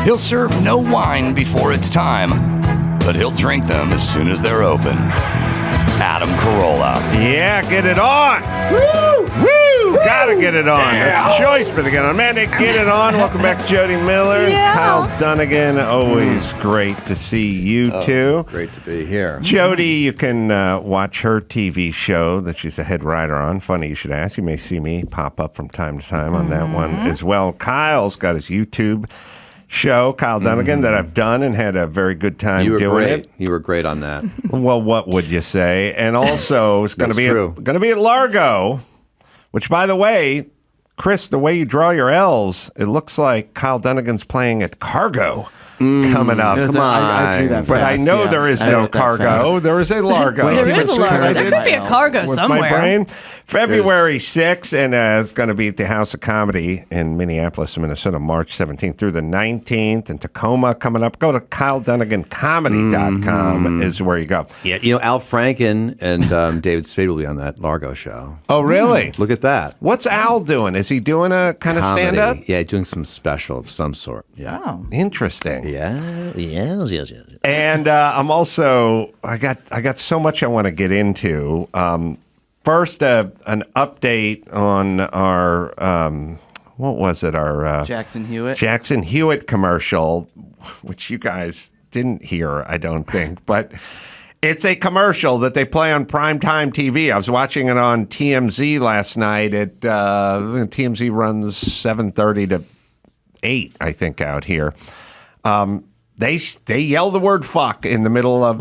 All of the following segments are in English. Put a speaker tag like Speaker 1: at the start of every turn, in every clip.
Speaker 1: He'll serve no wine before it's time, but he'll drink them as soon as they're open. Adam Carolla.
Speaker 2: Yeah, get it on. Woo! Woo! Gotta get it on.
Speaker 1: Yeah.
Speaker 2: A choice for the get on. Man, get it on. Welcome back to Jodi Miller.
Speaker 3: Yeah.
Speaker 2: Kyle Dunnigan. Always great to see you two.
Speaker 4: Great to be here.
Speaker 2: Jodi, you can watch her TV show that she's a head writer on. Funny you should ask. You may see me pop up from time to time on that one as well. Kyle's got his YouTube show, Kyle Dunnigan, that I've done and had a very good time doing it.
Speaker 4: You were great on that.
Speaker 2: Well, what would you say? And also, it's going to be at Largo, which, by the way, Chris, the way you draw your L's, it looks like Kyle Dunnigan's playing at Cargo coming up.
Speaker 4: Come on.
Speaker 5: I drew that
Speaker 2: But
Speaker 5: fast,
Speaker 2: I know there is no Cargo. There is a Largo.
Speaker 3: There is a Largo. There could be a Cargo
Speaker 2: with
Speaker 3: somewhere.
Speaker 2: my brain. February 6th, and it's going to be at the House of Comedy in Minneapolis, Minnesota, March 17th through the 19th. And Tacoma coming up. Go to KyleDunniganComedy.com is where you go.
Speaker 4: Yeah, Al Franken and David Spade will be on that Largo show.
Speaker 2: Oh, really?
Speaker 4: Look at that.
Speaker 2: What's Al doing? Is he doing a kind of
Speaker 4: Comedy.
Speaker 2: stand-up?
Speaker 4: Yeah, doing some special of some sort. Yeah.
Speaker 3: Oh.
Speaker 2: Interesting.
Speaker 4: Yeah. Yes.
Speaker 2: And I'm also I got so much I want to get into. First, an update on our what was it? Our
Speaker 5: Jackson Hewitt.
Speaker 2: Jackson Hewitt commercial, which you guys didn't hear, I don't think, but it's a commercial that they play on primetime TV. I was watching it on TMZ last night. TMZ runs 7:30 to 8, I think, out here. They yell the word fuck in the middle of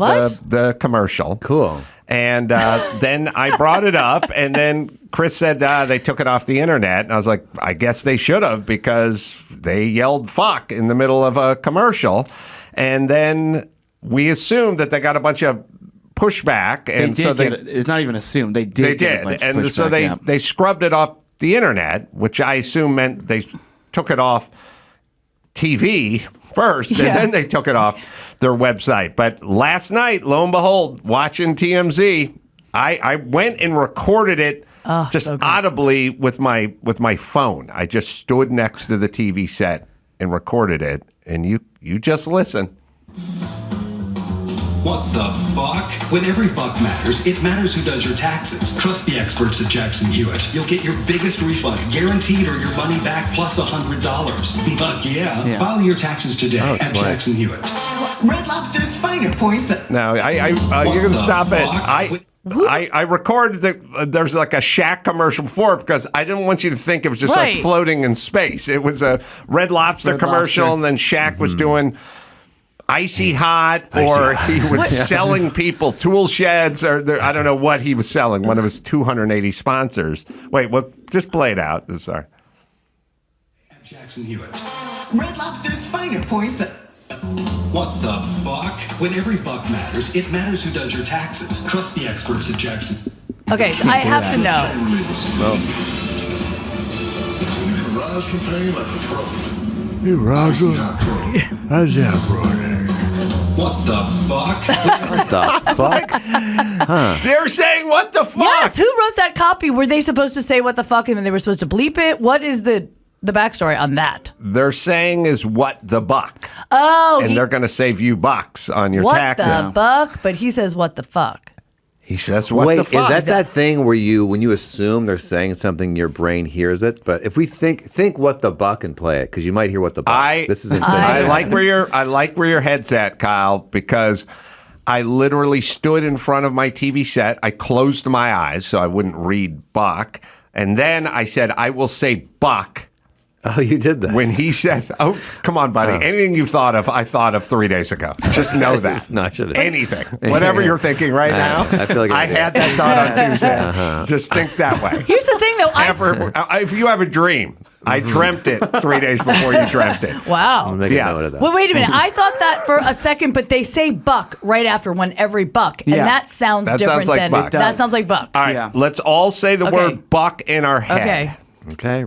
Speaker 2: the commercial.
Speaker 4: Cool.
Speaker 2: And then I brought it up, and then Chris said they took it off the internet. And I was like, I guess they should have, because they yelled fuck in the middle of a commercial. And then we assumed that they got a bunch of pushback. And
Speaker 5: It's not even assumed. They did.
Speaker 2: They did. And so they scrubbed it off the internet, which I assume meant they took it off TV first, and then they took it off their website. But last night, lo and behold, watching TMZ, I went and recorded it audibly with my phone. I just stood next to the TV set and recorded it, and you just listen.
Speaker 6: What the fuck? When every buck matters, it matters who does your taxes. Trust the experts at Jackson Hewitt. You'll get your biggest refund, guaranteed, or your money back plus $100. Fuck yeah. File your taxes today at Jackson Hewitt.
Speaker 7: Red Lobster's finer points.
Speaker 2: Now, you're going to stop it. I recorded there's like a Shaq commercial before, because I didn't want you to think it was just like floating in space. It was a Red Lobster commercial, and then Shaq was doing Icy Hot, or he was selling people tool sheds, or I don't know what he was selling. One of his 280 sponsors. Wait, well, just play it out. Sorry.
Speaker 6: At Jackson Hewitt.
Speaker 7: Red Lobster's finer points.
Speaker 6: What the fuck? When every buck matters, it matters who does your taxes. Trust the experts at Jackson.
Speaker 3: Okay, so I have to know.
Speaker 8: You can rise from pain like a pro.
Speaker 2: Hey, Roger. How's that, brother?
Speaker 6: What the fuck?
Speaker 4: What the fuck?
Speaker 2: They're saying what the fuck?
Speaker 3: Yes, who wrote that copy? Were they supposed to say what the fuck and they were supposed to bleep it? What is the backstory on that?
Speaker 2: They're saying is what the buck.
Speaker 3: Oh,
Speaker 2: and they're going to save you bucks on your
Speaker 3: what
Speaker 2: taxes.
Speaker 3: What the buck? But he says what the fuck.
Speaker 2: He says what the fuck.
Speaker 4: Is that thing where when you assume they're saying something, your brain hears it? But if we think what the buck and play it, because you might hear what the buck. This isn't.
Speaker 2: I like where your head's at, Kyle, because I literally stood in front of my TV set. I closed my eyes so I wouldn't read buck, and then I said, I will say buck.
Speaker 4: Oh, you did that.
Speaker 2: When he says, oh, come on, buddy. Anything you thought of, I thought of 3 days ago. Just know that.
Speaker 4: No, I should've.
Speaker 2: Anything. Whatever you're thinking right now,
Speaker 4: I feel like
Speaker 2: I had that thought on Tuesday. Just think that way.
Speaker 3: Here's the thing, though.
Speaker 2: If you have a dream, I dreamt it 3 days before you dreamt it.
Speaker 3: Wow.
Speaker 4: I'm making note of that.
Speaker 3: Well, wait a minute. I thought that for a second, but they say buck right after one every buck. And that sounds different than
Speaker 2: buck.
Speaker 3: that sounds like buck.
Speaker 2: All right, let's all say the word buck in our head.
Speaker 4: Okay.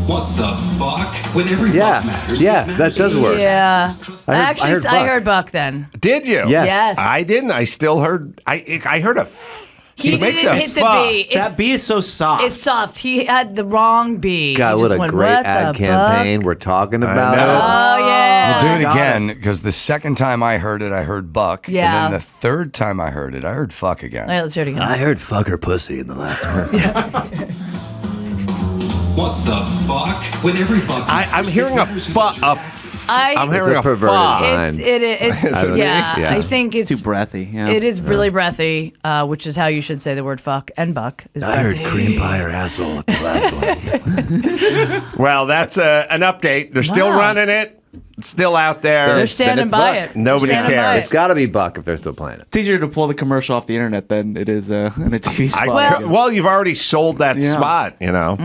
Speaker 6: What the fuck? When every buck matters.
Speaker 4: That does work.
Speaker 3: Yeah. I
Speaker 4: I
Speaker 3: heard buck then.
Speaker 2: Did you?
Speaker 4: Yes.
Speaker 3: Yes.
Speaker 2: I didn't. I still heard. I heard a.
Speaker 3: He
Speaker 2: makes
Speaker 3: didn't
Speaker 2: a
Speaker 3: hit the
Speaker 2: fuck.
Speaker 3: B.
Speaker 5: That B is so soft.
Speaker 3: It's soft. He had the wrong B.
Speaker 4: God,
Speaker 3: He
Speaker 4: what
Speaker 3: just
Speaker 4: a
Speaker 3: went,
Speaker 4: great
Speaker 3: "What
Speaker 4: ad
Speaker 3: the
Speaker 4: campaign.
Speaker 3: buck?"
Speaker 4: We're talking about
Speaker 2: know.
Speaker 4: it.
Speaker 3: Oh, yeah.
Speaker 1: Do it
Speaker 5: Got
Speaker 1: again,
Speaker 5: us.
Speaker 1: because the second time I heard it, I heard buck.
Speaker 3: Yeah.
Speaker 1: And then the third time I heard it, I heard fuck again.
Speaker 3: All right, let's hear it again.
Speaker 4: I heard fucker pussy in the last one.
Speaker 6: What the buck? When every buck
Speaker 2: I'm
Speaker 6: matters,
Speaker 2: hearing
Speaker 6: it
Speaker 2: a
Speaker 6: matters who
Speaker 2: fuck.
Speaker 6: does your
Speaker 2: I'm
Speaker 4: It's
Speaker 2: hearing
Speaker 4: a
Speaker 2: a
Speaker 4: perverted
Speaker 2: fuck.
Speaker 4: line.
Speaker 3: It's yeah. I think
Speaker 5: It's
Speaker 3: it's
Speaker 5: too breathy. Yeah.
Speaker 3: It is really breathy, which is how you should say the word fuck and buck. Is
Speaker 4: I heard
Speaker 3: breathy.
Speaker 4: cream pie or asshole at the last one.
Speaker 2: Well, that's an update. They're still
Speaker 3: Wow.
Speaker 2: running it. It's still out there.
Speaker 3: They're standing
Speaker 4: it's
Speaker 3: by
Speaker 4: buck.
Speaker 3: it.
Speaker 2: Nobody
Speaker 3: Standing by
Speaker 2: cares.
Speaker 3: it.
Speaker 4: It's got to be buck if they're still playing it.
Speaker 5: It's easier to pull the commercial off the internet than it is in a TV spot.
Speaker 2: Well, you've already sold that
Speaker 5: Yeah.
Speaker 2: spot, you know.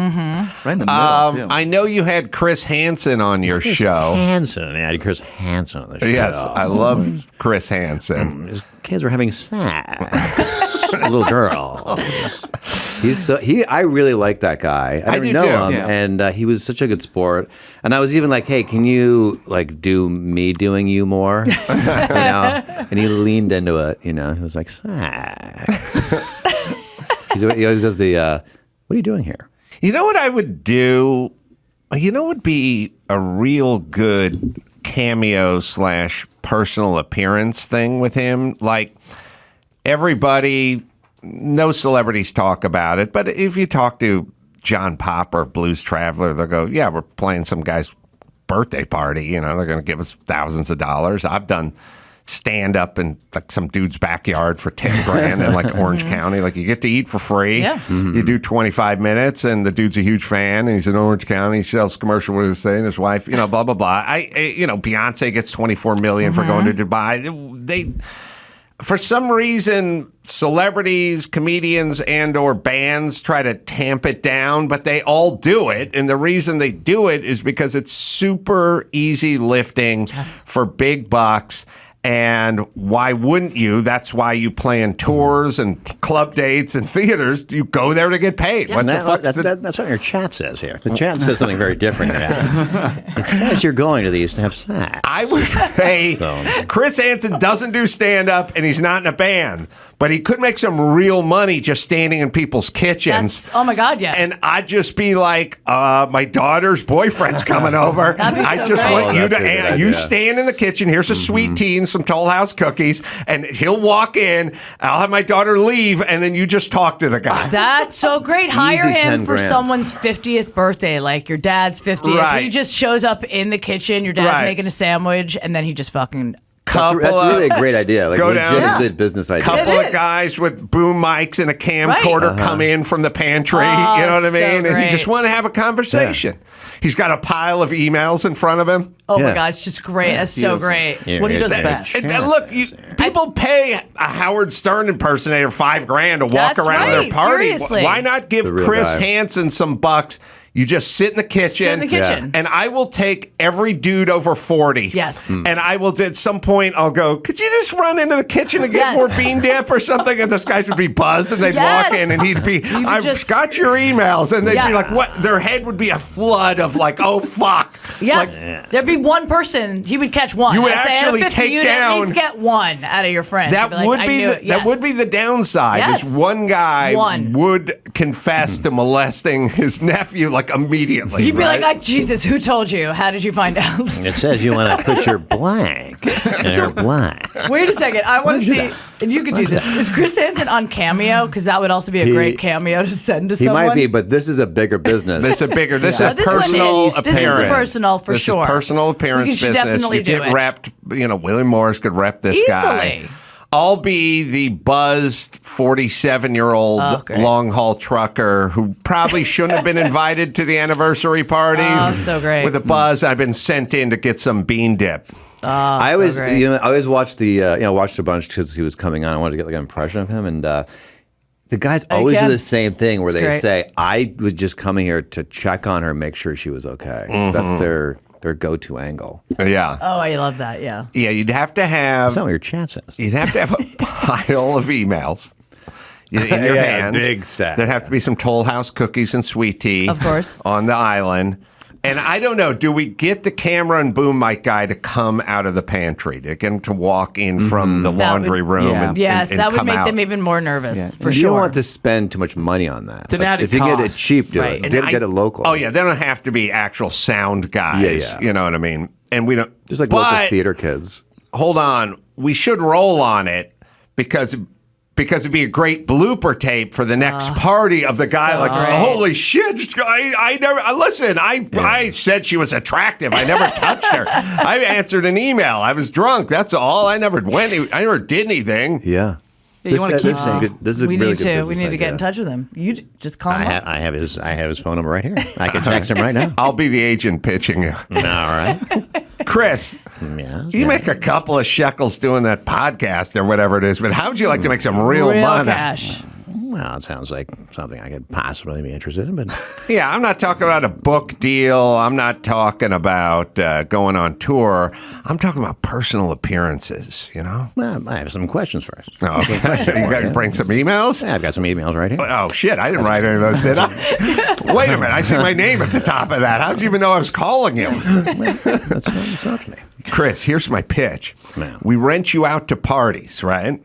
Speaker 5: Right in the middle. too.
Speaker 2: I know you had Chris Hansen on your show.
Speaker 4: Hansen. Yeah, Chris Hansen on the show.
Speaker 2: Yes, I love Chris Hansen.
Speaker 4: His kids were having sex. A little girl. I really like that guy. I
Speaker 2: do
Speaker 4: didn't know
Speaker 2: too.
Speaker 4: him,
Speaker 5: Yeah.
Speaker 4: and he was such a good sport. And I was even like, "Hey, can you like do me doing you more?" You know? And he leaned into it. You know, he was like, "Sex." He always does the, "What are you doing here?"
Speaker 2: You know what I would do? You know what would be a real good cameo / personal appearance thing with him? Like, everybody, no celebrities talk about it, but if you talk to John Pop or Blues Traveler, they'll go, yeah, we're playing some guy's birthday party. You know, they're going to give us thousands of dollars. I've done stand up in like some dude's backyard for 10 grand in like Orange County. Like, you get to eat for free.
Speaker 3: Yeah.
Speaker 2: You do 25 minutes and the dude's a huge fan and he's in Orange County. He sells commercial with his and his wife, you know, blah, blah, blah. Beyonce gets 24 million for going to Dubai. For some reason, celebrities, comedians, and or bands try to tamp it down, but they all do it. And the reason they do it is because it's super easy lifting for big bucks. And why wouldn't you? That's why you plan tours and club dates and theaters. You go there to get paid. What the fuck?
Speaker 4: That's what your chat says here. The chat says something very different. It says you're going to these to have sex.
Speaker 2: I would pay. Chris Hansen doesn't do stand-up, and he's not in a band, but he could make some real money just standing in people's kitchens.
Speaker 3: Oh my God, yeah.
Speaker 2: And I'd just be like, my daughter's boyfriend's coming over.
Speaker 3: That'd be
Speaker 2: I
Speaker 3: so
Speaker 2: just
Speaker 3: great.
Speaker 2: want you
Speaker 4: that's a good
Speaker 2: to
Speaker 4: idea.
Speaker 2: you stand in the kitchen. Here's a sweet tea and some Toll House cookies, and he'll walk in. I'll have my daughter leave, and then you just talk to the guy.
Speaker 3: That's so great. Hire
Speaker 4: Easy
Speaker 3: him
Speaker 4: 10
Speaker 3: for
Speaker 4: grand.
Speaker 3: someone's 50th birthday, like your dad's 50th.
Speaker 2: Right.
Speaker 3: He just shows up in the kitchen. Your dad's
Speaker 2: Right.
Speaker 3: making a sandwich, and then he just fucking.
Speaker 4: That's really a great idea. Like,
Speaker 2: Go
Speaker 4: legit
Speaker 2: down.
Speaker 3: Yeah.
Speaker 4: good business idea.
Speaker 2: Couple
Speaker 3: It
Speaker 2: of
Speaker 3: is.
Speaker 2: guys with boom mics and a camcorder come in from the pantry.
Speaker 3: Oh,
Speaker 2: you know what I
Speaker 3: so
Speaker 2: mean? And you
Speaker 3: great.
Speaker 2: just want to have a conversation. He's got a pile of emails in front of him.
Speaker 3: Oh my
Speaker 4: Yeah.
Speaker 3: God, it's just great. That's so great.
Speaker 5: It's what he does
Speaker 4: Yeah.
Speaker 5: best.
Speaker 2: And look, people pay a Howard Stern impersonator $5,000 to walk
Speaker 3: That's
Speaker 2: around their
Speaker 3: right,
Speaker 2: party.
Speaker 3: seriously.
Speaker 2: Why not give
Speaker 4: The real
Speaker 2: Chris
Speaker 4: guy.
Speaker 2: Hansen some bucks? You just sit in the kitchen.
Speaker 3: Sit in the kitchen.
Speaker 2: And I will take every dude over 40.
Speaker 3: Yes.
Speaker 2: And I will, at some point, I'll go, could you just run into the kitchen and get
Speaker 3: Yes.
Speaker 2: more bean dip or something? And those guys would be buzzed and they'd walk
Speaker 3: Yes.
Speaker 2: in and he'd be,
Speaker 3: would
Speaker 2: I've
Speaker 3: just-
Speaker 2: got your emails. And they'd
Speaker 3: Yeah.
Speaker 2: be like, what? Their head would be a flood of like, oh, fuck.
Speaker 3: Yes,
Speaker 2: Like,
Speaker 3: there'd be one person. He would catch one.
Speaker 2: You would
Speaker 3: I'd say, out of
Speaker 2: actually
Speaker 3: 50,
Speaker 2: take
Speaker 3: you'd
Speaker 2: down-
Speaker 3: at least get one out of your friends.
Speaker 2: That
Speaker 3: You'd be like,
Speaker 2: would
Speaker 3: I
Speaker 2: be
Speaker 3: knew
Speaker 2: the
Speaker 3: it. Yes.
Speaker 2: that would be the downside.
Speaker 3: Yes.
Speaker 2: Is one guy
Speaker 3: One.
Speaker 2: would confess to molesting his nephew like immediately.
Speaker 3: You'd be
Speaker 2: right?
Speaker 3: like, Jesus, who told you? How did you find out?
Speaker 4: It says you want to put your blank in her blank.
Speaker 3: Wait a second. I want to see, and you could do this. Is Chris Hansen on Cameo? Because that would also be a great cameo to send to
Speaker 4: He
Speaker 3: someone.
Speaker 4: might be, but this is a bigger business.
Speaker 2: This is a bigger. This
Speaker 3: Yeah.
Speaker 2: is
Speaker 3: This
Speaker 2: a
Speaker 3: one
Speaker 2: personal
Speaker 3: is.
Speaker 2: appearance.
Speaker 3: This is a personal for
Speaker 2: this
Speaker 3: sure.
Speaker 2: Is personal appearance
Speaker 3: You should
Speaker 2: business.
Speaker 3: definitely
Speaker 2: You
Speaker 3: do
Speaker 2: get
Speaker 3: it.
Speaker 2: repped. You know, William Morris could rep this guy.
Speaker 3: Easily.
Speaker 2: I'll be the buzzed 47-year-old
Speaker 3: Oh, great.
Speaker 2: long haul trucker who probably shouldn't have been invited to the anniversary party.
Speaker 3: Oh, so great.
Speaker 2: With a buzz, I've been sent in to get some bean dip.
Speaker 4: I always,
Speaker 3: great.
Speaker 4: I always watched watched a bunch because he was coming on. I wanted to get like an impression of him, and the guys always do
Speaker 3: can.
Speaker 4: the same thing where they
Speaker 3: great.
Speaker 4: say, "I was just coming here to check on her, make sure she was okay." That's their go-to angle.
Speaker 2: Yeah.
Speaker 3: Oh, I love that. Yeah.
Speaker 2: Yeah, you'd have to have
Speaker 4: That's not what your chat says.
Speaker 2: You'd have to have a pile of emails in your
Speaker 4: Yeah,
Speaker 2: hands.
Speaker 4: big stack.
Speaker 2: There'd have to be some Toll House cookies and sweet tea.
Speaker 3: Of course.
Speaker 2: On the island. And I don't know, do we get the camera and boom mic guy to come out of the pantry, to get him to walk in from the laundry room and
Speaker 3: Yes,
Speaker 2: and
Speaker 3: that would
Speaker 2: come
Speaker 3: make
Speaker 2: out?
Speaker 3: them even more nervous, for
Speaker 4: You
Speaker 3: sure.
Speaker 4: don't want to spend too much money on that.
Speaker 5: It's an
Speaker 4: But
Speaker 5: added
Speaker 4: if you get it
Speaker 5: cost.
Speaker 4: cheap, do
Speaker 3: Right.
Speaker 4: it. Get it local.
Speaker 2: Oh, yeah, they don't have to be actual sound guys.
Speaker 4: Yeah.
Speaker 2: You know what I mean? And we don't.
Speaker 4: Just like
Speaker 2: but,
Speaker 4: local theater kids.
Speaker 2: hold on, we should roll on it because it'd be a great blooper tape for the next party of the guy.
Speaker 3: so
Speaker 2: Like,
Speaker 3: great.
Speaker 2: holy shit! I never listen. I said she was attractive. I never touched her. I answered an email. I was drunk. That's all. I never did anything.
Speaker 4: Yeah.
Speaker 5: Yeah, you wanna keep
Speaker 4: this is
Speaker 5: saying-
Speaker 4: good. This is a
Speaker 3: we
Speaker 4: really
Speaker 3: need
Speaker 4: good
Speaker 3: to.
Speaker 4: business
Speaker 3: We need to get in
Speaker 4: idea.
Speaker 3: touch with him. You just call him up.
Speaker 4: I have his phone number right here. I can text him right now.
Speaker 2: I'll be the agent pitching you.
Speaker 4: All right.
Speaker 2: Chris,
Speaker 4: Yeah.
Speaker 2: you make a couple of shekels doing that podcast or whatever it is, but how would you like to make some real money?
Speaker 3: cash.
Speaker 4: Well, it sounds like something I could possibly be interested in, but
Speaker 2: Yeah, I'm not talking about a book deal. I'm not talking about going on tour. I'm talking about personal appearances, you know?
Speaker 4: well, I have some questions first.
Speaker 2: Oh, okay. You got to bring some emails?
Speaker 4: Yeah, I've got some emails right here.
Speaker 2: Oh, shit. I didn't write any of those, did I? Wait a minute. I see my name at the top of that. How'd you even know I was calling you?
Speaker 4: That's not to me.
Speaker 2: Chris, here's my pitch.
Speaker 4: Now.
Speaker 2: We rent you out to parties, right?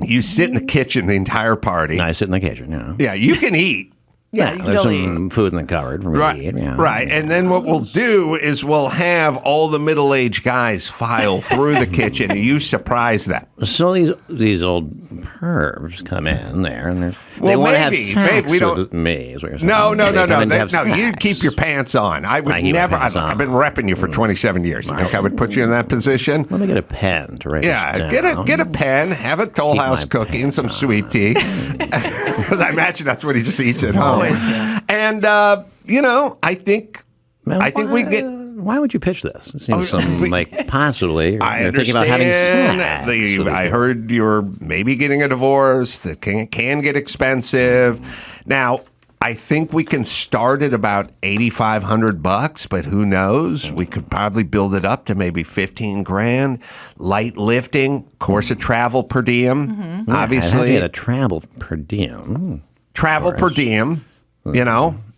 Speaker 2: You sit in the kitchen the entire party.
Speaker 4: I sit in the kitchen, yeah.
Speaker 2: Yeah, you can eat.
Speaker 3: Yeah, you can
Speaker 4: There's
Speaker 3: totally
Speaker 4: some food in the cupboard for me
Speaker 2: Right,
Speaker 4: to eat. Yeah.
Speaker 2: right. And then what we'll do is we'll have all the middle-aged guys file through the kitchen, and you surprise them.
Speaker 4: So these old pervs come in there, and they
Speaker 2: Well,
Speaker 4: want to have
Speaker 2: maybe,
Speaker 4: sex
Speaker 2: maybe we don't-
Speaker 4: with me. Is what you're saying.
Speaker 2: No.
Speaker 4: They come in to have
Speaker 2: No, you
Speaker 4: sex.
Speaker 2: keep your pants on. I would
Speaker 4: I keep my
Speaker 2: never.
Speaker 4: pants on.
Speaker 2: I've been repping you for 27 years. You think I would put you in that position?
Speaker 4: Let me get a pen to write
Speaker 2: Yeah,
Speaker 4: this down.
Speaker 2: get a pen, have a Toll
Speaker 4: Keep
Speaker 2: House
Speaker 4: my
Speaker 2: cookie and some
Speaker 4: pants
Speaker 2: sweet tea. Because I imagine that's what he just eats at home.
Speaker 3: Always, yeah.
Speaker 2: And I think
Speaker 4: Now,
Speaker 2: we get.
Speaker 4: Why would you pitch this? It seems like possibly
Speaker 2: I
Speaker 4: you're thinking about having
Speaker 2: understand.
Speaker 4: sex. with
Speaker 2: I
Speaker 4: this
Speaker 2: heard you're maybe getting a divorce. That can get expensive. Now, I think we can start at about $8,500, but who knows? We could probably build it up to maybe $15,000. Light lifting, course of travel per diem.
Speaker 4: woman. I'd
Speaker 2: Obviously,
Speaker 4: have to travel per diem.
Speaker 2: travel per diem.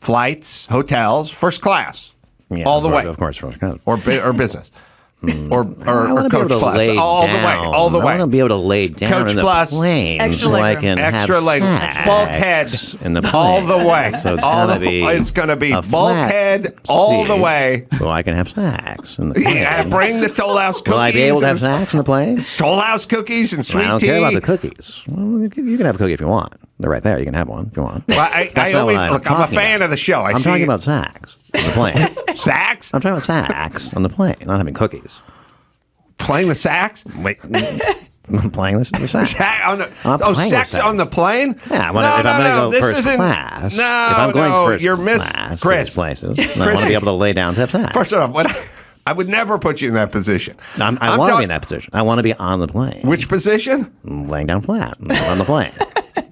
Speaker 2: Flights, hotels, first class,
Speaker 4: Yeah,
Speaker 2: all the way,
Speaker 4: of course, first class.
Speaker 2: or business. Or
Speaker 4: I wanna be able
Speaker 2: coach
Speaker 4: to
Speaker 2: plus,
Speaker 4: lay
Speaker 2: all
Speaker 4: down.
Speaker 2: the way, all the
Speaker 4: I
Speaker 2: way.
Speaker 4: want to be able to lay down
Speaker 2: Coach
Speaker 4: in the
Speaker 2: plus,
Speaker 4: plane
Speaker 3: extra
Speaker 4: so I
Speaker 3: legroom.
Speaker 4: can
Speaker 2: Extra
Speaker 4: have
Speaker 2: leg,
Speaker 4: sex
Speaker 2: bulkhead,
Speaker 4: in the plane.
Speaker 2: all the way.
Speaker 4: So it's
Speaker 2: all
Speaker 4: gonna
Speaker 2: the,
Speaker 4: be
Speaker 2: it's going to be
Speaker 4: a flat
Speaker 2: bulkhead all the
Speaker 4: seat
Speaker 2: way.
Speaker 4: so I can have sex in the plane.
Speaker 2: Yeah, bring the Toll House cookies.
Speaker 4: Will I be able to have
Speaker 2: and
Speaker 4: sex in the plane?
Speaker 2: Toll House cookies and sweet
Speaker 4: I don't
Speaker 2: tea.
Speaker 4: care about the cookies. Well, you can have a cookie if you want. They're right there. You can have one if you want.
Speaker 2: Well, I
Speaker 4: That's not
Speaker 2: always,
Speaker 4: what
Speaker 2: look, I'm a
Speaker 4: talking
Speaker 2: fan
Speaker 4: about.
Speaker 2: of the show.
Speaker 4: I'm talking about sex on the plane.
Speaker 2: sax,
Speaker 4: I'm talking about sex on the plane, not having cookies.
Speaker 2: playing the sax.
Speaker 4: Wait, I'm playing the sax.
Speaker 2: On the,
Speaker 4: I'm
Speaker 2: oh,
Speaker 4: playing
Speaker 2: sex
Speaker 4: the sax.
Speaker 2: on the plane?
Speaker 4: Yeah, if I'm going to go
Speaker 2: this
Speaker 4: first
Speaker 2: isn't,
Speaker 4: class,
Speaker 2: No,
Speaker 4: if I'm going first
Speaker 2: you're
Speaker 4: class to
Speaker 2: Chris.
Speaker 4: these places, then I want to be able to lay down to have sex.
Speaker 2: First off, I would never put you in that position.
Speaker 4: I want to be in that position. I want to be on the plane.
Speaker 2: Which position?
Speaker 4: Laying down flat on the plane.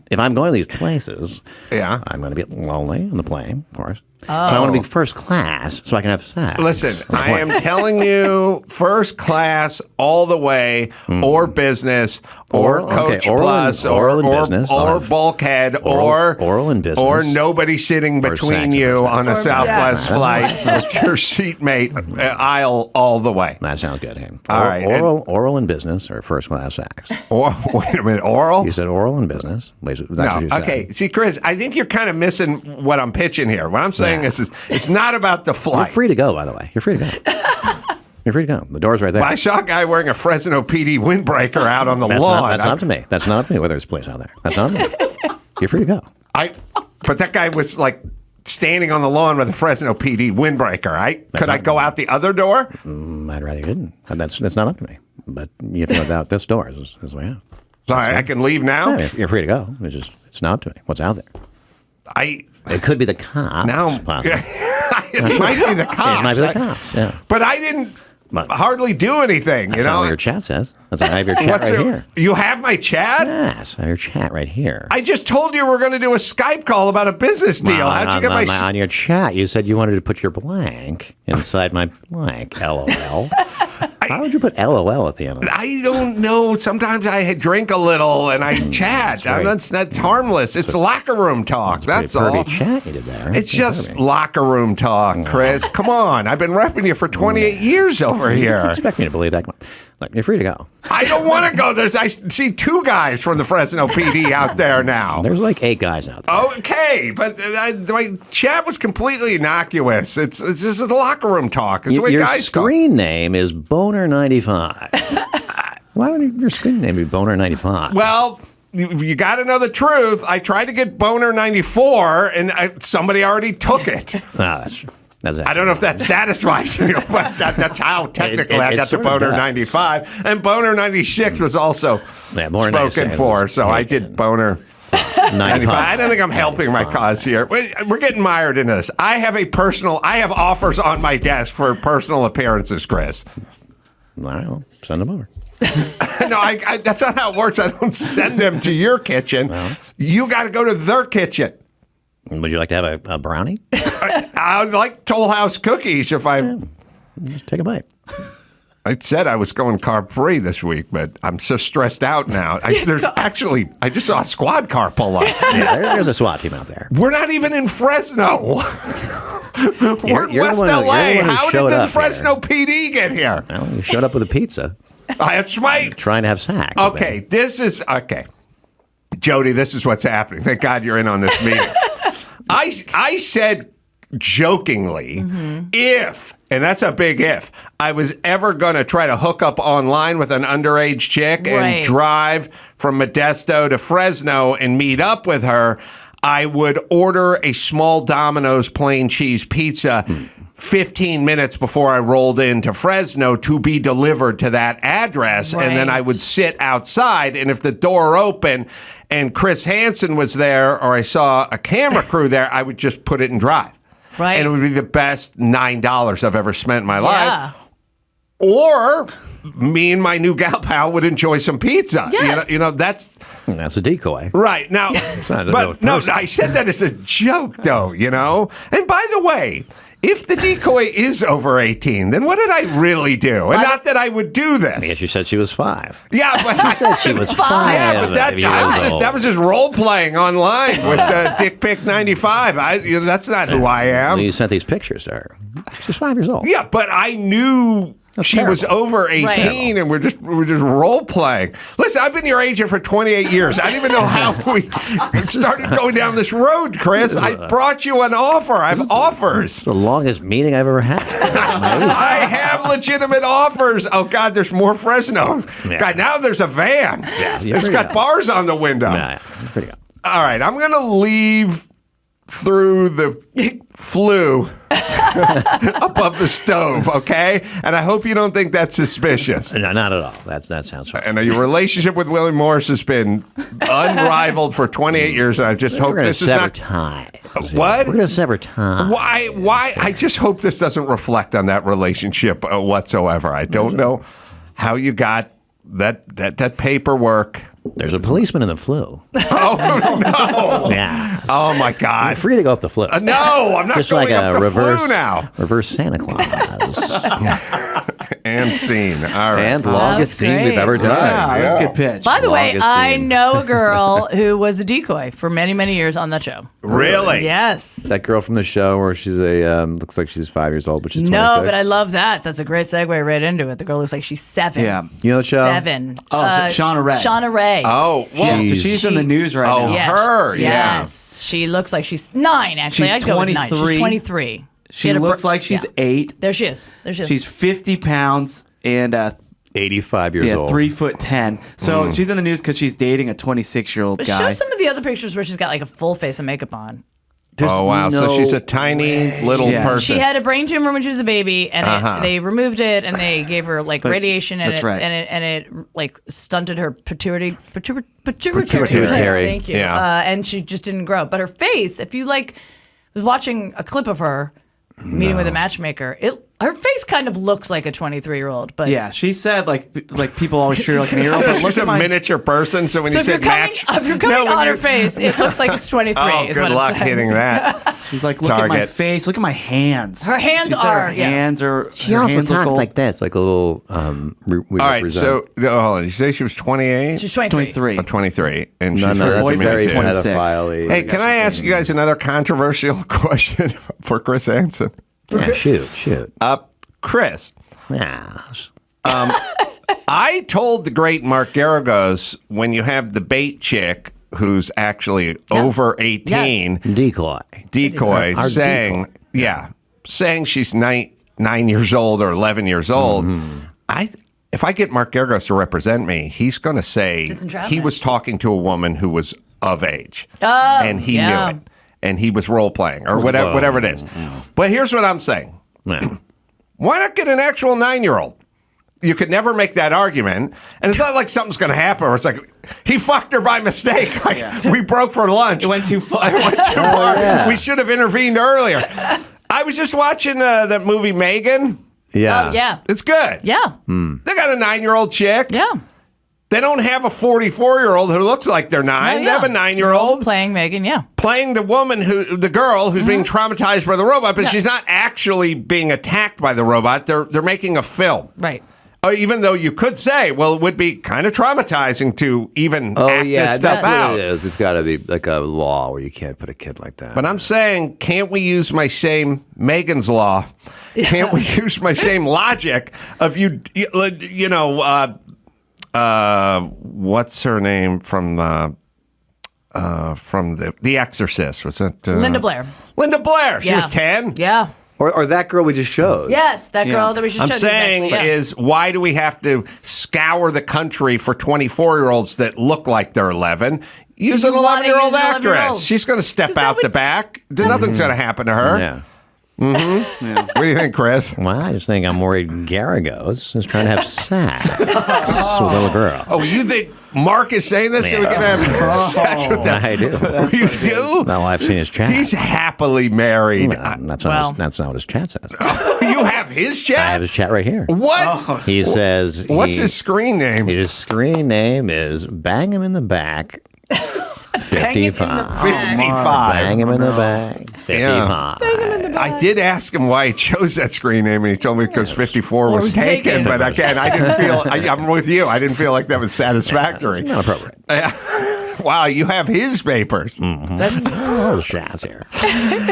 Speaker 4: If I'm going to these places,
Speaker 2: Yeah.
Speaker 4: I'm going to be lonely on the plane, of course. So I want to be first class so I can have sex.
Speaker 2: Listen,
Speaker 4: on the
Speaker 2: I
Speaker 4: plane.
Speaker 2: am telling you, first class all the way, or business, or
Speaker 4: Oral-
Speaker 2: Coach
Speaker 4: okay, oral
Speaker 2: Plus,
Speaker 4: and- oral and
Speaker 2: or
Speaker 4: business. I'll
Speaker 2: or
Speaker 4: have
Speaker 2: bulkhead,
Speaker 4: oral and business.
Speaker 2: or nobody sitting
Speaker 4: Or
Speaker 2: between
Speaker 4: sex
Speaker 2: you
Speaker 4: and
Speaker 2: on a
Speaker 3: Or-
Speaker 2: Southwest
Speaker 4: yeah.
Speaker 2: flight with your seatmate aisle all the way.
Speaker 4: That sounds good. Hey.
Speaker 2: All right,
Speaker 4: Oral and business or first class sex.
Speaker 2: Or wait a minute, oral?
Speaker 4: You said oral and business. That's what you
Speaker 2: No,
Speaker 4: said.
Speaker 2: okay. See, Chris, I think you're kind of missing what I'm pitching here. What I'm saying is it's not about the
Speaker 4: You're
Speaker 2: flight.
Speaker 4: free to go, by the way. You're free to go. You're free to go. The door's right there.
Speaker 2: I saw a guy wearing a Fresno PD windbreaker out on the
Speaker 4: That's
Speaker 2: lawn.
Speaker 4: not up to me. That's not up to me whether there's a place out there. That's not up to me. You're free to go.
Speaker 2: But that guy was like standing on the lawn with a Fresno PD windbreaker. Could I go out the other door?
Speaker 4: I'd rather you didn't. That's not up to me. But you have to go out this door is the way out.
Speaker 2: Sorry, I can leave now.
Speaker 4: Yeah, you're free to go. It's not up to me. What's out there? It could be the cops.
Speaker 2: Now
Speaker 4: possibly.
Speaker 2: it might be the cops.
Speaker 4: It might be the cops. Yeah.
Speaker 2: But I didn't
Speaker 4: But-
Speaker 2: hardly do anything.
Speaker 4: That's not what your chat says. I have your chat
Speaker 2: What's
Speaker 4: right
Speaker 2: your-
Speaker 4: here.
Speaker 2: You have my chat?
Speaker 4: Yes, I have your chat right here.
Speaker 2: I just told you we're going to do a Skype call about a business deal. How'd you get my?
Speaker 4: on your chat? You said you wanted to put your blank inside my blank. LOL. Why would you put LOL at the end of it?
Speaker 2: I don't know. Sometimes I drink a little and I chat. That's harmless. It's locker room talk. That's all.
Speaker 4: Chat you did there.
Speaker 2: It's just locker room talk, Chris. Come on. I've been repping you for 28 years over here.
Speaker 4: You expect me to believe that? Come on. Look, you're free to go.
Speaker 2: I don't want to go. I see 2 guys from the Fresno PD out there now.
Speaker 4: There's like 8 guys out there.
Speaker 2: Okay, but my chat was completely innocuous. It's just a locker room talk. It's the way
Speaker 4: Your
Speaker 2: guys talk.
Speaker 4: screen name is Boner95. Why would your screen name be Boner95?
Speaker 2: Well, you got to know the truth. I tried to get Boner94, and somebody already took it.
Speaker 4: That's
Speaker 2: I don't know if that satisfies you, but that's how technically I got to Boner 95. And Boner 96 was also spoken for, so I did Boner 95. I don't think I'm helping my cause here. We're getting mired into this. I have offers on my desk for personal appearances, Chris.
Speaker 4: All right, well, send them over.
Speaker 2: No, that's not how it works. I don't send them to your kitchen. Well, you got to go to their kitchen.
Speaker 4: Would you like to have a brownie?
Speaker 2: I would like Toll House cookies if
Speaker 4: just take a bite.
Speaker 2: I said I was going carb-free this week, but I'm so stressed out now. I just saw a squad car pull up.
Speaker 4: Yeah, there's a SWAT team out there.
Speaker 2: We're not even in Fresno. We're in West L.A. How did the Fresno PD get here?
Speaker 4: Well, you showed up with a pizza.
Speaker 2: That's right.
Speaker 4: Trying to have sex.
Speaker 2: Okay, Jodi, this is what's happening. Thank God you're in on this meeting. I said jokingly, if, and that's a big if, I was ever going to try to hook up online with an underage chick and drive from Modesto to Fresno and meet up with her, I would order a small Domino's plain cheese pizza 15 minutes before I rolled into Fresno to be delivered to that address. Right. And then I would sit outside, and if the door opened and Chris Hansen was there or I saw a camera crew there, I would just put it in drive. Right. And it would be the best $9 I've ever spent in my life. Or me and my new gal pal would enjoy some pizza. Yes. You know, that's
Speaker 4: a decoy.
Speaker 2: Right. Now, but no, I said that as a joke, though, you know. And by the way, if the decoy is over 18, then what did I really do? And not that I would do this.
Speaker 4: I guess you said she was 5.
Speaker 2: Yeah, but
Speaker 4: she said she was 5.
Speaker 2: Yeah, but that was just role playing online with Dick Pic 95. That's not who I am.
Speaker 4: Well, you sent these pictures to her. She's 5 years old.
Speaker 2: Yeah, but I knew she was over 18, and we're just role playing. Listen, I've been your agent for 28 years. I don't even know how we started going down this road, Chris. I brought you an offer. I have offers.
Speaker 4: It's the longest meeting I've ever had.
Speaker 2: I have legitimate offers. Oh God, there's more Fresno. Yeah. God, now there's a van. Yeah, it's got bars on the window.
Speaker 4: Yeah, pretty good.
Speaker 2: All right, I'm gonna leave through the flue above the stove, okay? And I hope you don't think that's suspicious.
Speaker 4: No, not at all. That sounds right.
Speaker 2: And your relationship with Willie Morris has been unrivaled for 28 years, and I just hope this is not
Speaker 4: ties.
Speaker 2: What?
Speaker 4: We're going to sever ties.
Speaker 2: Why? I just hope this doesn't reflect on that relationship whatsoever. I don't know how you got that paperwork.
Speaker 4: There's a policeman in the flue.
Speaker 2: Oh, no.
Speaker 4: Yeah.
Speaker 2: Oh, my God.
Speaker 4: You're free to go up the flue.
Speaker 2: No, I'm not
Speaker 4: just
Speaker 2: going
Speaker 4: like
Speaker 2: up the flue now.
Speaker 4: Reverse Santa Claus.
Speaker 2: And scene. All right.
Speaker 4: And longest scene we've ever done.
Speaker 5: Yeah, that's a good pitch.
Speaker 3: By the way, I know a girl who was a decoy for many, many years on that show.
Speaker 2: Really?
Speaker 3: Yes.
Speaker 4: That girl from the show where she's looks like she's 5 years old, but she's 26.
Speaker 3: No, but I love that. That's a great segue right into it. The girl looks like she's 7.
Speaker 5: Yeah.
Speaker 4: You know the show?
Speaker 3: 7.
Speaker 5: Oh, Shauna Ray.
Speaker 3: Shauna Ray.
Speaker 2: Oh,
Speaker 5: well, so she's in the news right now.
Speaker 3: Yes.
Speaker 2: Her, yeah.
Speaker 3: Yes. She looks like she's 9, actually.
Speaker 5: She's
Speaker 3: I'd go with 9. She's 23.
Speaker 5: She looks like she's 8.
Speaker 3: There she is.
Speaker 5: She's 50 pounds and
Speaker 4: 85 years old.
Speaker 5: 3'10". So she's in the news because she's dating a 26-year-old guy.
Speaker 3: Show some of the other pictures where she's got like a full face of makeup on.
Speaker 2: Oh, wow. So she's a tiny little person.
Speaker 3: She had a brain tumor when she was a baby, and they removed it, and they gave her like radiation, and it like stunted her pituitary. Thank you.
Speaker 2: Yeah.
Speaker 3: And she just didn't grow. But her face, if you was watching a clip of her meeting with a matchmaker, her face kind of looks like a 23-year-old. But
Speaker 5: yeah, she said like people always treat her like an 8-year-old.
Speaker 2: She's a miniature person, so when you say match,
Speaker 3: if you're coming on her face, it looks like it's 23.
Speaker 2: Oh, good luck hitting that.
Speaker 5: She's like, look at my face, look at my hands.
Speaker 3: Her hands are.
Speaker 5: Hands are.
Speaker 4: She also talks like this, like a little.
Speaker 2: All right, so hold on. You say she was 28?
Speaker 3: She's 23.
Speaker 2: 23, and
Speaker 4: No,
Speaker 2: she's
Speaker 4: that's very
Speaker 5: 26.
Speaker 4: pedophile-y.
Speaker 2: Hey, can I ask you guys another controversial question for Chris Hansen?
Speaker 4: Yeah, shoot.
Speaker 2: Chris,
Speaker 4: Yes.
Speaker 2: I told the great Mark Garagos when you have the bait chick who's actually over 18,
Speaker 4: Decoy. Our
Speaker 2: saying,
Speaker 4: decoy.
Speaker 2: saying she's 9 years old or 11 years old. If I get Mark Garagos to represent me, he's going to say he was talking to a woman who was of age, and he knew it, and he was role playing or whatever it is. But here's what I'm saying: why not get an actual 9-year-old? You could never make that argument, and it's not like something's going to happen. Or it's like he fucked her by mistake. Like we broke for lunch.
Speaker 5: It went too far.
Speaker 2: Yeah. We should have intervened earlier. I was just watching that movie Megan.
Speaker 4: Yeah.
Speaker 3: Oh, yeah.
Speaker 2: It's good.
Speaker 3: Yeah.
Speaker 2: They got a 9-year-old chick.
Speaker 3: Yeah.
Speaker 2: They don't have a 44-year-old who looks like they're 9. They have a 9-year-old
Speaker 3: playing Megan. Yeah.
Speaker 2: playing the girl who's being traumatized by the robot, but she's not actually being attacked by the robot. They're making a film.
Speaker 3: Right.
Speaker 2: Even though you could say, well, it would be kind of traumatizing to even act this stuff
Speaker 4: that's
Speaker 2: out.
Speaker 4: what it is. It's got to be like a law where you can't put a kid like that.
Speaker 2: But I'm saying, can't we use my same Megan's Law? Can't we use my same logic of you know, what's her name from the Exorcist? Was it
Speaker 3: Linda Blair?
Speaker 2: Linda Blair. She was 10.
Speaker 3: Yeah.
Speaker 4: Or that girl we just showed.
Speaker 3: Yes, that girl that we just showed.
Speaker 2: I'm saying is, why do we have to scour the country for 24-year-olds that look like they're 11? Use an 11-year-old actress. She's going to step out the back. Nothing's going to happen to her.
Speaker 4: Yeah.
Speaker 2: What do you think, Chris?
Speaker 4: Well, I just think I'm worried Garagos is trying to have sex with a little girl.
Speaker 2: Oh, you think Mark is saying this so we can have sex with that?
Speaker 4: I do.
Speaker 2: You do?
Speaker 4: Well, I've seen his chat.
Speaker 2: He's happily married.
Speaker 4: That's not what his chat says.
Speaker 2: You have his chat?
Speaker 4: I have his chat right here.
Speaker 2: What?
Speaker 4: He says...
Speaker 2: What's his screen name?
Speaker 4: His screen name is Bang Him in the Back 55.
Speaker 2: 55.
Speaker 4: Bang him in the back 55.
Speaker 2: Yeah. I did ask him why he chose that screen name, and he told me because 54 was taken. But again, I didn't feel. I'm with you. I didn't feel like that was satisfactory.
Speaker 4: Not appropriate.
Speaker 2: Wow, you have his papers.
Speaker 3: That's
Speaker 4: Shaz here.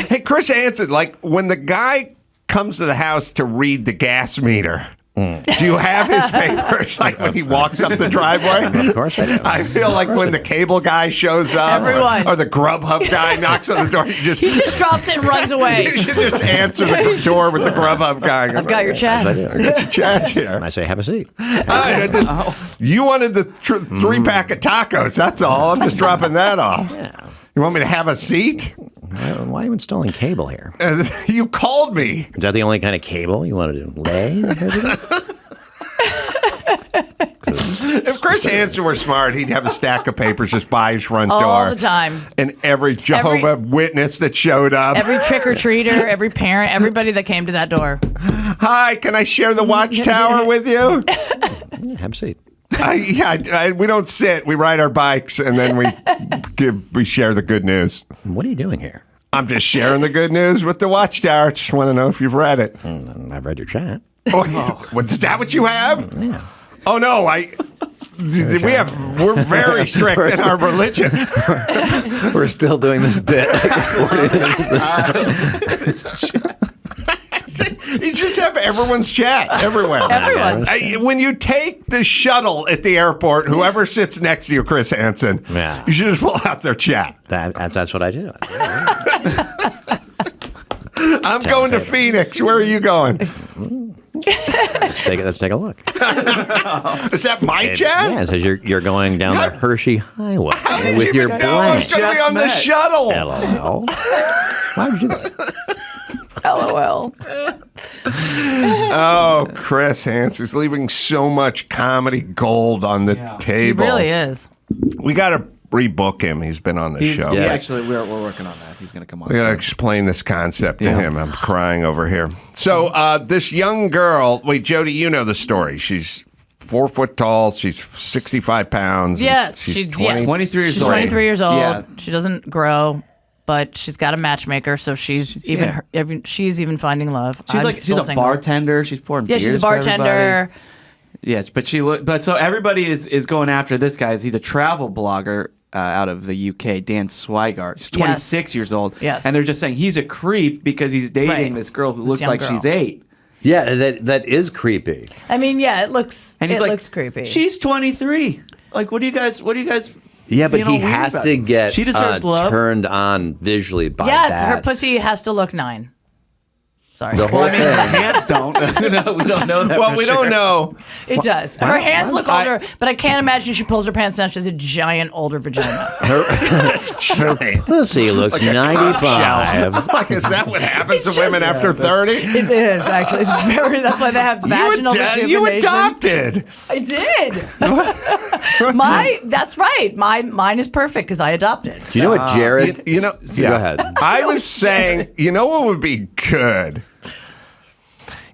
Speaker 2: Hey, Chris Hansen, like when the guy comes to the house to read the gas meter. Do you have his papers? Like when he walks up the driveway?
Speaker 4: Of course I do.
Speaker 2: I feel like when the cable guy shows up, or the Grubhub guy knocks on the door, he just
Speaker 3: drops it and runs away.
Speaker 2: You should just answer the door with the Grubhub guy.
Speaker 3: I've got your chats.
Speaker 2: I got your chats here.
Speaker 4: And I say, have a seat.
Speaker 2: You wanted the 3-pack of tacos. That's all. I'm just dropping that off.
Speaker 4: Yeah.
Speaker 2: You want me to have a seat?
Speaker 4: Why are you installing cable here?
Speaker 2: You called me.
Speaker 4: Is that the only kind of cable you wanted to lay?
Speaker 2: If Chris Hansen were smart, he'd have a stack of papers just by his front door.
Speaker 3: All the time.
Speaker 2: And every Jehovah Witness that showed up.
Speaker 3: Every trick-or-treater, every parent, everybody that came to that door.
Speaker 2: Hi, can I share the watchtower with you?
Speaker 4: Yeah, have a seat.
Speaker 2: We don't sit. We ride our bikes, and then we share the good news.
Speaker 4: What are you doing here?
Speaker 2: I'm just sharing the good news with the watchtower. Just want to know if you've read it.
Speaker 4: I've read your chat.
Speaker 2: Is that what you have?
Speaker 4: Yeah.
Speaker 2: Oh no, we're very strict in our religion.
Speaker 4: We're still doing this bit.
Speaker 2: You just have everyone's chat everywhere.
Speaker 3: Everyone's.
Speaker 2: When you take the shuttle at the airport, whoever sits next to you, Chris Hansen, you should just pull out their chat.
Speaker 4: That's what I do.
Speaker 2: I'm going to Phoenix. Where are you going?
Speaker 4: Let's take a look.
Speaker 2: Is that my chat?
Speaker 4: Yeah, it says you're going down the Hershey Highway with your
Speaker 2: know I was
Speaker 4: blank.
Speaker 2: going to be on the shuttle?
Speaker 4: LOL. Why would you do that?
Speaker 3: LOL.
Speaker 2: Oh, Chris Hansen's leaving so much comedy gold on the table.
Speaker 3: He really is.
Speaker 2: We got to rebook him. He's been on the show.
Speaker 5: Actually, we're working on that. He's going to come on.
Speaker 2: We got to explain this concept to him. I'm crying over here. So this young girl, wait, Jodi, you know the story. She's 4 foot tall. She's 65 pounds.
Speaker 3: Yes.
Speaker 2: She's
Speaker 5: 23 years old.
Speaker 3: She's 23 years old.
Speaker 5: Yeah.
Speaker 3: She doesn't grow. but she's got a matchmaker, so she's even finding love.
Speaker 5: She's a
Speaker 3: single.
Speaker 5: bartender. She's pouring beers.
Speaker 3: Yeah, she's a bartender.
Speaker 5: Yes, but so everybody is going after this guy. He's a travel blogger out of the UK, Dan Swigart. He's 26 years old.
Speaker 3: Yes.
Speaker 5: And they're just saying he's a creep because he's dating this girl who looks like she's 8.
Speaker 4: Yeah, that is creepy.
Speaker 3: I mean, yeah, it looks creepy.
Speaker 5: She's 23. Like, what do you guys
Speaker 4: Yeah, but he
Speaker 5: weird
Speaker 4: has
Speaker 5: about
Speaker 4: to
Speaker 5: it?
Speaker 4: get
Speaker 5: She deserves love.
Speaker 4: turned on visually by
Speaker 3: yes,
Speaker 4: that.
Speaker 3: her pussy has to look 9. Sorry.
Speaker 4: The whole
Speaker 5: Well, I mean,
Speaker 4: thing.
Speaker 5: the hands don't. No, we don't know that.
Speaker 2: Well,
Speaker 5: for
Speaker 2: we
Speaker 5: sure.
Speaker 2: don't know.
Speaker 3: It does. Her hands look older, but I can't imagine she pulls her pants down. She has a giant older vagina.
Speaker 4: Her pussy looks 95.
Speaker 2: Like, is that what happens to women after 30?
Speaker 3: It is, actually. It's that's why they have vaginal rejuvenation.
Speaker 2: You adopted.
Speaker 3: I did. That's right. Mine is perfect because I adopted.
Speaker 4: You know what, Jared?
Speaker 2: You know,
Speaker 4: Go ahead.
Speaker 2: I was saying, you know what would be good?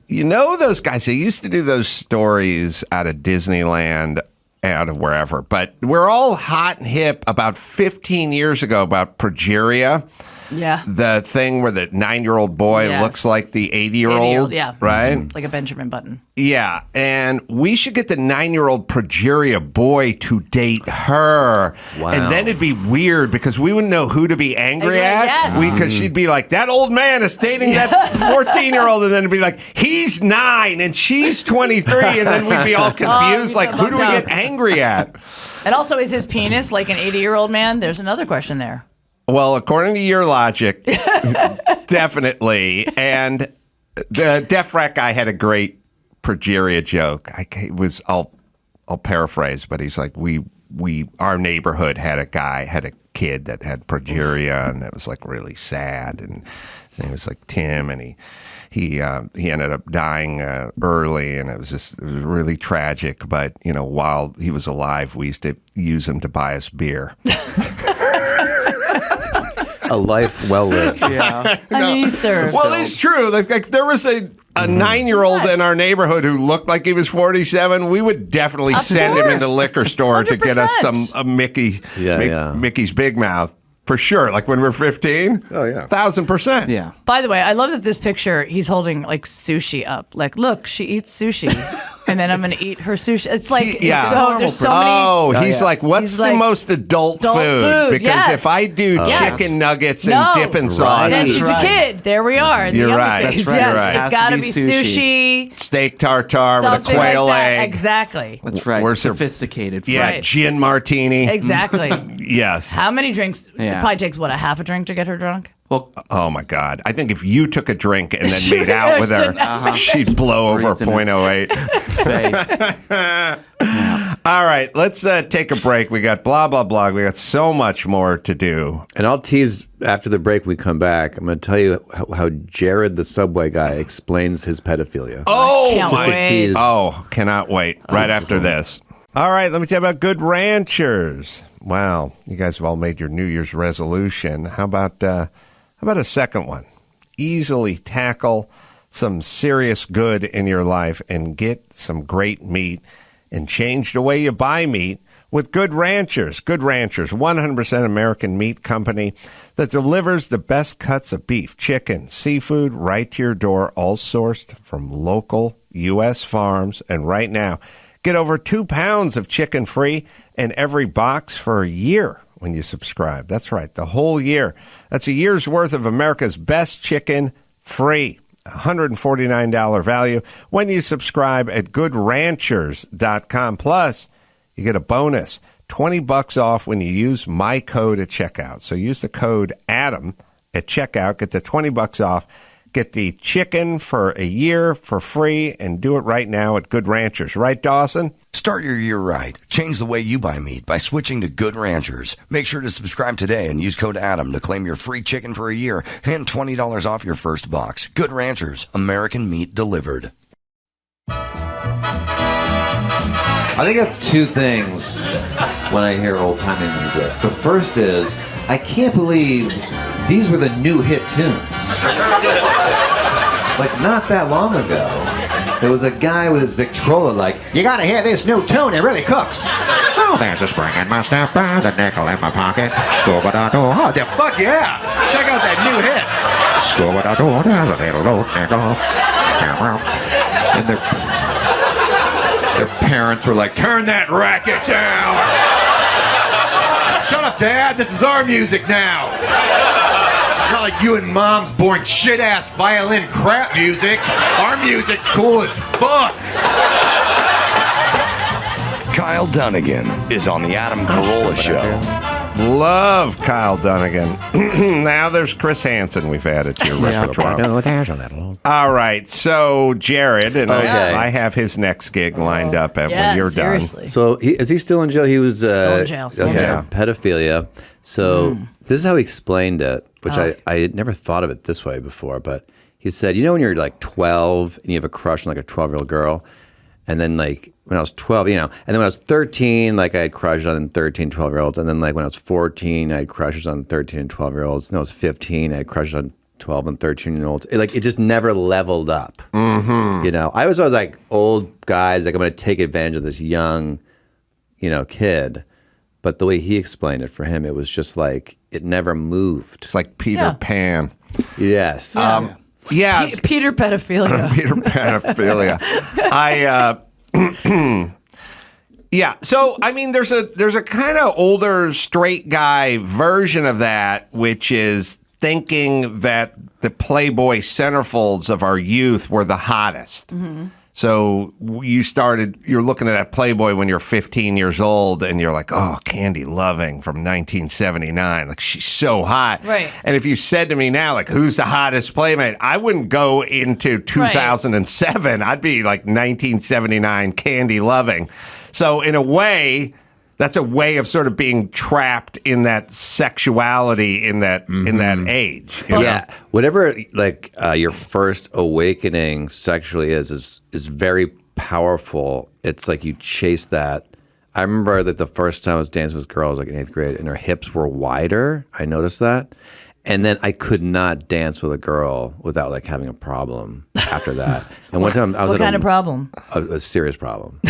Speaker 2: You know those guys, they used to do those stories out of Disneyland, out of wherever, but we're all hot and hip about 15 years ago about progeria.
Speaker 3: Yeah.
Speaker 2: The thing where the 9-year-old boy looks like the 80-year-old.
Speaker 3: Yeah.
Speaker 2: Right?
Speaker 3: Like a Benjamin Button.
Speaker 2: Yeah. And we should get the 9-year-old progeria boy to date her.
Speaker 4: Wow.
Speaker 2: And then it'd be weird because we wouldn't know who to be angry at.
Speaker 3: Yes.
Speaker 2: Because she'd be like, that old man is dating that 14-year-old. And then it'd be like, he's 9 and she's 23. And then we'd be all confused. Like, who do we get angry at?
Speaker 3: And also, is his penis like an 80-year-old man? There's another question there.
Speaker 2: Well, according to your logic, definitely. And the Def Rec guy had a great progeria joke. I'll paraphrase, but he's like, our neighborhood had a kid that had progeria, and it was like really sad. And his name was like Tim, and he ended up dying early, and it was really tragic. But while he was alive, we used to use him to buy us beer.
Speaker 4: A life well lived.
Speaker 5: Yeah.
Speaker 3: I mean, he served.
Speaker 2: Well, it's true. Like there was a 9-year-old in our neighborhood who looked like he was 47. We would definitely send him into the liquor store to get us some Mickey's Big Mouth. For sure. Like when we were 15?
Speaker 4: Oh, yeah.
Speaker 2: 1,000%.
Speaker 5: Yeah.
Speaker 3: By the way, I love that this picture, he's holding like sushi up. Like, look, she eats sushi. And then I'm going to eat her sushi. It's like, there's so many.
Speaker 2: Oh, he's like, what's the most adult food? Because if I do chicken nuggets and dipping sauce.
Speaker 3: Then she's a kid. There we are.
Speaker 2: You're right.
Speaker 3: That's
Speaker 2: right. You're right.
Speaker 3: It's got to be sushi.
Speaker 2: Steak tartare with a quail egg.
Speaker 3: Exactly.
Speaker 5: That's right.
Speaker 2: We're
Speaker 5: sophisticated.
Speaker 2: Yeah, gin martini.
Speaker 3: Exactly.
Speaker 2: Yes.
Speaker 3: How many drinks?
Speaker 5: Yeah.
Speaker 3: It probably takes, a half a drink to get her drunk?
Speaker 5: Well,
Speaker 2: oh my God. I think if you took a drink and then made out with her, she'd blow over 0.08. All right, let's take a break. We got blah, blah, blah. We got so much more to do.
Speaker 4: And I'll tease after the break we come back. I'm going to tell you how Jared, the Subway guy, explains his pedophilia.
Speaker 2: Oh,
Speaker 3: Can't
Speaker 2: my.
Speaker 3: wait.
Speaker 2: Oh, cannot wait. Right after this. All right, let me tell you about Good Ranchers. Wow, you guys have all made your New Year's resolution. How about a second one? Easily tackle some serious good in your life and get some great meat and change the way you buy meat with Good Ranchers. Good Ranchers, 100% American meat company that delivers the best cuts of beef, chicken, seafood right to your door, all sourced from local U.S. farms. And right now, get over 2 pounds of chicken free in every box for a year when you subscribe. That's right, the whole year. That's a year's worth of America's best chicken free. $149 value when you subscribe at goodranchers.com. Plus, you get a bonus, $20 off when you use my code at checkout. So use the code ADAM at checkout, get the $20 off. Get the chicken for a year for free and do it right now at Good Ranchers. Right, Dawson?
Speaker 1: Start your year right. Change the way you buy meat by switching to Good Ranchers. Make sure to subscribe today and use code ADAM to claim your free chicken for a year and $20 off your first box. Good Ranchers, American meat delivered.
Speaker 9: I think I have two things when I hear old-timey music. The first is, I can't believe these were the new hit tunes. Like, not that long ago, It was a guy with his Victrola like, you gotta hear this new tune, it really cooks. Oh, there's a spring in my step, a nickel in my pocket. Scuba-da-doo. Oh, fuck yeah. Check out that new hit. Scuba-da-doo, there's a little old nickel. And their parents were like, turn that racket down. Shut up, Dad. This is our music now. Not like you and Mom's boring shit-ass violin crap music. Our music's cool as fuck.
Speaker 1: Kyle Dunnigan is on the Adam Carolla Show.
Speaker 2: Love Kyle Dunnigan. Now there's Chris Hansen we've added to your repertoire. All right, so Jared, and I have his next gig lined up when you're
Speaker 3: seriously.
Speaker 2: done.
Speaker 4: So is he still in jail? He was
Speaker 3: still in jail.
Speaker 4: Pedophilia. So this is how he explained it, which I had never thought of it this way before. But he said, you know, when you're like 12 and you have a crush on like a 12-year-old girl, and then like when I was 12, you know, and then when I was 13, like I had crushes on 13, 12-year-olds, and then like when I was 14, I had crushes on 13 and 12-year-olds, and when I was 15, I had crushes on 12 and 13-year-olds. It just never leveled up. Mm-hmm. You know, I was always like old guys, like I'm going to take advantage of this young, you know, kid. But the way he explained it, for him, it was just like it never moved.
Speaker 2: It's like Peter Pan.
Speaker 4: Yes.
Speaker 2: Yeah.
Speaker 3: Peter pedophilia.
Speaker 2: Peter pedophilia. Yeah. So I mean, there's a kind of older straight guy version of that, which is thinking that the Playboy centerfolds of our youth were the hottest. Mm-hmm. So you're looking at that Playboy when you're 15 years old, and you're like, oh, Candy Loving from 1979. Like, she's so hot.
Speaker 3: Right.
Speaker 2: And if you said to me now, like, who's the hottest Playmate? I wouldn't go into 2007. Right. I'd be like 1979 Candy Loving. So in a way, that's a way of sort of being trapped in that sexuality in that age. You know?
Speaker 4: Whatever like your first awakening sexually is very powerful. It's like you chase that. I remember that the first time I was dancing with this girl, I was like in 8th grade, and her hips were wider. I noticed that. And then I could not dance with a girl without like having a problem after that. And one time I was
Speaker 3: what kind of problem?
Speaker 4: A serious problem.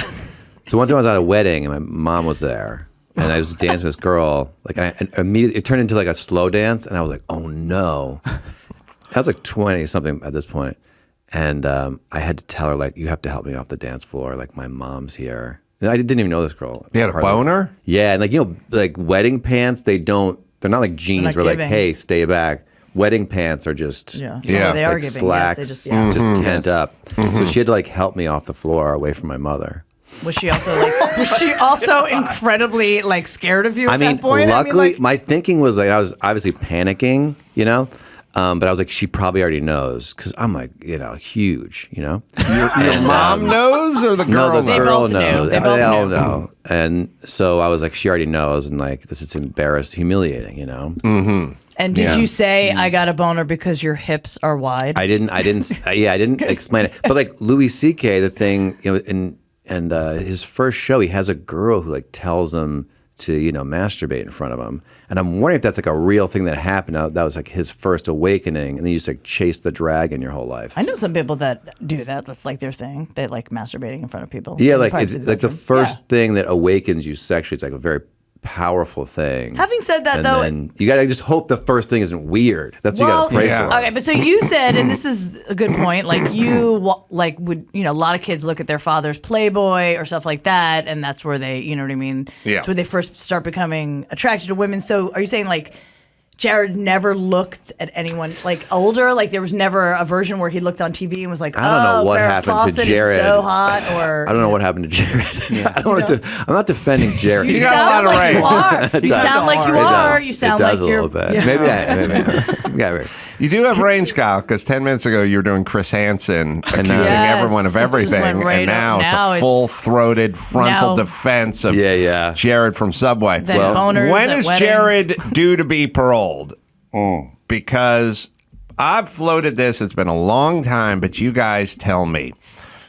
Speaker 4: So one time I was at a wedding and my mom was there, and I was dancing with this girl. Like, and immediately it turned into like a slow dance, and I was like, "Oh no!" I was like 20 something at this point, and I had to tell her like, "You have to help me off the dance floor. Like my mom's here." And I didn't even know this girl.
Speaker 2: You had a boner?
Speaker 4: Yeah, and like like wedding pants, they're not like jeans. Where like, hey, stay back. Wedding pants are just
Speaker 3: they are
Speaker 4: like
Speaker 3: giving
Speaker 4: slacks,
Speaker 3: just
Speaker 4: tent up. Mm-hmm. So she had to like help me off the floor away from my mother.
Speaker 3: Was she also incredibly like scared of you at that point?
Speaker 4: Luckily, my thinking was like I was obviously panicking, you know, but I was like, she probably already knows because I'm like, you know, huge, you know.
Speaker 2: Your mom knows or the girl?
Speaker 4: No, the girl knows.
Speaker 3: They both
Speaker 4: know. And so I was like, she already knows, and like this is humiliating, you know. Mm-hmm.
Speaker 3: And did you say I got a boner because your hips are wide?
Speaker 4: I didn't explain it. But like Louis C.K., the thing, you know, and his first show, he has a girl who like tells him to, you know, masturbate in front of him. And I'm wondering if that's like a real thing that happened. That was like his first awakening, and then you just like chase the dragon your whole life.
Speaker 3: I know some people that do that. That's like their thing. They like masturbating in front of people.
Speaker 4: Yeah, like it's like the first thing that awakens you sexually. It's like a very powerful thing.
Speaker 3: Having said that, though,
Speaker 4: then you gotta just hope the first thing isn't weird. That's what you gotta pray for.
Speaker 3: Okay, but so you said, and this is a good point. Like you, like would a lot of kids look at their father's Playboy or stuff like that, and that's where they, you know what I mean?
Speaker 2: Yeah.
Speaker 3: That's where they first start becoming attracted to women. So are you saying like Jared never looked at anyone like older? Like there was never a version where he looked on TV and was like,
Speaker 4: I don't know what
Speaker 3: Farrah
Speaker 4: happened
Speaker 3: Fawcett
Speaker 4: to Jared.
Speaker 3: Is so hot, or
Speaker 4: I don't know what happened to Jared. I'm not defending Jared.
Speaker 3: You sound like you are. You sound like you are. You sound like you're.
Speaker 4: It does a little bit. Maybe. Yeah.
Speaker 2: You do have range, Kyle, because 10 minutes ago you were doing Chris Hansen, accusing everyone of everything, and now it's a full-throated frontal defense of Jared from Subway. When is Jared due to be paroled? Because I've floated this. It's been a long time, but you guys tell me.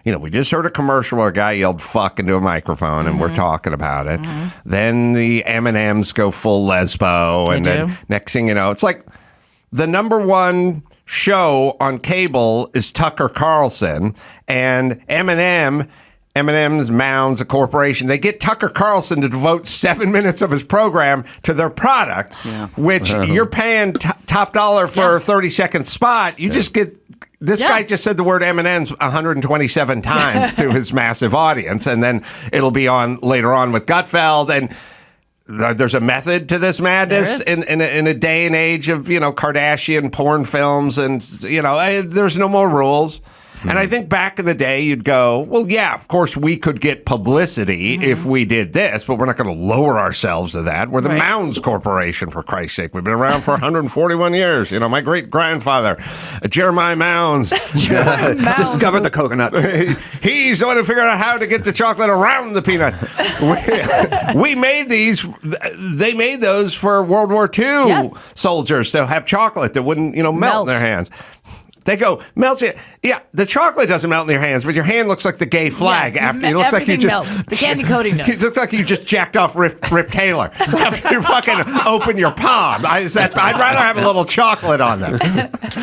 Speaker 2: You know, we just heard a commercial where a guy yelled "fuck" into a microphone, and we're talking about it. Then the M&Ms go full lesbo, and then next thing you know, it's like the number one show on cable is Tucker Carlson, and M&M's Mounds, a corporation, they get Tucker Carlson to devote 7 minutes of his program to their product, which you're paying top dollar for a 30-second spot. You just get... This guy just said the word M&M's 127 times to his massive audience, and then it'll be on later on with Gutfeld, and there's a method to this madness in a day and age of, Kardashian porn films, and, there's no more rules. And I think back in the day, you'd go, well, yeah, of course, we could get publicity if we did this, but we're not going to lower ourselves to that. We're the Mounds Corporation, for Christ's sake. We've been around for 141 years. My great-grandfather, Jeremiah Mounds,
Speaker 4: discovered the coconut.
Speaker 2: He's the one who figured out how to get the chocolate around the peanut. We made these. They made those for World War II soldiers to have chocolate that wouldn't, melt in their hands. They go, melts it. Yeah, the chocolate doesn't melt in your hands, but your hand looks like the gay flag after. It looks like you just
Speaker 3: melts. The candy coating does.
Speaker 2: It looks like you just jacked off Rip Taylor after you fucking open your palm. I'd rather have a little chocolate on there.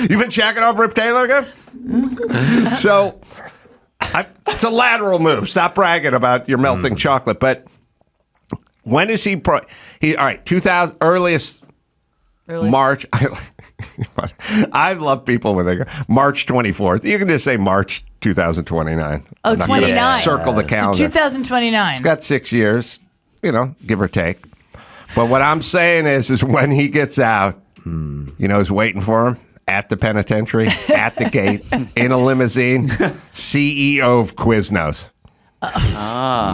Speaker 2: You've been jacking off Rip Taylor again? So, it's a lateral move. Stop bragging about your melting chocolate. But when is he? All right, 2000 earliest. March. I love people when they go March 24th. You can just say March 2029.
Speaker 3: Oh, 29.
Speaker 2: Circle the calendar.
Speaker 3: So 2029.
Speaker 2: It's got 6 years, give or take. But what I'm saying is when he gets out, who's waiting for him? At the penitentiary, at the gate, in a limousine, CEO of Quiznos.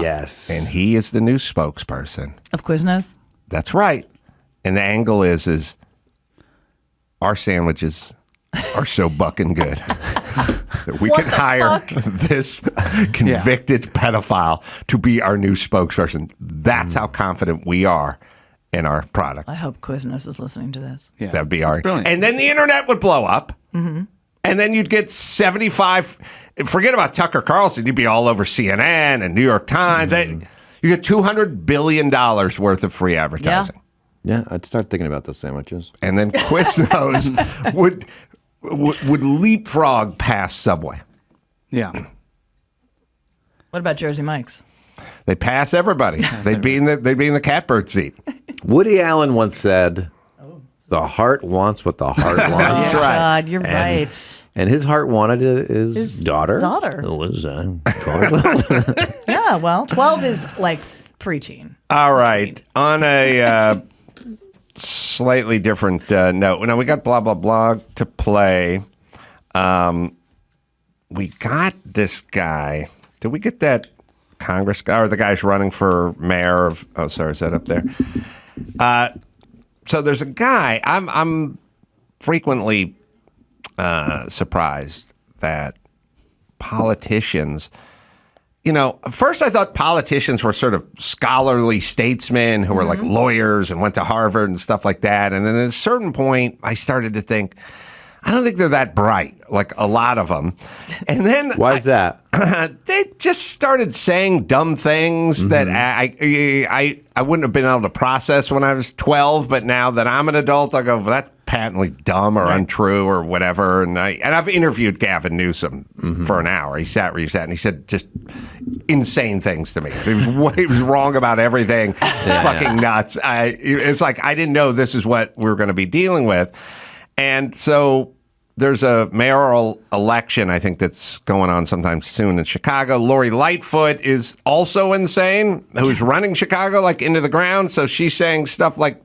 Speaker 4: Yes.
Speaker 2: And he is the new spokesperson.
Speaker 3: Of Quiznos?
Speaker 2: That's right. And the angle is our sandwiches are so bucking good that we can hire this convicted pedophile to be our new spokesperson. That's how confident we are in our product.
Speaker 3: I hope Quiznos is listening to this.
Speaker 2: Yeah. That'd be our... And then the internet would blow up. Mm-hmm. And then you'd get 75... Forget about Tucker Carlson. You'd be all over CNN and New York Times. Mm-hmm. You get $200 billion worth of free advertising.
Speaker 4: Yeah, I'd start thinking about those sandwiches.
Speaker 2: And then Quiznos would leapfrog past Subway.
Speaker 5: Yeah.
Speaker 3: What about Jersey Mike's?
Speaker 2: They pass everybody. They'd be in the catbird seat.
Speaker 4: Woody Allen once said, "The heart wants what the heart wants."
Speaker 3: That's right. God, you're right.
Speaker 4: And his heart wanted his daughter. It was 12.
Speaker 3: Yeah, well, 12 is like preteen.
Speaker 2: All right. On a slightly different note. Now, we got blah, blah, blah to play. We got this guy. Did we get that Congress guy or the guy's running for mayor of... Oh, sorry. Is that up there? So there's a guy. I'm frequently surprised that politicians... first I thought politicians were sort of scholarly statesmen who were like lawyers and went to Harvard and stuff like that. And then at a certain point, I started to think, I don't think they're that bright, like a lot of them. And then
Speaker 4: why is that?
Speaker 2: They just started saying dumb things that I wouldn't have been able to process when I was 12. But now that I'm an adult, I go, well, that's patently dumb or untrue or whatever. And I've interviewed Gavin Newsom for an hour. He sat where he sat and he said just insane things to me. He was wrong about everything. It's fucking nuts. It's like I didn't know this is what we were going to be dealing with. And so there's a mayoral election, I think, that's going on sometime soon in Chicago. Lori Lightfoot is also insane, who's running Chicago like into the ground. So she's saying stuff like,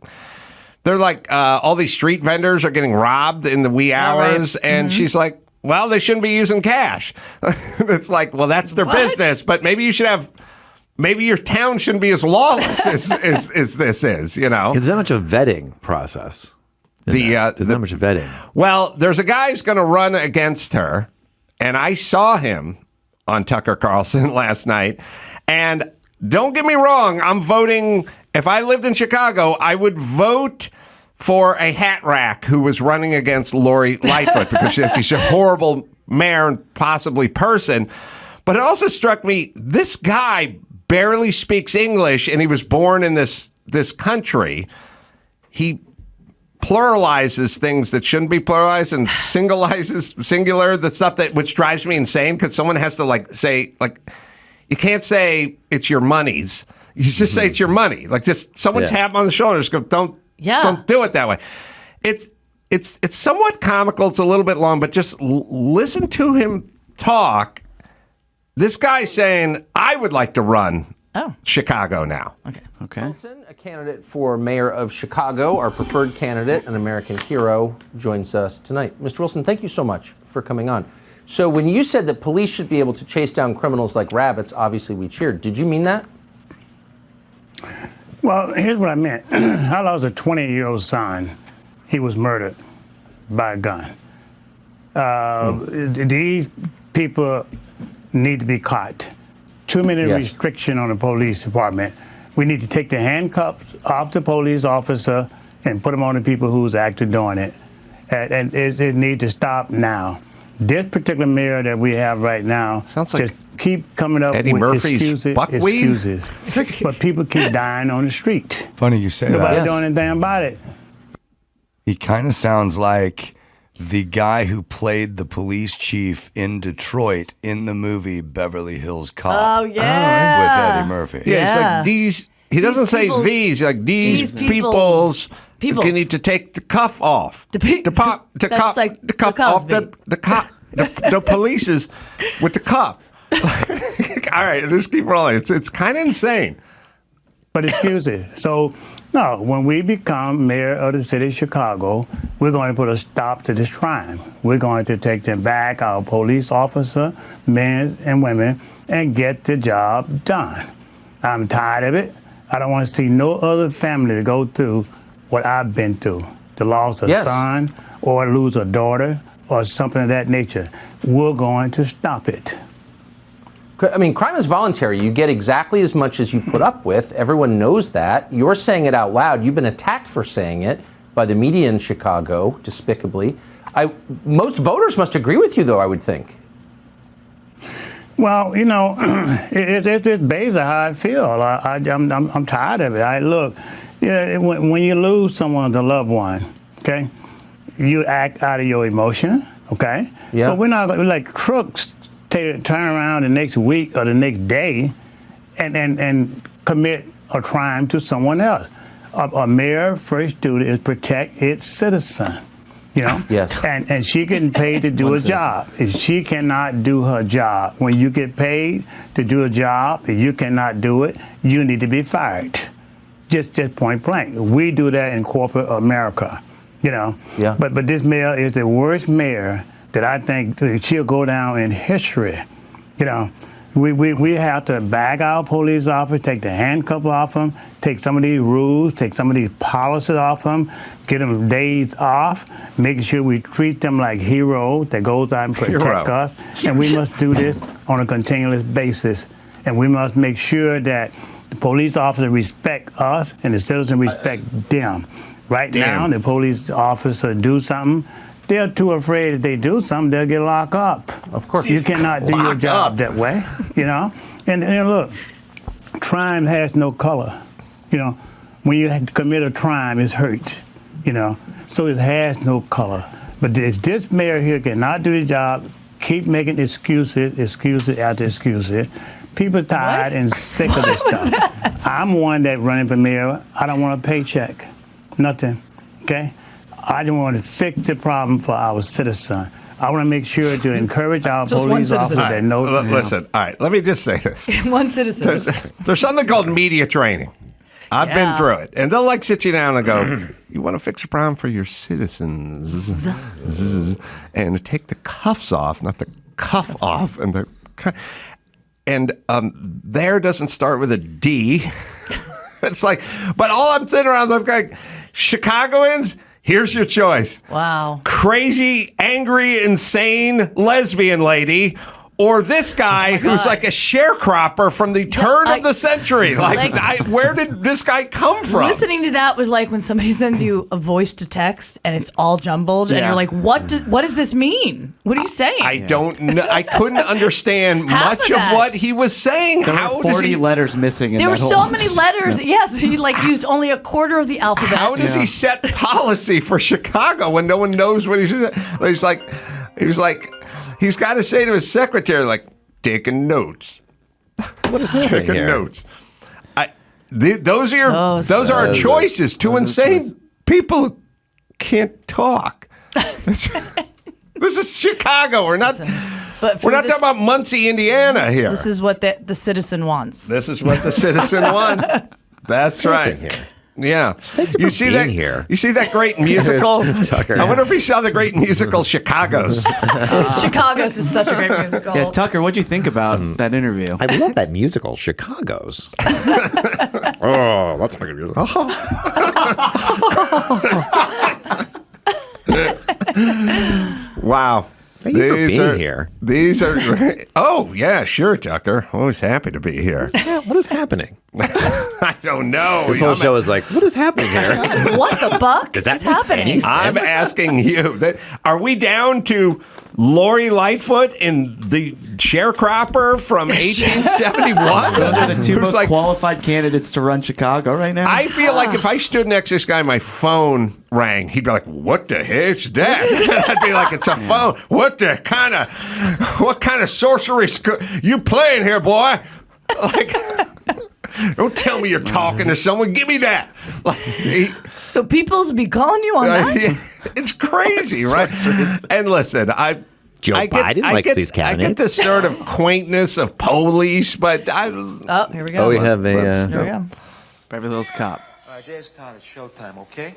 Speaker 2: they're like, all these street vendors are getting robbed in the wee hours. Right. And she's like, well, they shouldn't be using cash. It's like, well, that's their business. But maybe you should have... Maybe your town shouldn't be as lawless as this is,
Speaker 4: There's not much of a vetting process. There's not much vetting.
Speaker 2: Well, there's a guy who's going to run against her, and I saw him on Tucker Carlson last night. And don't get me wrong, I'm voting. If I lived in Chicago, I would vote for a hat rack who was running against Lori Lightfoot because she's a horrible mayor and possibly person. But it also struck me, this guy barely speaks English, and he was born in this country. He pluralizes things that shouldn't be pluralized and singularizes singular, the stuff which drives me insane because someone has to say you can't say it's your money's. You just say it's your money. Just someone tap on the shoulder and just go, don't do it that way. It's somewhat comical. It's a little bit long, but just listen to him talk. This guy's saying, I would like to run Chicago now.
Speaker 10: Okay. Wilson, a candidate for mayor of Chicago, our preferred candidate, an American hero, joins us tonight. Mr. Wilson, thank you so much for coming on. So when you said that police should be able to chase down criminals like rabbits, obviously we cheered. Did you mean that?
Speaker 11: Well, here's what I meant. I lost a 20-year-old son. He was murdered by a gun. These people need to be caught. Too many restrictions on the police department. We need to take the handcuffs off the police officer and put them on the people who's actually doing it. And it needs to stop now. This particular mayor that we have right now
Speaker 2: sounds like
Speaker 11: just keep coming up
Speaker 2: Eddie
Speaker 11: with
Speaker 2: Murphy's
Speaker 11: excuses. But people keep dying on the street.
Speaker 1: Funny you say that.
Speaker 11: Nobody doing anything about it.
Speaker 1: He kind of sounds like the guy who played the police chief in Detroit in the movie Beverly Hills Cop.
Speaker 3: Oh, yeah.
Speaker 1: With Eddie Murphy.
Speaker 2: Yeah, it's like these. He doesn't say these. Like these people's. You need to take the cuff off. The cuff off. The police is with the cuff. All right, just keep rolling. It's kind of insane.
Speaker 11: But excuses. So, no, when we become mayor of the city of Chicago, we're going to put a stop to this crime. We're going to take them back, our police officer, men and women, and get the job done. I'm tired of it. I don't want to see no other family to go through what I've been through, the loss of a son or lose a daughter or something of that nature. We're going to stop it.
Speaker 10: I mean, crime is voluntary. You get exactly as much as you put up with. Everyone knows that. You're saying it out loud. You've been attacked for saying it by the media in Chicago, despicably. Most voters must agree with you, though, I would think.
Speaker 11: Well, you know, it's basically how I feel. I'm tired of it. Look, when you lose someone, a loved one, okay, you act out of your emotion, okay? Yeah. But we're not like crooks. Turn around the next week or the next day and commit a crime to someone else. A mayor's first duty is protect its citizen, you know?
Speaker 10: Yes.
Speaker 11: And she getting paid to do a job. If she cannot do her job, when you get paid to do a job, if you cannot do it, you need to be fired. Just point blank. We do that in corporate America, you know? Yeah. But this mayor is the worst mayor that I think she'll go down in history. You know, we have to bag our police officers, take the handcuffs off them, take some of these rules, take some of these policies off them, get them days off, making sure we treat them like heroes that goes out and protect us. And we must do this on a continuous basis. And we must make sure that the police officers respect us and the citizens respect them. Right now, the police officer do something, they're too afraid if they do something, they'll get locked up.
Speaker 10: Of course.
Speaker 11: You cannot do your job that way, you know? And look, crime has no color. You know, when you commit a crime, it's hurt, you know? So it has no color. But if this mayor here cannot do the job, keep making excuses after excuses, people tired and sick of this stuff. I'm one that running for mayor. I don't want a paycheck, nothing, okay? I just want to fix the problem for our citizens. I want to make sure to encourage our police officers that know.
Speaker 2: Listen, all right, let me just say this.
Speaker 3: One citizen.
Speaker 2: There's something called media training. I've been through it. And they'll sit you down and go, you want to fix a problem for your citizens. And take the cuffs off, not the cuff off. And there doesn't start with a D. It's like, but all I'm sitting around, I'm like, Chicagoans, here's your choice.
Speaker 3: Wow.
Speaker 2: Crazy, angry, insane lesbian lady or this guy who's like a sharecropper from the turn of the century. Where did this guy come from?
Speaker 3: Listening to that was like when somebody sends you a voice to text and it's all jumbled, and you're like, what does this mean? What are you saying?
Speaker 2: I don't know. I couldn't understand much of what he was saying.
Speaker 5: There were 40 letters missing in
Speaker 3: there
Speaker 5: that
Speaker 3: were so many letters. Yes, he used only a quarter of the alphabet.
Speaker 2: How does he set policy for Chicago when no one knows what he's like? He's got to say to his secretary, like, taking notes.
Speaker 4: What is happening
Speaker 2: taking
Speaker 4: here?
Speaker 2: Notes. Those are our choices. Two insane people who can't talk. This is Chicago. We're not talking about Muncie, Indiana here.
Speaker 3: This is what the citizen wants.
Speaker 2: This is what the citizen wants. That's right. Yeah.
Speaker 4: You see that here.
Speaker 2: You see that great musical?
Speaker 4: Tucker.
Speaker 2: I wonder if he saw the great musical Chicago's.
Speaker 3: Chicago's is such a great musical.
Speaker 5: Yeah, Tucker, what'd you think about that interview?
Speaker 4: I love that musical, Chicago's. Oh, that's a good musical.
Speaker 2: Wow.
Speaker 4: Thank you for being here.
Speaker 2: These are great. Oh, yeah, sure, Tucker. Always happy to be here.
Speaker 4: Yeah, what is happening?
Speaker 2: I don't know.
Speaker 4: This whole show is like, what is happening here?
Speaker 3: What the buck is happening?
Speaker 2: I'm asking you, are we down to Lori Lightfoot and the sharecropper from 1871?
Speaker 5: Those are the two most qualified candidates to run Chicago right now.
Speaker 2: I feel like if I stood next to this guy, my phone rang. He'd be like, "What the heck's that?" And I'd be like, "It's a phone. What kind of sorcery you playing here, boy?" Like, don't tell me you're talking to someone. Give me that.
Speaker 3: So people's be calling you on that?
Speaker 2: It's crazy, right? And listen,
Speaker 4: Joe Biden likes these candidates.
Speaker 2: I get this sort of quaintness of police, but
Speaker 3: here we go.
Speaker 4: Oh, we have a...
Speaker 3: Here we go.
Speaker 5: Beverly Hills Cop.
Speaker 12: All right, there's time. It's showtime, okay?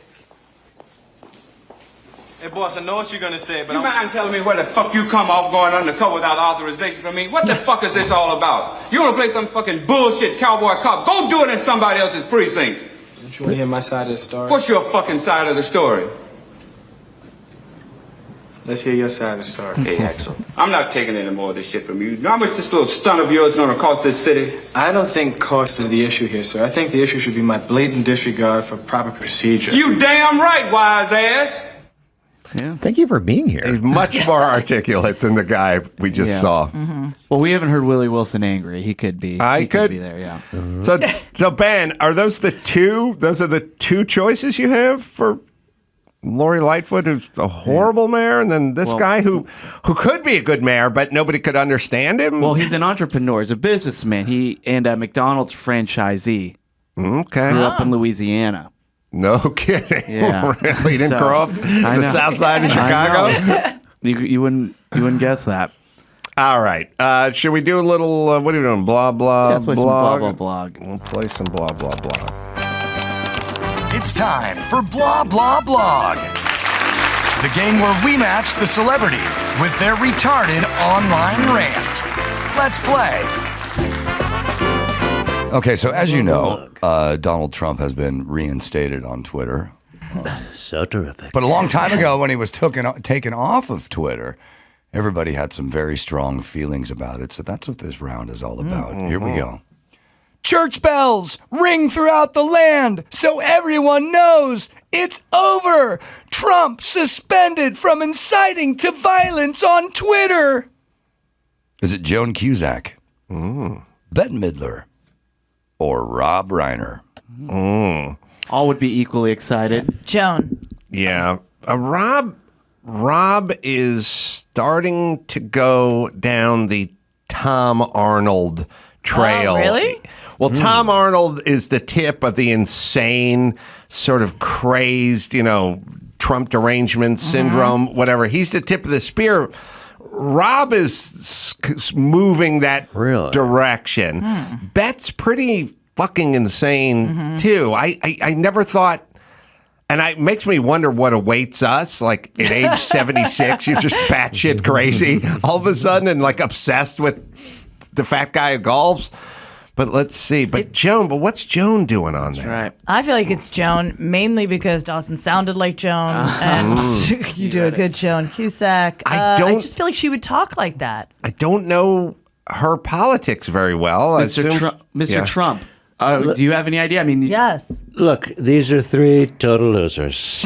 Speaker 12: Hey, boss, I know what you're gonna say, but
Speaker 13: you mind telling me where the fuck you come off going undercover without authorization from me? What the fuck is this all about? You wanna play some fucking bullshit cowboy cop? Go do it in somebody else's precinct.
Speaker 12: Don't you wanna hear my side of the story?
Speaker 13: What's your fucking side of the story?
Speaker 12: Let's hear your side of the story.
Speaker 13: Hey, Axel, I'm not taking any more of this shit from you. You know how much this little stunt of yours is gonna cost this city?
Speaker 12: I don't think cost is the issue here, sir. I think the issue should be my blatant disregard for proper procedure.
Speaker 13: You damn right, wise ass!
Speaker 4: Yeah. Thank you for being here.
Speaker 2: He's much more articulate than the guy we just saw.
Speaker 3: Mm-hmm.
Speaker 5: Well, we haven't heard Willie Wilson angry. He could be. He could be there. Yeah.
Speaker 2: So Ben, are those the two? Those are the two choices you have for Lori Lightfoot, who's a horrible mayor, and then this guy who could be a good mayor, but nobody could understand him.
Speaker 5: Well, he's an entrepreneur. He's a businessman. He and a McDonald's franchisee.
Speaker 2: Okay.
Speaker 5: Grew up in Louisiana.
Speaker 2: No kidding.
Speaker 5: Yeah.
Speaker 2: Really? You didn't grow up in the south side of Chicago?
Speaker 5: You wouldn't guess that.
Speaker 2: All right. Should we do a little, what are you doing? Blah, blah,
Speaker 5: yeah, let's play
Speaker 2: blog?
Speaker 5: some blah, blah, blog.
Speaker 2: We'll play some blah, blah, blog.
Speaker 1: It's time for Blah, Blah, Blog. The game where we match the celebrity with their retarded online rant. Let's play. Okay, so as you know, Donald Trump has been reinstated on Twitter.
Speaker 4: So terrific.
Speaker 1: But a long time ago, when he was taken off of Twitter, everybody had some very strong feelings about it. So that's what this round is all about. Here we go. Church bells ring throughout the land so everyone knows it's over. Trump suspended from inciting to violence on Twitter. Is it Joan Cusack, Bette Midler, or Rob Reiner?
Speaker 5: All would be equally excited.
Speaker 3: Joan.
Speaker 2: Yeah. Rob is starting to go down the Tom Arnold trail.
Speaker 3: Oh, really?
Speaker 2: Well, Tom Arnold is the tip of the insane, sort of crazed, Trump derangement syndrome, whatever. He's the tip of the spear. Rob is moving that direction. Bette's pretty fucking insane, too. I never thought... And it makes me wonder what awaits us. Like, at age 76, you're just batshit crazy all of a sudden and, obsessed with the fat guy who golfs. But let's see. But what's Joan doing on there?
Speaker 5: Right.
Speaker 3: I feel like it's Joan, mainly because Dawson sounded like Joan, and you do a good Joan Cusack. I just feel like she would talk like that.
Speaker 2: I don't know her politics very well.
Speaker 5: Mr. Trump. Do you have any idea? I mean,
Speaker 3: yes.
Speaker 4: Look, these are 3 total losers.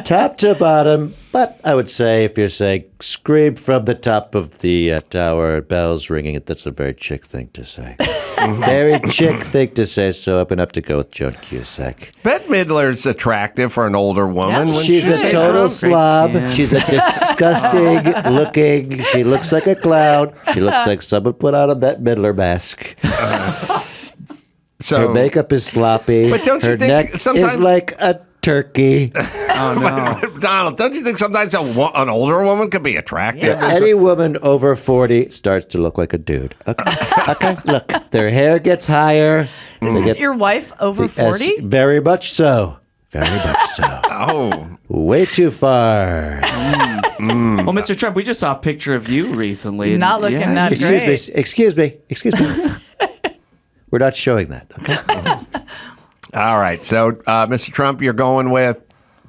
Speaker 4: Top to bottom, but I would say if you're saying scream from the top of the tower, bells ringing, that's a very chick thing to say. Very chick thing to say, so I'm going to have to go with Joan Cusack.
Speaker 2: Bette Midler's attractive for an older woman.
Speaker 4: Yeah. She's a total slob. She's a disgusting looking. She looks like a clown. She looks like someone put on a Bette Midler mask. Her makeup is sloppy.
Speaker 2: But don't you
Speaker 4: Her
Speaker 2: think
Speaker 4: neck
Speaker 2: sometimes
Speaker 4: is like a turkey?
Speaker 5: Oh, no.
Speaker 2: Donald, don't you think sometimes an older woman could be attractive?
Speaker 4: Yeah, any woman over 40 starts to look like a dude. Okay. Look, their hair gets higher.
Speaker 3: Isn't your wife over 40?
Speaker 4: Very much so. Very much so.
Speaker 2: Oh.
Speaker 4: Way too far.
Speaker 5: Well, Mr. Trump, we just saw a picture of you recently.
Speaker 3: Not looking that great.
Speaker 4: Excuse me. We're not showing that, okay?
Speaker 2: All right. So, Mr. Trump, you're going with?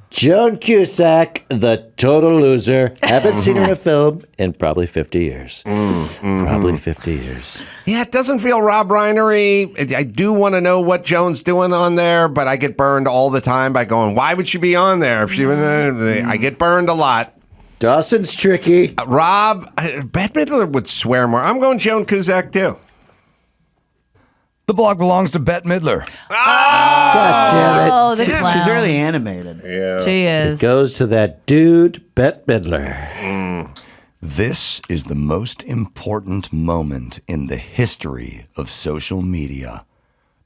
Speaker 4: Joan Cusack, the total loser. Haven't seen her in a film in probably 50 years. Probably 50 years.
Speaker 2: Yeah, it doesn't feel Rob Reinery. I do want to know what Joan's doing on there, but I get burned all the time by going, why would she be on there? If she, I get burned a lot.
Speaker 4: Dawson's tricky.
Speaker 2: Rob, Bette Midler would swear more. I'm going Joan Cusack, too.
Speaker 1: The blog belongs to Bette Midler.
Speaker 4: God damn it.
Speaker 3: Oh, the clown.
Speaker 5: She's really animated.
Speaker 2: Yeah.
Speaker 3: She is.
Speaker 4: It goes to that dude, Bette Midler.
Speaker 1: This is the most important moment in the history of social media.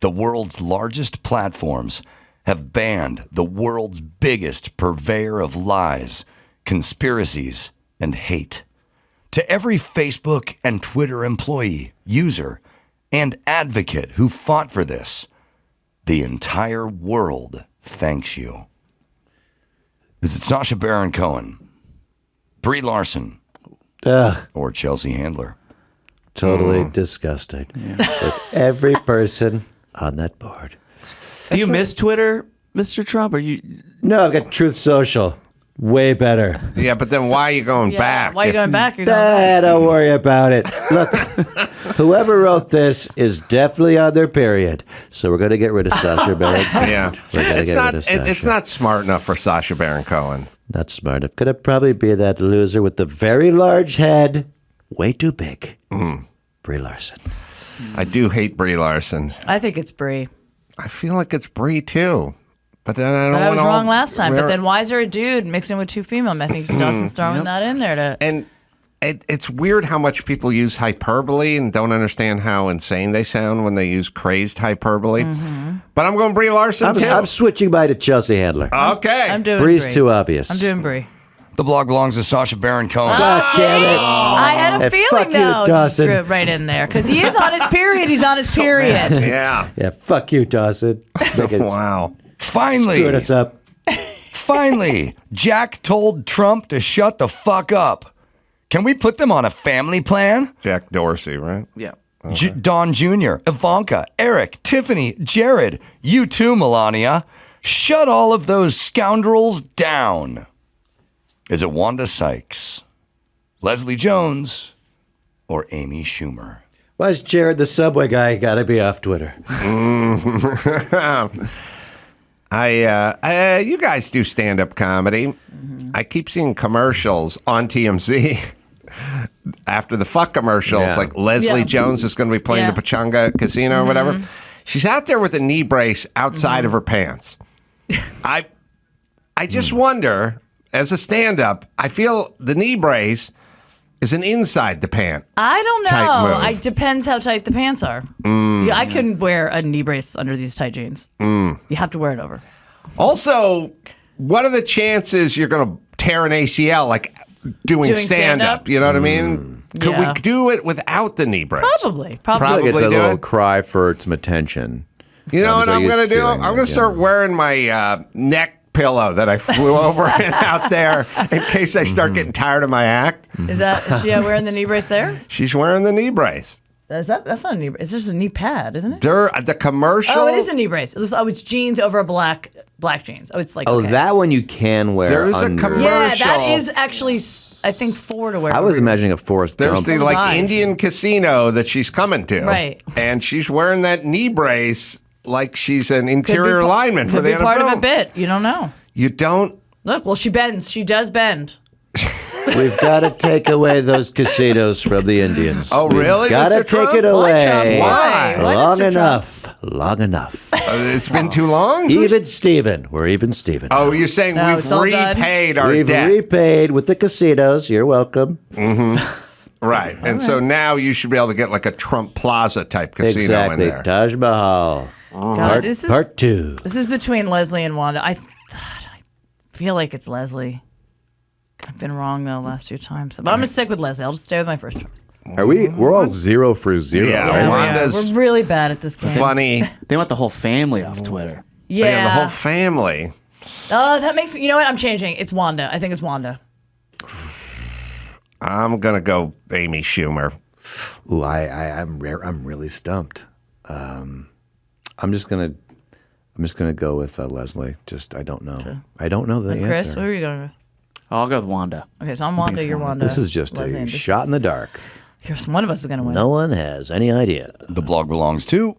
Speaker 1: The world's largest platforms have banned the world's biggest purveyor of lies, conspiracies, and hate. To every Facebook and Twitter employee, user, and advocate who fought for this, the entire world thanks you. Is it Sacha Baron Cohen, Brie Larson, or Chelsea Handler?
Speaker 4: Totally disgusted with every person on that board.
Speaker 5: Do you miss Twitter, Mr. Trump?
Speaker 4: No, I've got Truth Social. Way better.
Speaker 2: Yeah, but then why are you going back?
Speaker 3: Why are you going back? You're going back.
Speaker 4: Don't worry about it. Look, whoever wrote this is definitely on their period. So we're going to get rid of Sacha Baron.
Speaker 2: Yeah.
Speaker 4: We're going to get rid of Sacha.
Speaker 2: It's not smart enough for Sacha Baron Cohen.
Speaker 4: Not smart enough. Going to probably be that loser with the very large head. Way too big. Brie Larson.
Speaker 2: I do hate Brie Larson.
Speaker 3: I think it's Brie.
Speaker 2: I feel like it's Brie, too. But then I don't
Speaker 3: But I
Speaker 2: want
Speaker 3: was wrong last time. But then why is there a dude mixing with 2 female? I think Dawson's throwing that in there to.
Speaker 2: And it's weird how much people use hyperbole and don't understand how insane they sound when they use crazed hyperbole. But I'm going Brie Larson, too.
Speaker 4: I'm switching by to Chelsea Handler.
Speaker 2: Okay.
Speaker 3: I'm doing
Speaker 4: Brie's
Speaker 3: Brie.
Speaker 4: too obvious.
Speaker 3: I'm doing Brie.
Speaker 1: The blog belongs to Sacha Baron Cohen.
Speaker 4: God damn it.
Speaker 3: I had a
Speaker 4: Hey,
Speaker 3: feeling,
Speaker 4: fuck you,
Speaker 3: though.
Speaker 4: Dawson.
Speaker 3: You threw it right in there. Because he is on his period. He's on his period.
Speaker 2: Yeah.
Speaker 4: Yeah, fuck you, Dawson.
Speaker 2: Wow.
Speaker 1: Finally.
Speaker 4: Screwing us up.
Speaker 1: Finally, Jack told Trump to shut the fuck up. Can we put them on a family plan?
Speaker 2: Jack Dorsey, right?
Speaker 5: Yeah.
Speaker 1: Don Jr., Ivanka, Eric, Tiffany, Jared, you too, Melania. Shut all of those scoundrels down. Is it Wanda Sykes, Leslie Jones, or Amy Schumer?
Speaker 4: Why's Jared the subway guy got to be off Twitter?
Speaker 2: You guys do stand-up comedy. I keep seeing commercials on TMZ after the fuck commercials, like Leslie Jones is going to be playing the Pachanga Casino or whatever. She's out there with a knee brace outside of her pants. I just wonder, as a stand-up, I feel the knee brace is an inside the pant.
Speaker 3: I don't
Speaker 2: type
Speaker 3: know.
Speaker 2: move.
Speaker 3: It depends how tight the pants are. I couldn't wear a knee brace under these tight jeans. You have to wear it over.
Speaker 2: Also, what are the chances you're going to tear an ACL like doing stand-up? You know what I mean? Could we do it without the knee brace?
Speaker 3: Probably.
Speaker 4: Probably it's a
Speaker 2: do
Speaker 4: little
Speaker 2: it.
Speaker 4: cry for some attention.
Speaker 2: You know what I'm going to do? I'm going to start wearing my neck pillow that I flew over and out there in case I start getting tired of my act.
Speaker 3: Is she wearing the knee brace there?
Speaker 2: She's wearing the knee brace.
Speaker 3: That's not a knee brace. It's just a knee pad, isn't it?
Speaker 2: The commercial.
Speaker 3: Oh, it is a knee brace. It's jeans over a black jeans. Oh, it's like okay.
Speaker 4: that one you can wear.
Speaker 2: There is
Speaker 4: under.
Speaker 2: a commercial.
Speaker 3: Yeah, that is actually I think for to wear.
Speaker 4: I was imagining a Forrest
Speaker 2: There's
Speaker 4: Gump.
Speaker 2: the Indian casino that she's coming to,
Speaker 3: right?
Speaker 2: And she's wearing that knee brace like she's an interior lineman for the NFL.
Speaker 3: Could be part of a bit. You don't know.
Speaker 2: You don't
Speaker 3: look. Well, she bends. She does bend.
Speaker 4: We've got to take away those casinos from the Indians.
Speaker 2: Oh, really?
Speaker 4: We've got to take it away.
Speaker 2: Why?
Speaker 4: Long enough. Long enough.
Speaker 2: It's been too long?
Speaker 4: Even Steven. We're even Steven.
Speaker 2: Oh, you're saying we've repaid our debt.
Speaker 4: We've repaid with the casinos. You're welcome.
Speaker 2: Mm-hmm. Right. And so now you should be able to get like a Trump Plaza type casino in there.
Speaker 4: Taj Mahal.
Speaker 3: God,
Speaker 4: Part 2.
Speaker 3: This is between Leslie and Wanda. I feel like it's Leslie. I've been wrong though last 2 times, but I'm gonna stick with Leslie. I'll just stay with my first choice.
Speaker 4: We're all 0 for 0.
Speaker 2: Yeah,
Speaker 4: right?
Speaker 3: We're really bad at this game.
Speaker 2: Funny.
Speaker 5: They want the whole family off Twitter.
Speaker 3: Yeah,
Speaker 2: the whole family.
Speaker 3: Oh, that makes me. You know what? I'm changing. It's Wanda. I think it's Wanda.
Speaker 2: I'm gonna go Amy Schumer.
Speaker 4: Ooh, I'm really stumped. I'm just gonna go with Leslie. I don't know.
Speaker 3: Okay.
Speaker 4: I don't know the answer.
Speaker 3: Chris, what are you going with?
Speaker 5: I'll go with Wanda.
Speaker 3: Okay, so I'm Wanda. You're Wanda.
Speaker 4: This is just
Speaker 3: Leslie,
Speaker 4: a shot in the dark.
Speaker 3: One of us is going to win.
Speaker 4: No one has any idea.
Speaker 1: The blog belongs to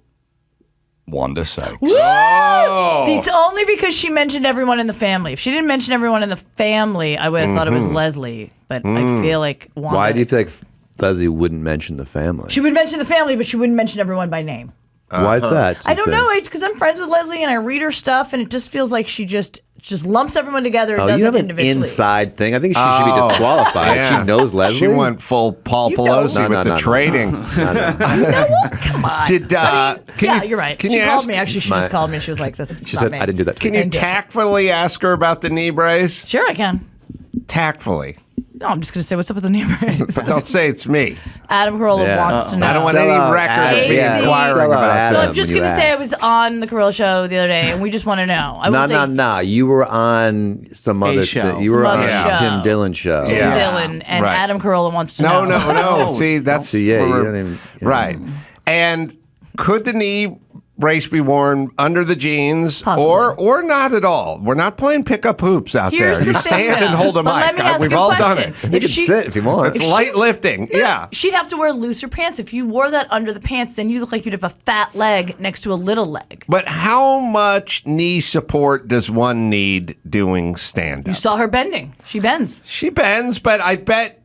Speaker 1: Wanda Sykes.
Speaker 2: Oh!
Speaker 3: It's only because she mentioned everyone in the family. If she didn't mention everyone in the family, I would have thought it was Leslie. But I feel like Wanda.
Speaker 4: Why do you feel like Leslie wouldn't mention the family?
Speaker 3: She would mention the family, but she wouldn't mention everyone by name.
Speaker 4: Why is that?
Speaker 3: I don't know. Because I'm friends with Leslie and I read her stuff, and it just feels like she just lumps everyone together and does
Speaker 4: you
Speaker 3: it
Speaker 4: have an
Speaker 3: individually.
Speaker 4: inside thing. I think she should be disqualified.
Speaker 2: Yeah.
Speaker 4: She knows Leslie.
Speaker 2: She went full Paul Pelosi with the trading.
Speaker 3: You know what? Come on. You're right. She called me. Actually, she just called me. She was like, "That's."
Speaker 4: She said,
Speaker 3: me.
Speaker 4: "I didn't do that."
Speaker 2: Can you tactfully ask her about the knee brace?
Speaker 3: Sure, I can.
Speaker 2: Tactfully.
Speaker 3: No, I'm just going to say, what's up with the knee brace?
Speaker 2: But don't say it's me.
Speaker 3: Adam Carolla wants to know.
Speaker 2: I don't want any record of me inquiring about
Speaker 3: So I'm just going to say I was on the Carolla show the other day, and we just want to know.
Speaker 4: No. You were on some other show. You were on Tim Dillon's show.
Speaker 3: Tim Dillon, and Adam Carolla wants to know.
Speaker 2: No. See, that's...
Speaker 4: you don't even...
Speaker 2: Right. And could the knee brace be worn under the jeans or not at all? We're not playing pickup hoops out
Speaker 3: Here's
Speaker 2: there. You
Speaker 3: the thing,
Speaker 2: stand and hold a
Speaker 3: but let me
Speaker 2: mic.
Speaker 3: ask
Speaker 2: We've
Speaker 3: you a
Speaker 2: all
Speaker 3: question.
Speaker 2: done it.
Speaker 4: You can sit if you want.
Speaker 2: It's light lifting. Yeah.
Speaker 3: She'd have to wear looser pants. If you wore that under the pants, then you look like you'd have a fat leg next to a little leg.
Speaker 2: But how much knee support does one need doing stand-up?
Speaker 3: You saw her bending. She bends.
Speaker 2: She bends, but I bet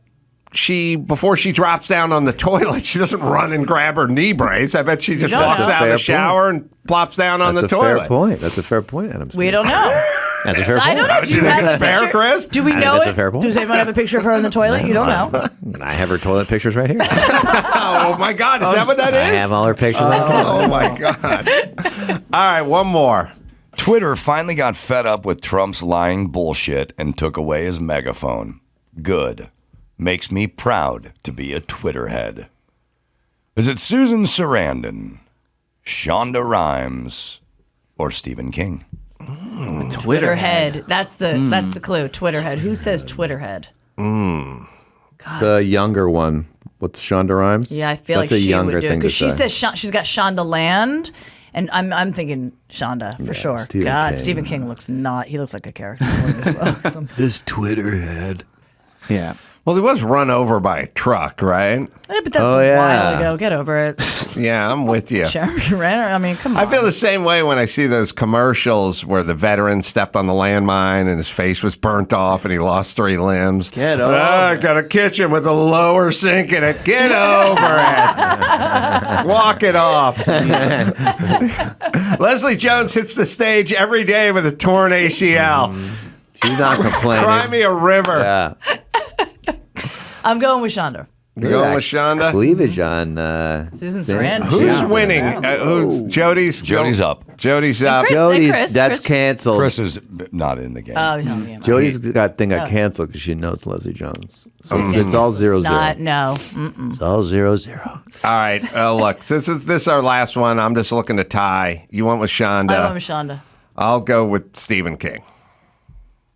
Speaker 2: before she drops down on the toilet, she doesn't run and grab her knee brace. I bet she just walks out of the shower and plops down on the toilet.
Speaker 4: That's a fair point, Adam.
Speaker 3: We don't know.
Speaker 4: That's a fair point.
Speaker 3: I don't know. Do you have
Speaker 2: fair, Chris?
Speaker 3: Do we know
Speaker 4: that's
Speaker 3: it?
Speaker 4: a fair point.
Speaker 3: Does anyone have a picture of her in the toilet? You don't know.
Speaker 4: I have her toilet pictures right here.
Speaker 2: Oh, my God. Is that what that is?
Speaker 4: I have all her pictures on the toilet.
Speaker 2: Oh, my God. All right, one more.
Speaker 1: Twitter finally got fed up with Trump's lying bullshit and took away his megaphone. Good. Makes me proud to be a Twitter head. Is it Susan Sarandon, Shonda Rhimes, or Stephen King?
Speaker 3: Twitter head. That's the clue. Twitter head. Who says Twitter head?
Speaker 4: The younger one. What's Shonda Rhimes?
Speaker 3: Yeah, I feel
Speaker 4: That's
Speaker 3: like
Speaker 4: a
Speaker 3: she
Speaker 4: younger
Speaker 3: would do it
Speaker 4: thing to
Speaker 3: because she
Speaker 4: say.
Speaker 3: says she's got Shonda Land, and I'm thinking Shonda for sure.
Speaker 4: Stephen King.
Speaker 3: Stephen King looks he looks like a character.
Speaker 4: This Twitter head.
Speaker 5: Yeah.
Speaker 2: Well, he was run over by a truck, right?
Speaker 3: Yeah, but that's a while ago. Get over it.
Speaker 2: Yeah, I'm with you.
Speaker 3: Jeremy Renner. I mean, come on.
Speaker 2: I feel the same way when I see those commercials where the veteran stepped on the landmine and his face was burnt off and he lost 3 limbs.
Speaker 5: Get over
Speaker 2: I got a kitchen with a lower sink in it. Get over it. Walk it off. Leslie Jones hits the stage every day with a torn ACL.
Speaker 4: She's not complaining.
Speaker 2: Cry me a river.
Speaker 4: Yeah.
Speaker 3: I'm going with Shonda.
Speaker 2: You going with Shonda?
Speaker 4: Cleavage on
Speaker 3: Susan Sarandon.
Speaker 2: Who's winning? Who's Jody's
Speaker 1: up.
Speaker 2: Jody's up.
Speaker 3: Chris,
Speaker 4: that's canceled.
Speaker 1: Chris is not in the game.
Speaker 3: Oh, he's not in the game.
Speaker 4: Jody's got canceled because she knows Leslie Jones. So it's all 0-0.
Speaker 3: No.
Speaker 4: It's all 0-0.
Speaker 2: All right. Look, since this is our last one, I'm just looking to tie. You went with Shonda.
Speaker 3: I went with Shonda.
Speaker 2: I'll go with Stephen King.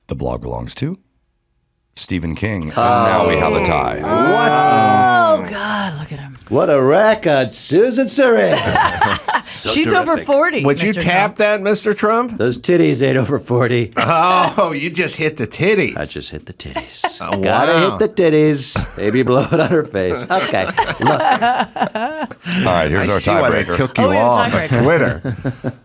Speaker 1: The blog belongs to Stephen King. And now we have a tie.
Speaker 3: Oh, God, look at him.
Speaker 4: What a record, Susan Sarandon.
Speaker 3: She's over 40.
Speaker 2: Would you tap that, Mr. Trump?
Speaker 4: Those titties ain't over 40.
Speaker 2: Oh, you just hit the titties.
Speaker 4: I just hit the titties.
Speaker 2: Oh,
Speaker 4: Gotta
Speaker 2: wow.
Speaker 4: hit the titties. Maybe blow it on her face. Okay. Look.
Speaker 1: All right, here's our
Speaker 2: see why they
Speaker 1: tiebreaker.
Speaker 2: took you off on Twitter.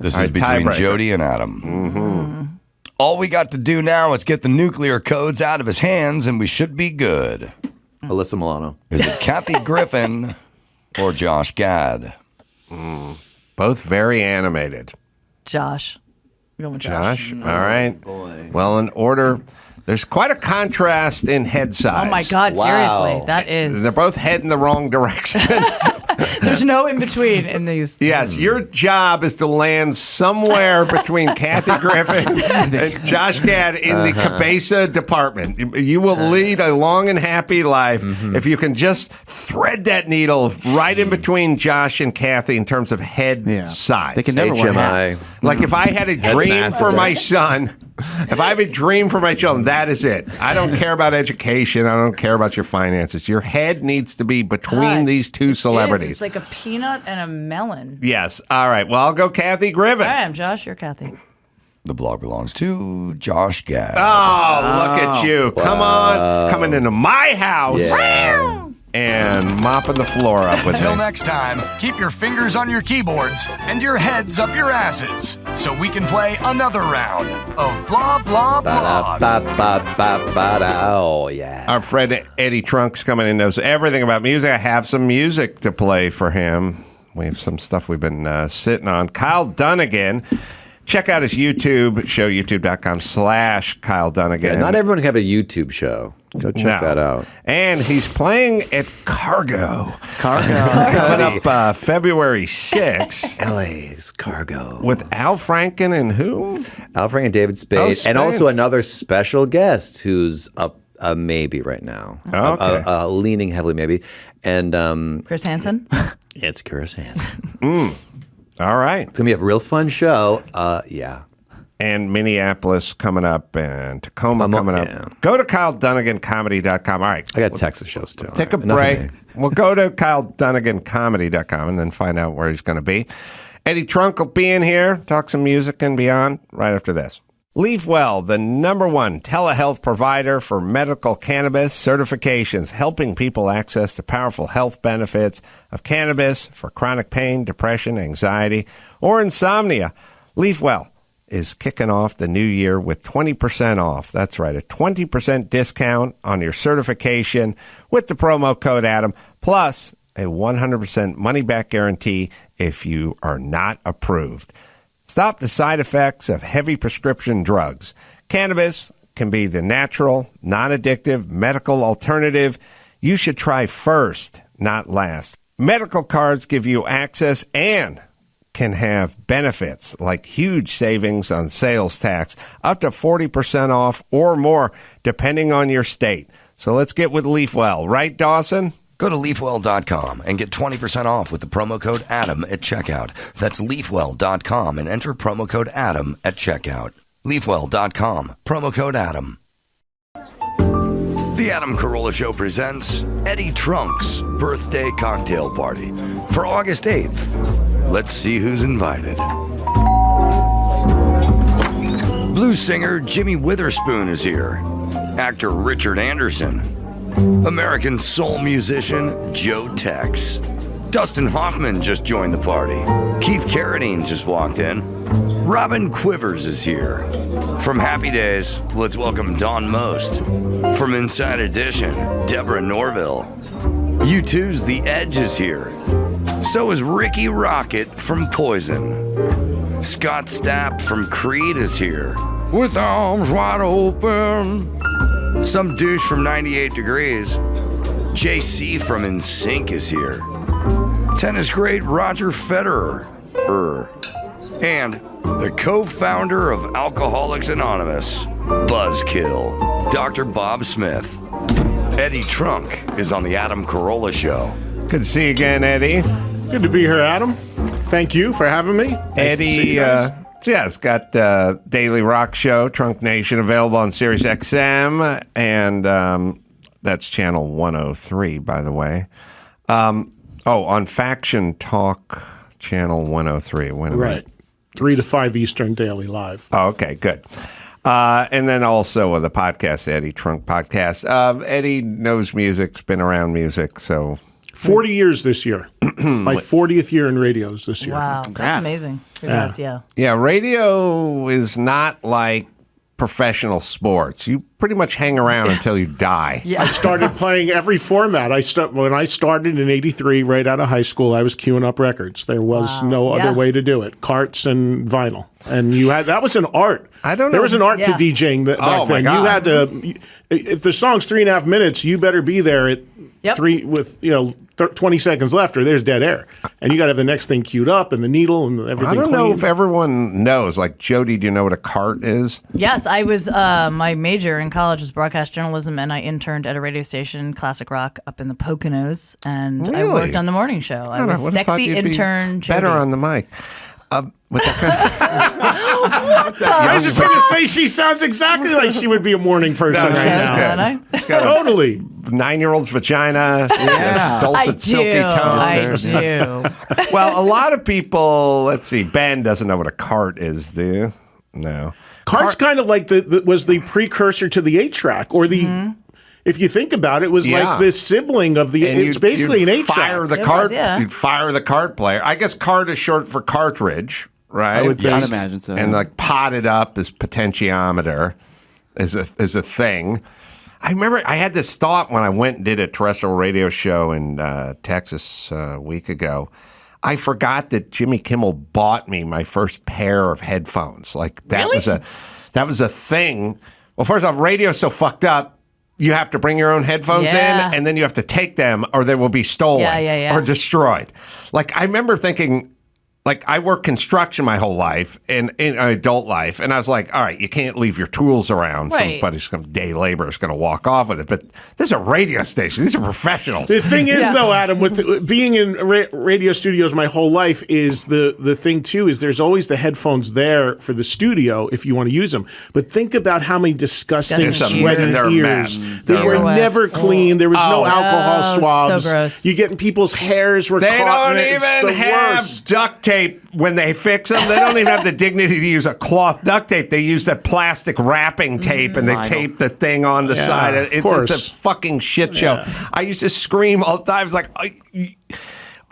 Speaker 1: This
Speaker 2: All
Speaker 1: is
Speaker 2: right,
Speaker 1: between
Speaker 2: tiebreaker.
Speaker 1: Jodi and Adam. All we got to do now is get the nuclear codes out of his hands, and we should be good.
Speaker 4: Alyssa Milano.
Speaker 1: Is it Kathy Griffin or Josh Gad?
Speaker 2: Both very animated.
Speaker 3: Josh. I'm going with Josh.
Speaker 2: All right.
Speaker 4: Boy.
Speaker 2: Well, in order, there's quite a contrast in head size.
Speaker 3: Oh my God,
Speaker 4: Wow.
Speaker 3: seriously. That is.
Speaker 2: They're both heading the wrong direction.
Speaker 3: There's no in between in these.
Speaker 2: Yes, your job is to land somewhere between Kathy Griffin and Josh Gad in the Cabeza department. You will lead a long and happy life if you can just thread that needle right in between Josh and Kathy in terms of head size.
Speaker 5: They can never wear hats.
Speaker 2: Like if I had a dream for my son, if I have a dream for my children, that is it. I don't care about education. I don't care about your finances. Your head needs to be between these two celebrities.
Speaker 3: It's like a peanut and a melon.
Speaker 2: Yes. All right. Well, I'll go Kathy Griffin.
Speaker 3: All right, I'm Josh. You're Kathy.
Speaker 1: The blog belongs to Josh Gad.
Speaker 2: Oh, look at you. Come on. Coming into my house. And mopping the floor up with
Speaker 14: Until
Speaker 2: me.
Speaker 14: next time, keep your fingers on your keyboards and your heads up your asses so we can play another round of blah, blah, blah.
Speaker 4: Oh, yeah.
Speaker 2: Our friend Eddie Trunk's coming in, knows everything about music. I have some music to play for him. We have some stuff we've been sitting on. Kyle Dunnigan. Check out his YouTube show, youtube.com/Kyle Dunnigan.
Speaker 4: Yeah, not everyone can have a YouTube show. Go check that out.
Speaker 2: And he's playing at Cargo. Coming up February 6th.
Speaker 4: LA's Cargo.
Speaker 2: With Al Franken and who?
Speaker 4: Al Franken and David Spade. And also another special guest who's a maybe right now.
Speaker 2: Okay.
Speaker 4: Leaning heavily maybe. And
Speaker 3: Chris Hansen?
Speaker 4: It's Chris Hansen.
Speaker 2: All right.
Speaker 4: It's going to be a real fun show. Yeah.
Speaker 2: And Minneapolis coming up and Tacoma coming up.
Speaker 4: Yeah.
Speaker 2: Go to KyleDunniganComedy.com. All right.
Speaker 4: I got Texas shows too.
Speaker 2: Take a break. We'll go to KyleDunniganComedy.com and then find out where he's going to be. Eddie Trunk will be in here, talk some music and beyond right after this. LeafWell, the #1 telehealth provider for medical cannabis certifications, helping people access the powerful health benefits of cannabis for chronic pain, depression, anxiety, or insomnia. LeafWell is kicking off the new year with 20% off. That's right, a 20% discount on your certification with the promo code Adam, plus a 100% money-back guarantee if you are not approved. Stop the side effects of heavy prescription drugs. Cannabis can be the natural, non-addictive medical alternative you should try first, not last. Medical cards give you access and can have benefits like huge savings on sales tax, up to 40% off or more, depending on your state. So let's get with LeafWell. Right, Dawson?
Speaker 1: Go to leafwell.com and get 20% off with the promo code Adam at checkout. That's leafwell.com and enter promo code Adam at checkout. Leafwell.com, promo code Adam. The Adam Carolla Show presents Eddie Trunk's birthday cocktail party for August 8th. Let's see who's invited. Blues singer Jimmy Witherspoon is here. Actor Richard Anderson. American soul musician Joe Tex. Dustin Hoffman just joined the party. Keith Carradine just walked in. Robin Quivers is here. From Happy Days, let's welcome Dawn Most. From Inside Edition, Deborah Norville. U2's The Edge is here. So is Ricky Rocket from Poison. Scott Stapp from Creed is here. With arms wide open. Some douche from 98 Degrees. JC from NSYNC is here. Tennis great Roger Federer. And the co-founder of Alcoholics Anonymous, Buzzkill, Dr. Bob Smith. Eddie Trunk is on the Adam Carolla Show.
Speaker 2: Good to see you again, Eddie.
Speaker 15: Good to be here, Adam. Thank you for having me.
Speaker 2: Eddie, it's got Daily Rock Show, Trunk Nation, available on Sirius XM, and that's channel 103, by the way. Oh, on Faction Talk Channel 103.
Speaker 15: Right. 3 to 5 Eastern daily live.
Speaker 2: Oh, okay, good. And then also the podcast, Eddie Trunk Podcast. Eddie knows music's been around music, so
Speaker 15: 40 years this year. My 40th year in radios this year.
Speaker 3: Wow, that's amazing. Congrats, yeah.
Speaker 2: Yeah, radio is not like professional sports. You pretty much hang around until you die.
Speaker 15: Yeah. I started playing every format. When I started in '83, right out of high school, I was queuing up records. There was no other way to do it. Carts and vinyl. And that was an art.
Speaker 2: I don't know.
Speaker 15: There was an art to DJing back then. You had to, if the song's 3.5 minutes, you better be there at 20 seconds left, or there's dead air, and you got to have the next thing queued up and the needle and everything.
Speaker 2: I don't
Speaker 15: clean.
Speaker 2: know if everyone knows. Like, Jodi, do you know what a cart is?
Speaker 3: Yes, I was. My major in college was broadcast journalism, and I interned at a radio station, Classic Rock, up in the Poconos, and I worked on the morning show. I was sexy intern.
Speaker 2: Better on the mic.
Speaker 15: I was just going to say she sounds exactly like she would be a morning person right now. Totally.
Speaker 2: 9-year-old's vagina.
Speaker 3: Yeah.
Speaker 2: Dulcet, silky tones.
Speaker 3: I do.
Speaker 2: Well, a lot of people, let's see, Ben doesn't know what a cart is, do you? No.
Speaker 15: Cart's kind of like was the precursor to the 8-track, or the... If you think about it, it was like the sibling of the. It's basically an 8-track.
Speaker 2: Fire the cart. You'd fire the cart player. I guess cart is short for cartridge, right?
Speaker 5: I would imagine so.
Speaker 2: And like potted up as potentiometer is a thing. I remember I had this thought when I went and did a terrestrial radio show in Texas a week ago. I forgot that Jimmy Kimmel bought me my first pair of headphones. Like that was a thing. Well, first off, radio's so fucked up. You have to bring your own headphones in, and then you have to take them, or they will be stolen or destroyed. Like, I remember thinking, like, I worked construction my whole life, in adult life, and I was like, all right, you can't leave your tools around.
Speaker 3: Right.
Speaker 2: Somebody's day labor is going to walk off with it. But this is a radio station. These are professionals.
Speaker 15: The thing is, though, Adam, with being in radio studios my whole life, is the thing, too, is there's always the headphones there for the studio if you want to use them. But think about how many disgusting, sweaty ears. They were never clean. There was no alcohol swabs.
Speaker 3: So gross.
Speaker 15: You get in people's hairs were
Speaker 2: They
Speaker 15: caught.
Speaker 2: don't even have duct tape when they fix them. They don't even have the dignity to use a cloth duct tape. They use that plastic wrapping tape, and they tape the thing on the side. It's a fucking shit show. I used to scream all the time. I was like,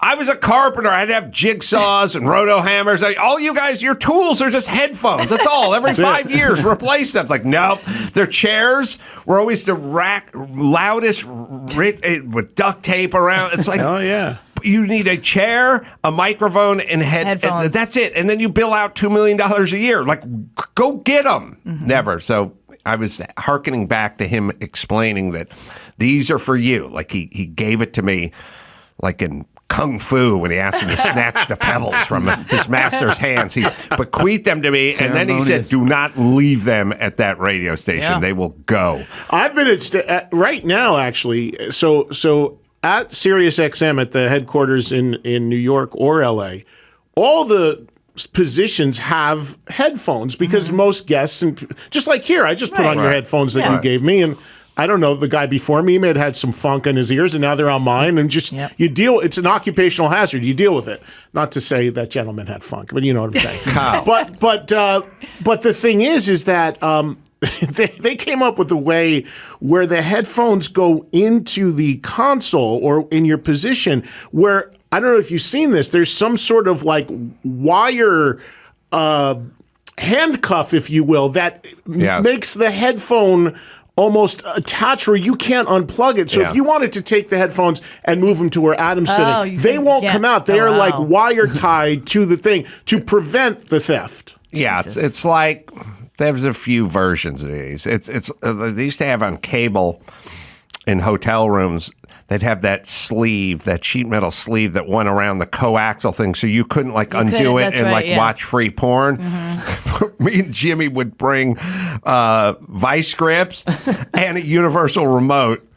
Speaker 2: I was a carpenter. I'd have jigsaws and roto hammers. All you guys, your tools are just headphones. That's all. Every 5 years, replace them. It's like, nope. Their chairs were always the loudest with duct tape around. It's like,
Speaker 15: oh, yeah.
Speaker 2: You need a chair, a microphone, and headphones. That's it. And then you bill out $2 million a year. Like, go get them. Never. So I was hearkening back to him explaining that these are for you. Like, he gave it to me like in Kung Fu when he asked him to snatch the pebbles from his master's hands. He bequeathed them to me, and then he said, do not leave them at that radio station. Yeah. They will go.
Speaker 15: I've been at right now, actually. So at Sirius XM at the headquarters in New York or LA, all the positions have headphones because most guests, and just like here, I just put on your headphones that you gave me, and I don't know, the guy before me may have had some funk in his ears, and now they're on mine, and just you deal. It's an occupational hazard. You deal with it. Not to say that gentleman had funk, but you know what I'm saying. But the thing is that they came up with a way where the headphones go into the console or in your position where, I don't know if you've seen this, there's some sort of like wire handcuff, if you will, that makes the headphone almost attached where you can't unplug it. So if you wanted to take the headphones and move them to where Adam's sitting, they won't come out. They are like wire tied to the thing to prevent the theft.
Speaker 2: Yeah, it's like there's a few versions of these. It's they used to have on cable in hotel rooms. They'd have that sleeve, that sheet metal sleeve that went around the coaxial thing, so you couldn't undo it and watch free porn. Me and Jimmy would bring vice grips and a universal remote.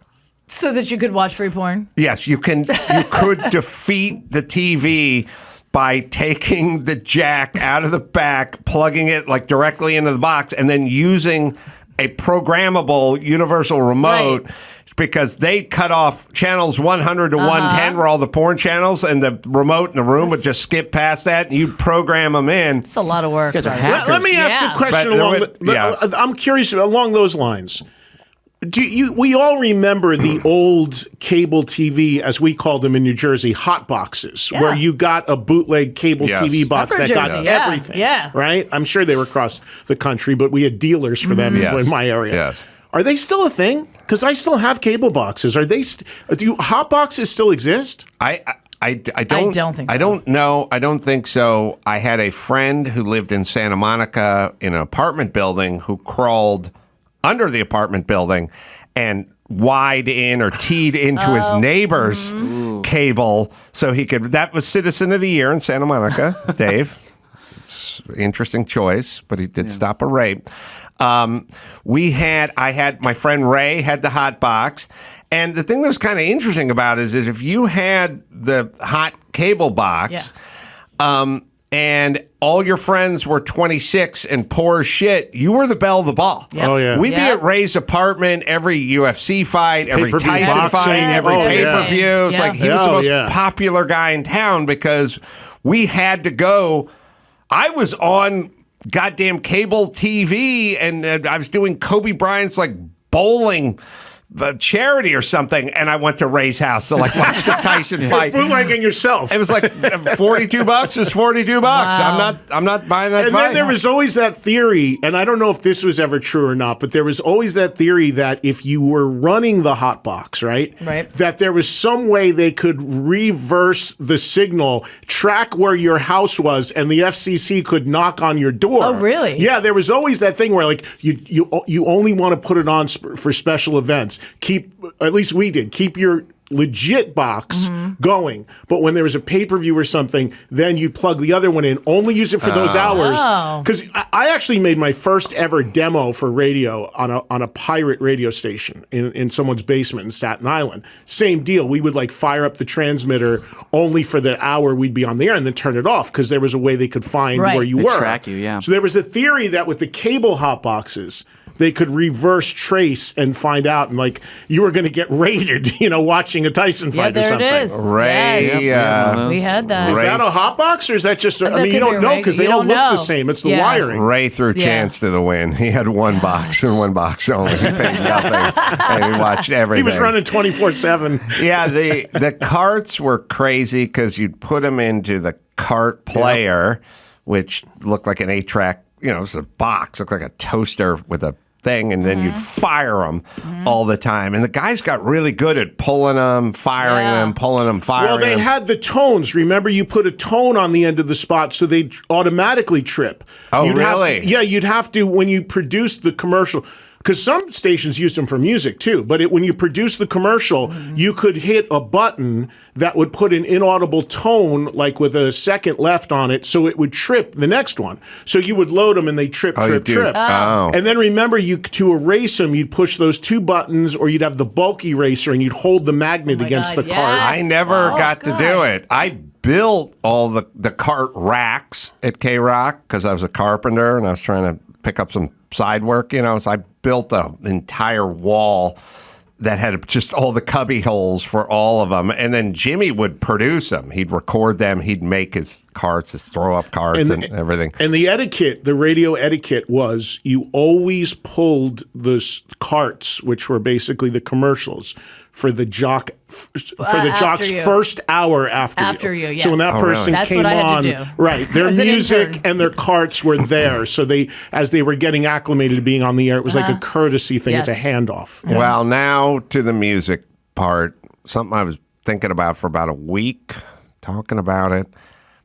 Speaker 3: So that you could watch free porn?
Speaker 2: Yes, you could defeat the TV by taking the jack out of the back, plugging it directly into the box, and then using a programmable universal remote. because they cut off channels 100 to 110 were all the porn channels, and the remote in the room would just skip past that, and you'd program them in.
Speaker 3: It's a lot of work.
Speaker 15: Let me ask you a question. I'm curious along those lines. We all remember the old cable TV, as we called them in New Jersey, hot boxes, where you got a bootleg cable TV box that got everything. Yeah. Right? I'm sure they were across the country, but we had dealers for them in my area.
Speaker 2: Yes.
Speaker 15: Are they still a thing? Because I still have cable boxes. Are they? Do hot boxes still exist?
Speaker 2: I don't think so. I don't know. I don't think so. I had a friend who lived in Santa Monica in an apartment building who crawled under the apartment building and wired in or teed into his neighbor's cable so he could. That was Citizen of the Year in Santa Monica, Dave. Interesting choice, but he did stop a rape. I had my friend Ray had the hot box, and the thing that was kind of interesting about it is if you had the hot cable box, and all your friends were 26 and poor as shit, you were the belle of the ball.
Speaker 15: Yep. Oh, yeah.
Speaker 2: We'd be at Ray's apartment every UFC fight, every
Speaker 15: Pay-per-view
Speaker 2: Tyson fight, every pay-per-view. It's like he was the most popular guy in town because we had to go. I was on goddamn cable TV, and I was doing Kobe Bryant's like bowling charity or something, and I went to Ray's house to like watch the Tyson fight.
Speaker 15: Bootlegging yourself.
Speaker 2: It was like $42 is $42. Wow. I'm not buying that.
Speaker 15: And
Speaker 2: fight.
Speaker 15: Then there was always that theory, and I don't know if this was ever true or not, but there was always that theory that if you were running the hot box, right, that there was some way they could reverse the signal, track where your house was, and the FCC could knock on your door.
Speaker 3: Oh, really?
Speaker 15: Yeah, there was always that thing where like you only want to put it on for special events. At least we did, keep your legit box going. But when there was a pay-per-view or something, then you'd plug the other one in, only use it for those hours. Because I actually made my first ever demo for radio on a pirate radio station in someone's basement in Staten Island. Same deal. We would like fire up the transmitter only for the hour we'd be on the air and then turn it off because there was a way they could find where you were.
Speaker 5: Track you, yeah.
Speaker 15: So there was a theory that with the cable hot boxes, they could reverse trace and find out, and like you were going to get raided, watching a Tyson fight or something.
Speaker 3: There it is.
Speaker 2: Ray,
Speaker 3: we had that.
Speaker 15: Is that a hot box or is that just? I mean, you don't know because they don't look the same. It's the wiring.
Speaker 2: Ray threw Chance to the win. He had one box and one box only. He paid nothing, and he watched everything.
Speaker 15: He was running 24/7.
Speaker 2: Yeah, the carts were crazy because you'd put them into the cart player, which looked like an 8-track. It was a box, looked like a toaster with a thing, and then you'd fire them all the time. And the guys got really good at pulling them, firing them, pulling them, firing them.
Speaker 15: Well, they had the tones. Remember, you put a tone on the end of the spot so they'd automatically trip.
Speaker 2: Oh, really?
Speaker 15: You'd have to, when you produce the commercial, because some stations used them for music too, but when you produce the commercial, you could hit a button that would put an inaudible tone, like with a second left on it, so it would trip the next one. So you would load them and they trip.
Speaker 2: Oh.
Speaker 15: And then remember, to erase them, you'd push those two buttons, or you'd have the bulk eraser and you'd hold the magnet against the cart.
Speaker 2: I never got to do it. I built all the cart racks at K-Rock because I was a carpenter and I was trying to pick up some side work, so I built an entire wall that had just all the cubby holes for all of them. And then Jimmy would produce them. He'd record them. He'd make his carts, his throw-up carts and everything.
Speaker 15: And the radio etiquette was you always pulled the carts, which were basically the commercials, for the jock's first hour after you.
Speaker 3: Yes.
Speaker 15: So when that person came on, right, their music and their carts were there. So as they were getting acclimated to being on the air, it was like a courtesy thing, as a handoff.
Speaker 2: Yeah. Well, now to the music part, something I was thinking about for about a week, talking about it.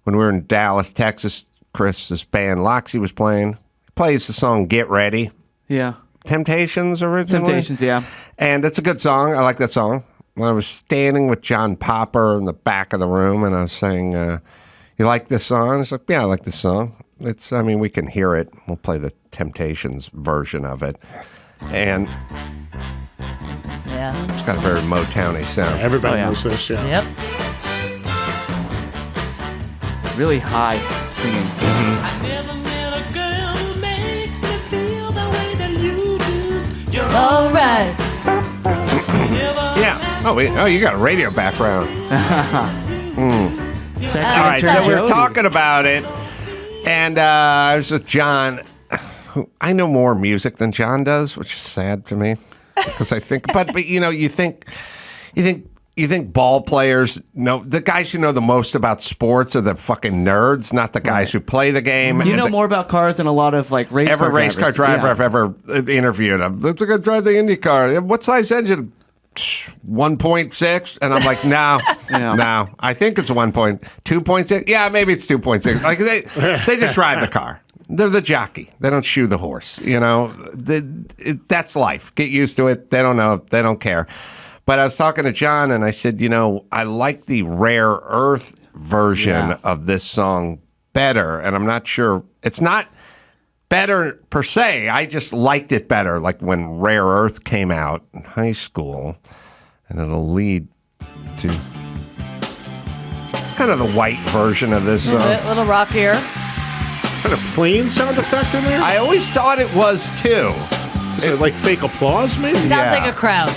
Speaker 2: When we were in Dallas, Texas, Chris' band Loxy was playing. He plays the song "Get Ready."
Speaker 5: Yeah.
Speaker 2: Temptations originally?
Speaker 5: Temptations, yeah.
Speaker 2: And it's a good song. I like that song. When I was standing with John Popper in the back of the room, and I was saying, you like this song? He's like, yeah, I like this song. We can hear it. We'll play the Temptations version of it. And it's got a very Motown-y sound.
Speaker 15: Everybody knows this,
Speaker 3: Yep.
Speaker 5: Really high singing.
Speaker 3: I never met a girl who makes me feel the way that you do. All right.
Speaker 2: Yeah. Oh, you got a radio background.
Speaker 5: Sexy
Speaker 2: All right, so we're
Speaker 5: Jodi.
Speaker 2: talking about it, and I was with John. I know more music than John does, which is sad to me because I think, but you think ball players know the guys who know the most about sports are the fucking nerds, not the guys who play the game.
Speaker 5: You know more about cars than a lot of like race
Speaker 2: every
Speaker 5: car
Speaker 2: race car driver I've ever interviewed. Let's go drive the Indy car. What size engine? 1.6, and I'm like, no. I think it's 2.6. Yeah, maybe it's 2.6. Like they just drive the car. They're the jockey. They don't shoe the horse. That's life. Get used to it. They don't know. They don't care. But I was talking to John, and I said, I like the Rare Earth version of this song better, and I'm not sure. It's not better per se. I just liked it better, like when Rare Earth came out in high school, and it'll lead to. It's kind of the white version of this song.
Speaker 3: A little rockier.
Speaker 15: Is that a plane sound effect in there?
Speaker 2: I always thought it was too.
Speaker 15: Is it like fake applause, maybe?
Speaker 3: Sounds like a crowd.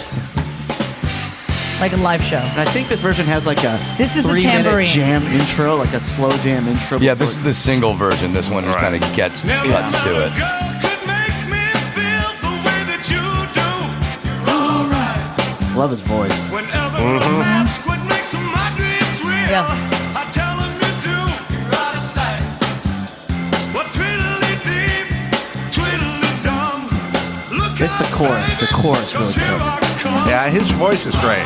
Speaker 3: Like a live show.
Speaker 5: And I think this version has like a
Speaker 3: This is a
Speaker 5: 3-minute
Speaker 3: tambourine.
Speaker 5: jam intro, like a slow jam intro.
Speaker 1: Yeah, this is the single version. This one just kind of cuts to it.
Speaker 5: Love his voice.
Speaker 3: Yeah.
Speaker 5: It's the chorus. The chorus really good.
Speaker 2: Yeah, his voice is great.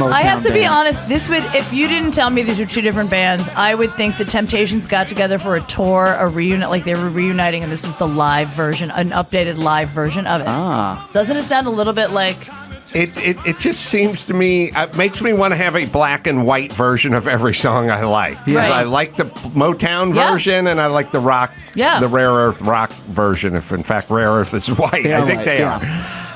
Speaker 3: I have to be honest, this would, if you didn't tell me these were two different bands, I would think the Temptations got together for a tour, a reunite, like they were reuniting, and this is the live version, an updated live version of it. Doesn't it sound a little bit like...
Speaker 2: It just seems to me, it makes me want to have a black and white version of every song I like. Because I like the Motown version, and I like the rock, the Rare Earth rock version, if in fact Rare Earth is white. I think they are.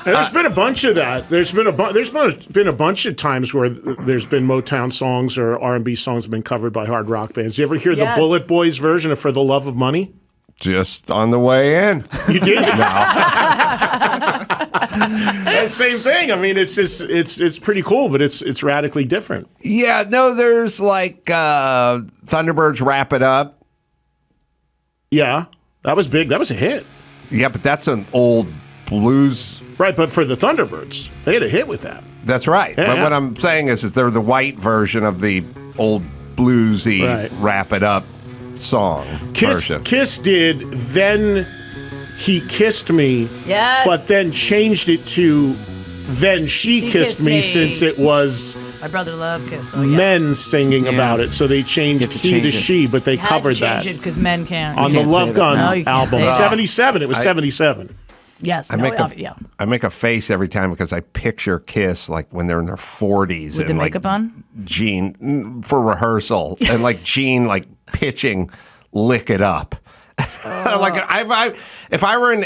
Speaker 15: And there's been a bunch of that. There's been a bunch of times where there's been Motown songs or R&B songs have been covered by hard rock bands. You ever hear the Bullet Boys version of "For the Love of Money"?
Speaker 2: Just on the way in.
Speaker 15: You did? No. Same thing. I mean, it's pretty cool, but it's radically different.
Speaker 2: Yeah. No, there's like Thunderbirds "Wrap It Up."
Speaker 15: Yeah, that was big. That was a hit.
Speaker 2: Yeah, but that's an old blues.
Speaker 15: Right, but for the Thunderbirds, they had a hit with that.
Speaker 2: That's right.
Speaker 15: Yeah,
Speaker 2: but what I'm saying is they're the white version of the old bluesy "Wrap It Up" song version.
Speaker 15: Kiss did, then He Kissed Me, but then changed it to Then She Kissed Me, since it was
Speaker 3: My Brother Love Kiss.
Speaker 15: men singing about it. So they changed he to she, but they covered that.
Speaker 3: Because men can't.
Speaker 15: On the Love Gun album.
Speaker 3: 77.
Speaker 15: It was 77.
Speaker 3: Yes.
Speaker 2: I make a face every time because I picture Kiss like when they're in their 40s.
Speaker 3: With the makeup on?
Speaker 2: Gene, for rehearsal. And like Gene like pitching Lick It Up. Like if I were in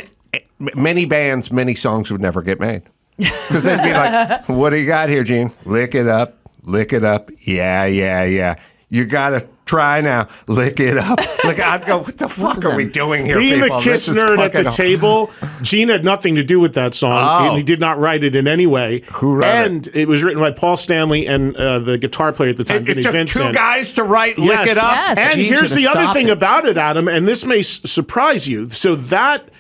Speaker 2: many bands, many songs would never get made. Because they'd be like, what do you got here, Gene? Lick it up. Lick it up. Yeah. You got to try now. Lick it up. I'd go, what the fuck are we doing here,
Speaker 15: Being
Speaker 2: people?
Speaker 15: the Kiss nerd at the table, Gene had nothing to do with that song, and he did not write it in any way.
Speaker 2: Who wrote
Speaker 15: it? It was written by Paul Stanley and the guitar player at the time, Vinnie
Speaker 2: It took
Speaker 15: Vincent.
Speaker 2: two guys to write Lick It Up?
Speaker 3: Yes.
Speaker 15: And
Speaker 5: Gene
Speaker 15: here's the other
Speaker 5: stopped
Speaker 15: thing
Speaker 5: it.
Speaker 15: about it, Adam, and this may surprise you. So that,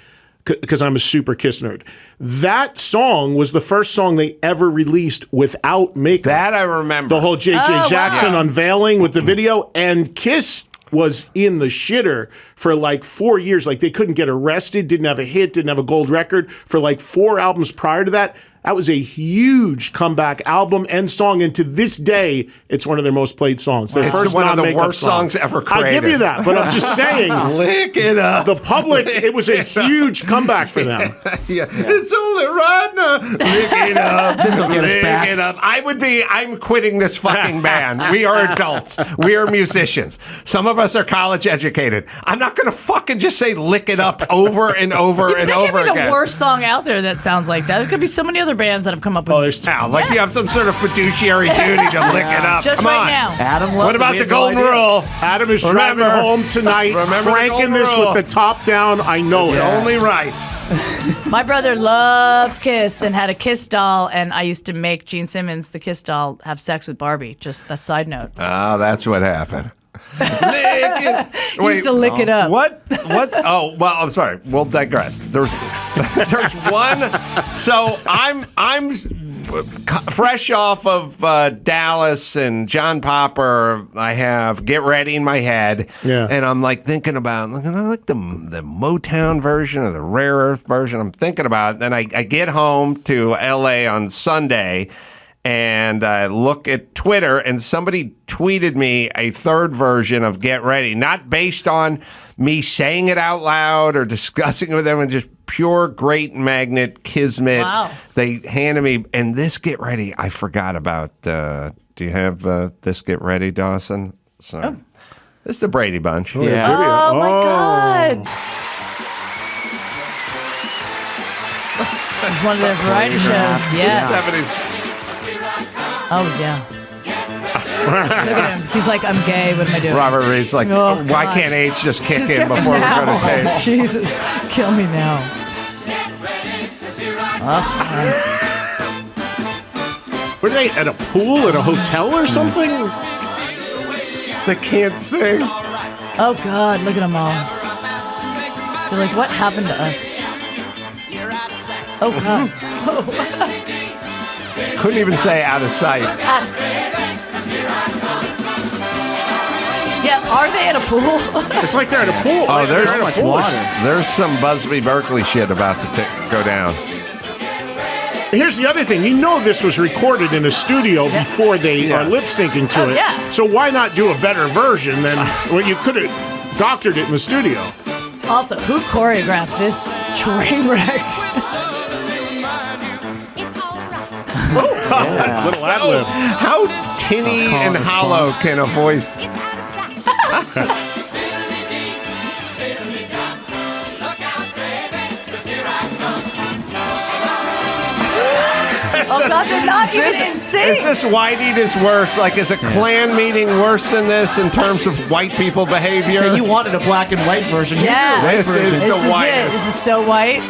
Speaker 15: because I'm a super Kiss nerd, that song was the first song they ever released without makeup.
Speaker 2: That I remember.
Speaker 15: The whole J.J. Jackson unveiling with the video, and Kiss was in the shitter for like 4 years. Like they couldn't get arrested, didn't have a hit, didn't have a gold record for like 4 albums prior to that. That was a huge comeback album and song, and to this day, it's one of their most played songs. Their
Speaker 2: It's one of the worst songs ever created.
Speaker 15: I give you that, but I'm just saying.
Speaker 2: Lick it up.
Speaker 15: The public, it was a huge comeback for them.
Speaker 2: It's only right now. Lick it up.
Speaker 5: This'll get us
Speaker 2: Lick
Speaker 5: back.
Speaker 2: it up. I'm quitting this fucking band. We are adults. We are musicians. Some of us are college educated. I'm not going to fucking just say lick it up over and over and over
Speaker 3: That could be
Speaker 2: again.
Speaker 3: the worst song out there that sounds like that. There could be so many other bands that have come up with.
Speaker 15: Oh, there's
Speaker 2: Like you have some sort of fiduciary duty to lick it up.
Speaker 3: Just
Speaker 2: Come
Speaker 3: right
Speaker 2: on.
Speaker 3: now.
Speaker 5: Adam,
Speaker 2: What about the golden rule?
Speaker 15: Adam is driving home tonight,
Speaker 2: Remember the
Speaker 15: cranking
Speaker 2: golden
Speaker 15: this
Speaker 2: rule.
Speaker 15: with the top down. I know
Speaker 2: It's
Speaker 15: it.
Speaker 2: only right.
Speaker 3: My brother loved Kiss and had a Kiss doll, and I used to make Gene Simmons, the Kiss doll, have sex with Barbie. Just a side note.
Speaker 2: Oh, that's what happened. Lick it.
Speaker 3: He used to lick it up.
Speaker 2: What? Oh, well, I'm sorry. We'll digress. There's one. So I'm fresh off of Dallas and John Popper. I have Get Ready in my head.
Speaker 15: Yeah.
Speaker 2: And I'm like thinking about, I like the Motown version or the Rare Earth version. I'm thinking about it. Then I get home to LA on Sunday. And I look at Twitter, and somebody tweeted me a third version of Get Ready, not based on me saying it out loud or discussing it with them, and just pure great magnet kismet.
Speaker 3: Wow.
Speaker 2: They handed me, and this Get Ready, I forgot about. Do you have this Get Ready, Dawson? So, This is the Brady Bunch.
Speaker 5: Yeah.
Speaker 3: Oh, my God. This is one of their variety shows. Yeah.
Speaker 2: 70s.
Speaker 3: Oh, yeah. Look at him. He's like, I'm gay. What am I doing?
Speaker 2: Robert Reed's like,
Speaker 3: Oh,
Speaker 2: why
Speaker 3: God.
Speaker 2: can't H just kick
Speaker 3: Just
Speaker 2: in
Speaker 3: get me
Speaker 2: before we
Speaker 3: now.
Speaker 2: go to tape?
Speaker 3: Jesus, kill me now.
Speaker 15: Were they at a pool at a hotel or something?
Speaker 2: They can't sing.
Speaker 3: Oh, God, look at them all. They're like, what happened to us? Oh, God.
Speaker 2: Couldn't even say out of sight.
Speaker 3: Yeah, are they at a pool?
Speaker 15: It's like they're at a pool.
Speaker 2: Oh,
Speaker 15: They're
Speaker 2: there's
Speaker 15: at a pool.
Speaker 2: There's some Busby Berkeley shit about to go down.
Speaker 15: Here's the other thing. You know this was recorded in a studio before they are lip syncing to it.
Speaker 3: yeah.
Speaker 15: So why not do a better version than when you could have doctored it in the studio?
Speaker 3: Also, who choreographed this train wreck?
Speaker 15: Little ad-lib.
Speaker 2: How tinny and hollow can a voice?
Speaker 3: Oh, God, they're not even in sync.
Speaker 2: Is this white eat is worse? Like, is a Klan meeting worse than this in terms of white people behavior?
Speaker 5: Yeah, you wanted a black and white version.
Speaker 3: Yeah.
Speaker 2: This is the
Speaker 3: This
Speaker 2: whitest.
Speaker 3: This is so white.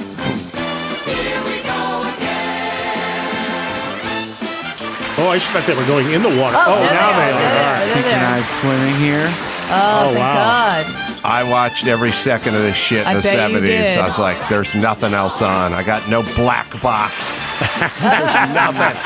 Speaker 15: Oh, I expect they were going in the water.
Speaker 3: Oh,
Speaker 15: Oh,
Speaker 3: there
Speaker 15: now
Speaker 3: they
Speaker 15: they
Speaker 3: are.
Speaker 15: are.
Speaker 3: They're there.
Speaker 5: Synchronized swimming here.
Speaker 3: Oh, thank
Speaker 15: wow.
Speaker 3: God.
Speaker 2: I watched every second of this shit in
Speaker 3: I
Speaker 2: the
Speaker 3: bet you
Speaker 2: 70s.
Speaker 3: did.
Speaker 2: I was like, there's nothing else on. I got no black box. There's nothing.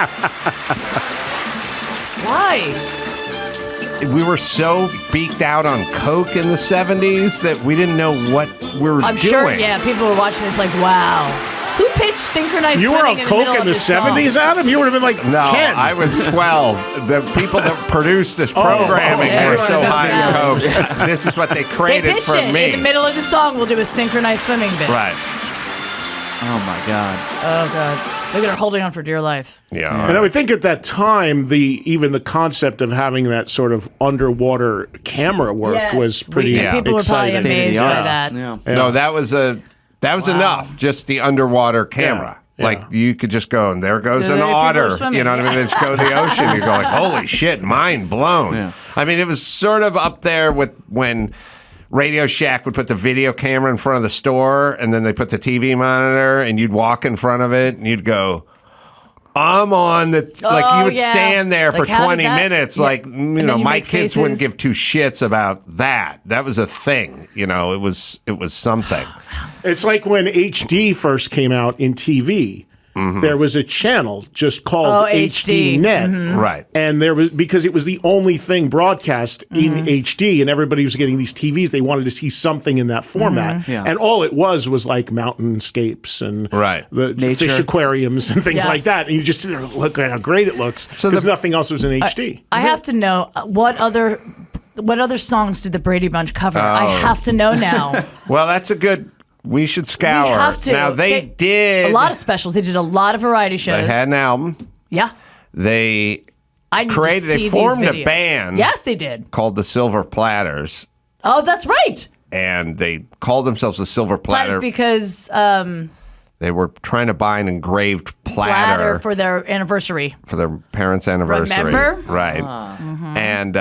Speaker 3: Why?
Speaker 2: We were so beaked out on Coke in the 70s that we didn't know what we were
Speaker 3: I'm
Speaker 2: doing.
Speaker 3: sure, yeah, people were watching this like, wow. Who pitched synchronized
Speaker 15: You were
Speaker 3: swimming
Speaker 15: on
Speaker 3: in the middle
Speaker 15: Coke in
Speaker 3: of
Speaker 15: the
Speaker 3: this song?
Speaker 15: 70s, Adam? You would have been like 10.
Speaker 2: No, I was 12. The people that produced this programming
Speaker 3: yeah,
Speaker 2: were
Speaker 3: everyone
Speaker 2: so
Speaker 3: knows
Speaker 2: high
Speaker 3: that.
Speaker 2: in Coke. This is what they
Speaker 3: They
Speaker 2: created
Speaker 3: pitched
Speaker 2: for
Speaker 3: it.
Speaker 2: me.
Speaker 3: In the middle of the song, we'll do a synchronized swimming bit.
Speaker 2: Right.
Speaker 5: Oh my God.
Speaker 3: Oh, God. Look at her holding on for dear life.
Speaker 2: Yeah.
Speaker 15: And I would think at that time, even the concept of having that sort of underwater camera work
Speaker 3: Yes.
Speaker 15: was pretty
Speaker 3: People were probably
Speaker 15: exciting.
Speaker 3: amazed by that.
Speaker 5: Yeah.
Speaker 2: No, that was enough. Just the underwater camera.
Speaker 15: Yeah.
Speaker 2: Like you could just go, and there goes
Speaker 3: There
Speaker 2: an
Speaker 3: people are
Speaker 2: otter.
Speaker 3: swimming,
Speaker 2: You know what I mean? They just go to the ocean. You go like, holy shit, mind blown.
Speaker 5: Yeah.
Speaker 2: I mean, it was sort of up there with when Radio Shack would put the video camera in front of the store, and then they put the TV monitor, and you'd walk in front of it, and you'd go, I'm on the, like you would stand there for
Speaker 3: Like, how did
Speaker 2: 20
Speaker 3: that-
Speaker 2: minutes.
Speaker 3: yeah.
Speaker 2: Like,
Speaker 3: And
Speaker 2: you know,
Speaker 3: then you
Speaker 2: my
Speaker 3: make
Speaker 2: kids wouldn't
Speaker 3: faces.
Speaker 2: give two shits about that. That was a thing. You know, it was something.
Speaker 15: It's like when HD first came out in TV. there was a channel just called HD Net.
Speaker 2: Right.
Speaker 15: And there was, because it was the only thing broadcast in HD, and everybody was getting these TVs. They wanted to see something in that format. And all it was like mountainscapes and the fish aquariums and things like that. And you just sit there and look at how great it looks, because nothing else was in HD.
Speaker 3: I have to know, what other songs did the Brady Bunch cover? I have to know now.
Speaker 2: Well, that's a good... We should scour.
Speaker 3: We have to.
Speaker 2: Now, they did...
Speaker 3: a lot of specials. They did a lot of variety shows.
Speaker 2: They had an album.
Speaker 3: Yeah.
Speaker 2: They
Speaker 3: created...
Speaker 2: They formed a band.
Speaker 3: Yes, they did.
Speaker 2: Called the Silver Platters.
Speaker 3: Oh, that's right.
Speaker 2: And they called themselves the Silver Platter.
Speaker 3: Platters because...
Speaker 2: they were trying to buy an engraved platter
Speaker 3: for their anniversary.
Speaker 2: For their parents' anniversary.
Speaker 3: Remember?
Speaker 2: Right. And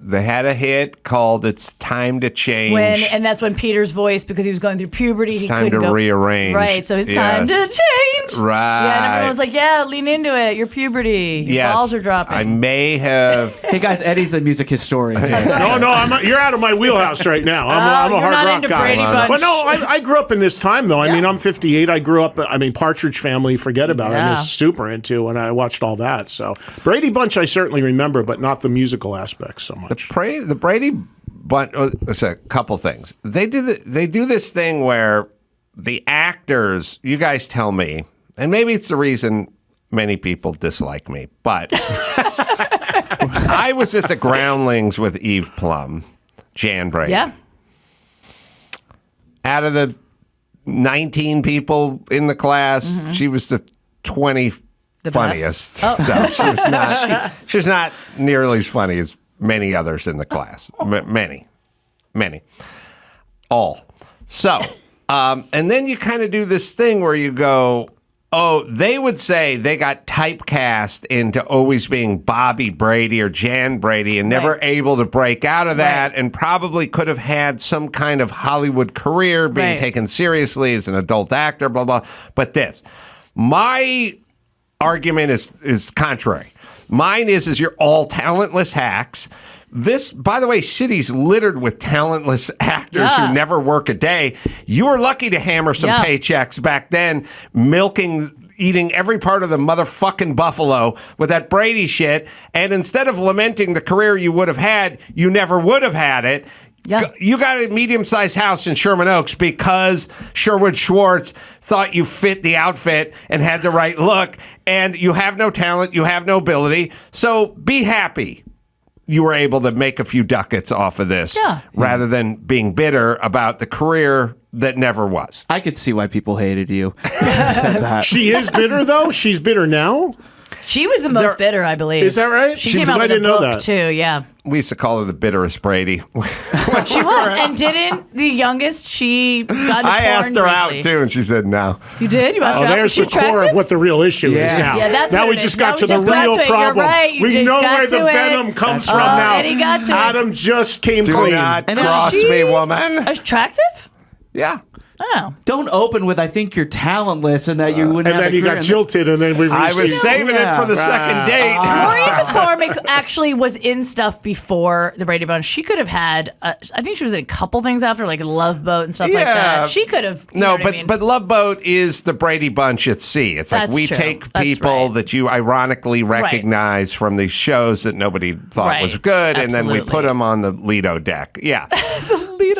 Speaker 2: they had a hit called It's Time to Change.
Speaker 3: And that's when Peter's voice, because he was going through puberty,
Speaker 2: he couldn't go. It's time to rearrange.
Speaker 3: Right, so it's time to change.
Speaker 2: Right.
Speaker 3: Yeah, and everyone was like, yeah, lean into it. Your puberty. Your balls are dropping.
Speaker 2: I may have...
Speaker 5: Hey, guys, Eddie's the music historian.
Speaker 15: No, you're out of my wheelhouse right now. I'm a hard rock guy.
Speaker 3: Brady Bunch.
Speaker 15: But no, I grew up in this time, though. I mean, I'm 58. I grew up... Partridge Family, forget about it. I was super into, and I watched all that. So Brady Bunch, I certainly remember, but not the musical aspects so much.
Speaker 2: The Brady Bunch. It's a couple things. They do this thing where the actors. You guys tell me, and maybe it's the reason many people dislike me, but I was at the Groundlings with Eve Plum, Jan Brady.
Speaker 3: Yeah.
Speaker 2: Out of the 19 people in the class, she was the 20th funniest.
Speaker 3: Oh.
Speaker 2: No, she was not nearly as funny as many others in the class. Many. All. So, and then you kind of do this thing where you go, oh, they would say they got typecast into always being Bobby Brady or Jan Brady and never able to break out of that, and probably could have had some kind of Hollywood career being taken seriously as an adult actor, blah, blah. But my argument is contrary. Mine is you're all talentless hacks. This, by the way, city's littered with talentless actors who never work a day. You were lucky to hammer some paychecks back then, eating every part of the motherfucking buffalo with that Brady shit. And instead of lamenting the career you would have had, you never would have had it. Yeah. You got a medium-sized house in Sherman Oaks because Sherwood Schwartz thought you fit the outfit and had the right look, and you have no talent, you have no ability, so be happy you were able to make a few ducats off of this rather than being bitter about the career that never was.
Speaker 5: I could see why people hated you. Said that.
Speaker 15: She is bitter, though? She's bitter now?
Speaker 3: She was the most bitter, I believe.
Speaker 15: Is that right?
Speaker 3: She came out with a book, too, yeah.
Speaker 2: We used to call her the bitterest Brady.
Speaker 3: She was, and didn't the youngest, she got into porn
Speaker 2: I asked her
Speaker 3: briefly.
Speaker 2: out, too, and she said no.
Speaker 3: You did? You asked her out?
Speaker 15: There's the core of what the real issue is now.
Speaker 3: Yeah, that's
Speaker 15: now
Speaker 3: what
Speaker 15: we
Speaker 3: it
Speaker 15: just
Speaker 3: is.
Speaker 15: got to the real problem.
Speaker 3: Right.
Speaker 15: We know where the venom comes from now.
Speaker 3: And he got to
Speaker 15: Adam just came clean.
Speaker 2: Do not cross me, woman.
Speaker 3: Attractive?
Speaker 2: Yeah.
Speaker 3: Oh.
Speaker 5: Don't open with, I think you're talentless and that you wouldn't
Speaker 15: and
Speaker 5: have
Speaker 15: then
Speaker 5: a
Speaker 15: you
Speaker 5: career.
Speaker 15: got jilted and then we
Speaker 2: I was saving it for the second date.
Speaker 3: Maureen McCormick actually was in stuff before the Brady Bunch. She could have had, I think she was in a couple things after, like Love Boat and stuff like that. She could have.
Speaker 2: But Love Boat is the Brady Bunch at sea. It's like we take people that you ironically recognize from these shows that nobody thought was good, and then we put them on the Lido deck. Yeah.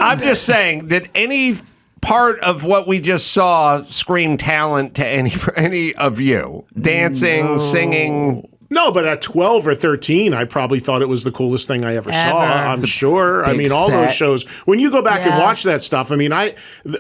Speaker 2: I'm just saying, did any part of what we just saw scream talent to any of you? Dancing, singing?
Speaker 15: No, but at 12 or 13, I probably thought it was the coolest thing I ever saw. I'm sure. I mean, all those shows. When you go back and watch that stuff, I mean,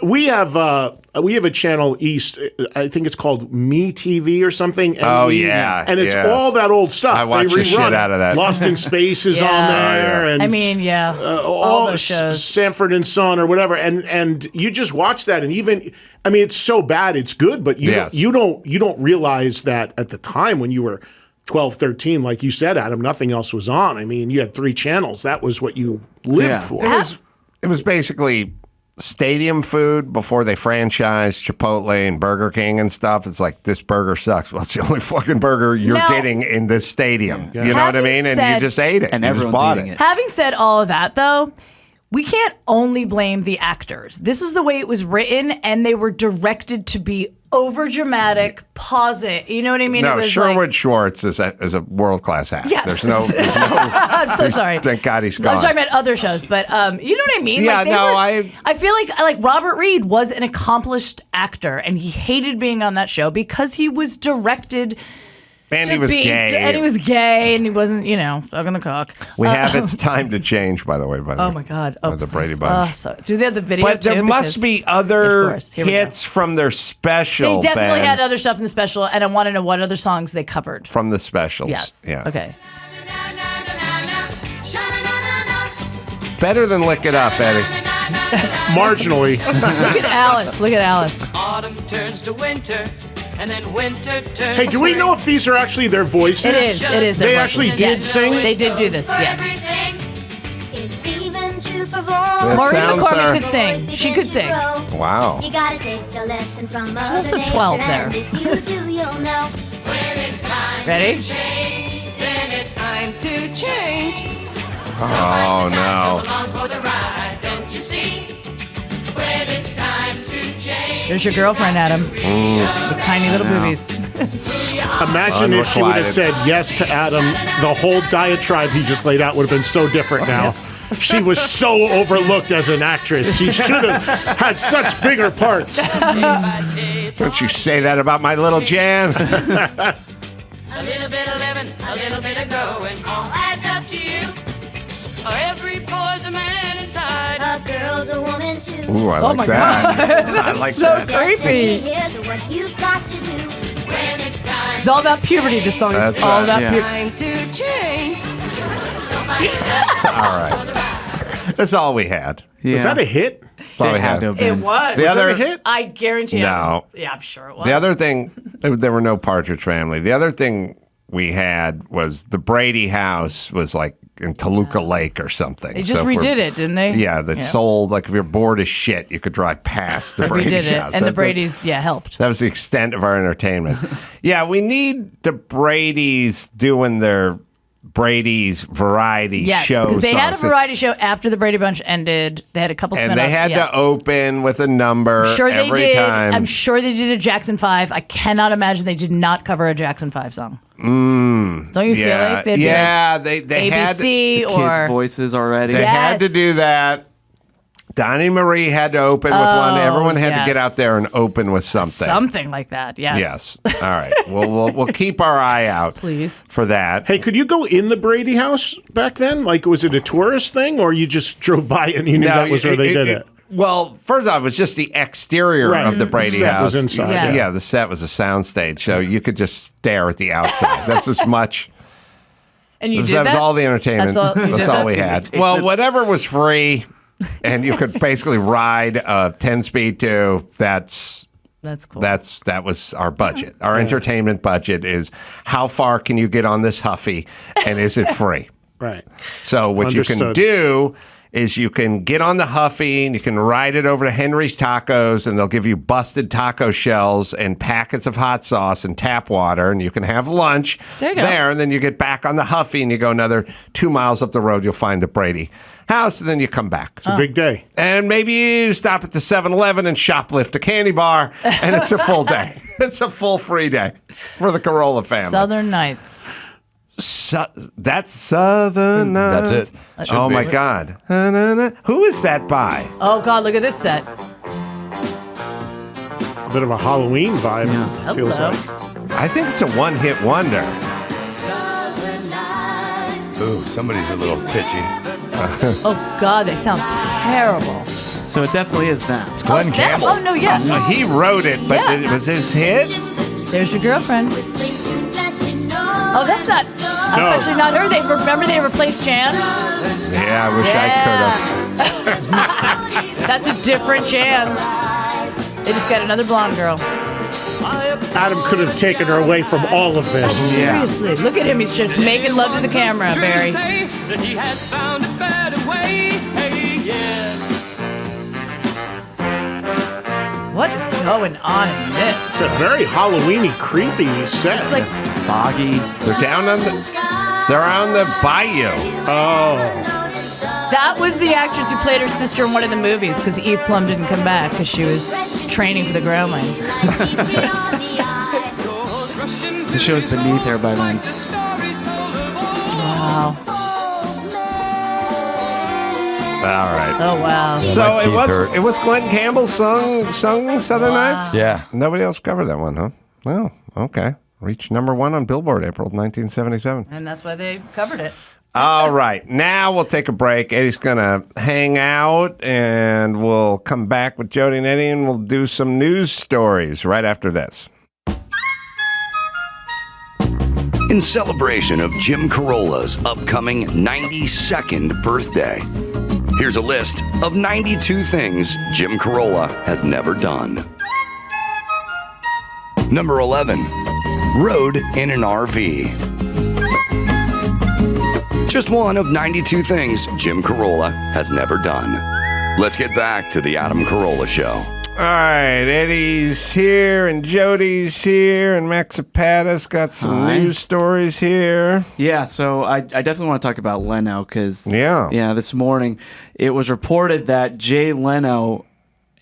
Speaker 15: we have a channel East. I think it's called Me TV or something. And it's all that old stuff.
Speaker 2: I watch the shit out of that.
Speaker 15: Lost in Space is on there. And
Speaker 3: I mean,
Speaker 15: all those shows. Sanford and Son or whatever. And you just watch that, and even, I mean, it's so bad it's good, but you don't realize that at the time when you were 12, 13, like you said, Adam, nothing else was on. I mean, you had 3 channels. That was what you lived for.
Speaker 2: It was basically stadium food before they franchised Chipotle and Burger King and stuff. It's like, this burger sucks. Well, it's the only fucking burger you're getting in this stadium. You know what I mean? And you just ate it.
Speaker 5: And
Speaker 2: everyone's
Speaker 5: everyone's eating it.
Speaker 3: Having said all of that, though, we can't only blame the actors. This is the way it was written, and they were directed to be over dramatic, pause it. You know what I mean?
Speaker 2: No,
Speaker 3: it was
Speaker 2: Sherwood Schwartz is a world class act.
Speaker 3: Yes.
Speaker 2: There's no
Speaker 3: I'm so sorry.
Speaker 2: Thank God he's gone.
Speaker 3: I'm talking about other shows, but you know what I mean?
Speaker 2: Yeah,
Speaker 3: I feel like Robert Reed was an accomplished actor, and he hated being on that show because he was directed.
Speaker 2: And he was gay.
Speaker 3: And he was gay, and he wasn't, sucking the cock.
Speaker 2: We have It's Time to Change, by the way.
Speaker 3: Oh, my God. Oh,
Speaker 2: the Brady Bunch.
Speaker 3: Do they have the video,
Speaker 2: but there must be other hits from their special.
Speaker 3: They definitely had other stuff in the special, and I want to know what other songs they covered.
Speaker 2: From the specials.
Speaker 3: Yes.
Speaker 2: Yeah.
Speaker 3: Okay.
Speaker 2: It's better than Lick It Up, Eddie.
Speaker 15: Marginally.
Speaker 3: Look at Alice.
Speaker 16: Autumn turns to winter. And then winter turns.
Speaker 15: Hey, do we know if these are actually their voices?
Speaker 3: It is.
Speaker 15: They actually did sing?
Speaker 3: They did do this, yes.
Speaker 2: Maureen
Speaker 3: McCormick could sing. She could sing.
Speaker 2: Wow.
Speaker 17: You gotta take a lesson from
Speaker 3: She's also 12 there. Ready?
Speaker 16: Then it's time to change.
Speaker 2: Oh, no.
Speaker 16: Don't you see? When it's time to change.
Speaker 3: There's your girlfriend, Adam. With tiny little boobies.
Speaker 15: Imagine if she would have said yes to Adam. The whole diatribe he just laid out would have been so different now. She was so overlooked as an actress. She should have had such bigger parts.
Speaker 2: Don't you say that about my little Jan.
Speaker 16: A little bit of living, a little bit of growing, all adds up to you. Every boy's a man inside. A girl's a woman too.
Speaker 2: Ooh, I like that. I like
Speaker 3: so
Speaker 2: that.
Speaker 3: creepy.
Speaker 17: Here's what you've got to do.
Speaker 16: When it's time.
Speaker 3: It's all about puberty. This song is all about puberty.
Speaker 16: Time to change.
Speaker 2: All right. That's all we had.
Speaker 15: Yeah. Was that a hit?
Speaker 2: That's all we had.
Speaker 3: It was.
Speaker 2: The other
Speaker 3: that a hit? I guarantee.
Speaker 2: No.
Speaker 3: Yeah, I'm sure it was.
Speaker 2: The other thing, there were no Partridge Family. The other thing we had was the Brady house was like in Toluca Lake or something.
Speaker 3: They just redid it, didn't they?
Speaker 2: Yeah, sold, like if you're bored as shit, you could drive past the Brady's house.
Speaker 3: And the Brady's, helped.
Speaker 2: That was the extent of our entertainment. Yeah, we need the Brady's doing their Brady's variety show.
Speaker 3: Because they had a variety show after the Brady Bunch ended. They had a couple spin-offs.
Speaker 2: And they had to open with a number every time.
Speaker 3: I'm sure they did a Jackson 5. I cannot imagine they did not cover a Jackson 5 song. Don't you feel like they'd be like
Speaker 2: they
Speaker 3: ABC
Speaker 2: had
Speaker 3: or
Speaker 5: kids' voices already.
Speaker 2: They had to do that. Donnie Marie had to open with one. Everyone had to get out there and open with something.
Speaker 3: Something like that, yes.
Speaker 2: Yes. All right. We'll keep our eye out
Speaker 3: please
Speaker 2: for that.
Speaker 15: Hey, could you go in the Brady house back then? Like, was it a tourist thing, or you just drove by and you knew that was where they did it?
Speaker 2: Well, first off, it was just the exterior of the Brady house.
Speaker 15: The set was inside.
Speaker 2: Yeah, the set was a soundstage, so you could just stare at the outside. That's as much.
Speaker 3: And you did
Speaker 2: that?
Speaker 3: That
Speaker 2: was all the entertainment.
Speaker 3: That's all
Speaker 2: we had. Well, whatever was free, and you could basically ride a 10-speed too. That's
Speaker 3: cool.
Speaker 2: That was our budget. Our entertainment budget is how far can you get on this Huffy, and is it free?
Speaker 15: Right.
Speaker 2: So what you can do is you can get on the Huffy and you can ride it over to Henry's Tacos, and they'll give you busted taco shells and packets of hot sauce and tap water, and you can have lunch there, and then you get back on the Huffy and you go another 2 miles up the road, you'll find the Brady house, and then you come back.
Speaker 15: It's a big day.
Speaker 2: And maybe you stop at the 7-Eleven and shoplift a candy bar, and it's a full day. It's a full free day for the Carolla family.
Speaker 3: Southern Nights.
Speaker 2: That's Southern Nights.
Speaker 1: That's it.
Speaker 2: Oh my God. Who is that by?
Speaker 3: Oh God, look at this set.
Speaker 15: A bit of a Halloween vibe, feels like.
Speaker 2: I think it's a one-hit wonder.
Speaker 1: Ooh, somebody's a little pitchy.
Speaker 3: Oh God, they sound terrible.
Speaker 5: So it definitely is them.
Speaker 1: It's Glenn Campbell.
Speaker 3: Oh no, yeah.
Speaker 2: He wrote it, but it was his hit?
Speaker 3: There's your girlfriend. Oh, that's not. That's actually not her. Remember they replaced Jan.
Speaker 2: Yeah, I wish I could have.
Speaker 3: That's a different Jan. They just got another blonde girl.
Speaker 15: Adam could have taken her away from all of this.
Speaker 3: Seriously, look at him. He's just making love to the camera, Barry.
Speaker 16: That he has found a better way. Hey, yeah.
Speaker 3: What is going on in this?
Speaker 15: It's a very Halloween-y, creepy set.
Speaker 3: It's like
Speaker 5: foggy.
Speaker 2: They're on the bayou.
Speaker 15: Oh.
Speaker 3: That was the actress who played her sister in one of the movies because Eve Plum didn't come back because she was training for the Groundlings.
Speaker 5: The show's beneath her by then.
Speaker 3: Wow.
Speaker 2: All right.
Speaker 3: Oh, wow.
Speaker 2: Yeah, so it was Glenn Campbell sung Southern Nights?
Speaker 1: Yeah.
Speaker 2: Nobody else covered that one, huh? Oh, okay. Reached number 1 on Billboard April 1977.
Speaker 3: And that's why they covered it.
Speaker 2: All right. Now we'll take a break. Eddie's going to hang out, and we'll come back with Jodi and Eddie, and we'll do some news stories right after this.
Speaker 1: In celebration of Jim Carolla's upcoming 92nd birthday, here's a list of 92 things Jim Carolla has never done. Number 11, rode in an RV. Just one of 92 things Jim Carolla has never done. Let's get back to the Adam Carolla Show.
Speaker 2: All right, Eddie's here, and Jodi's here, and Max Zapata's got some news stories here.
Speaker 5: Yeah, so I definitely want to talk about Leno because this morning it was reported that Jay Leno,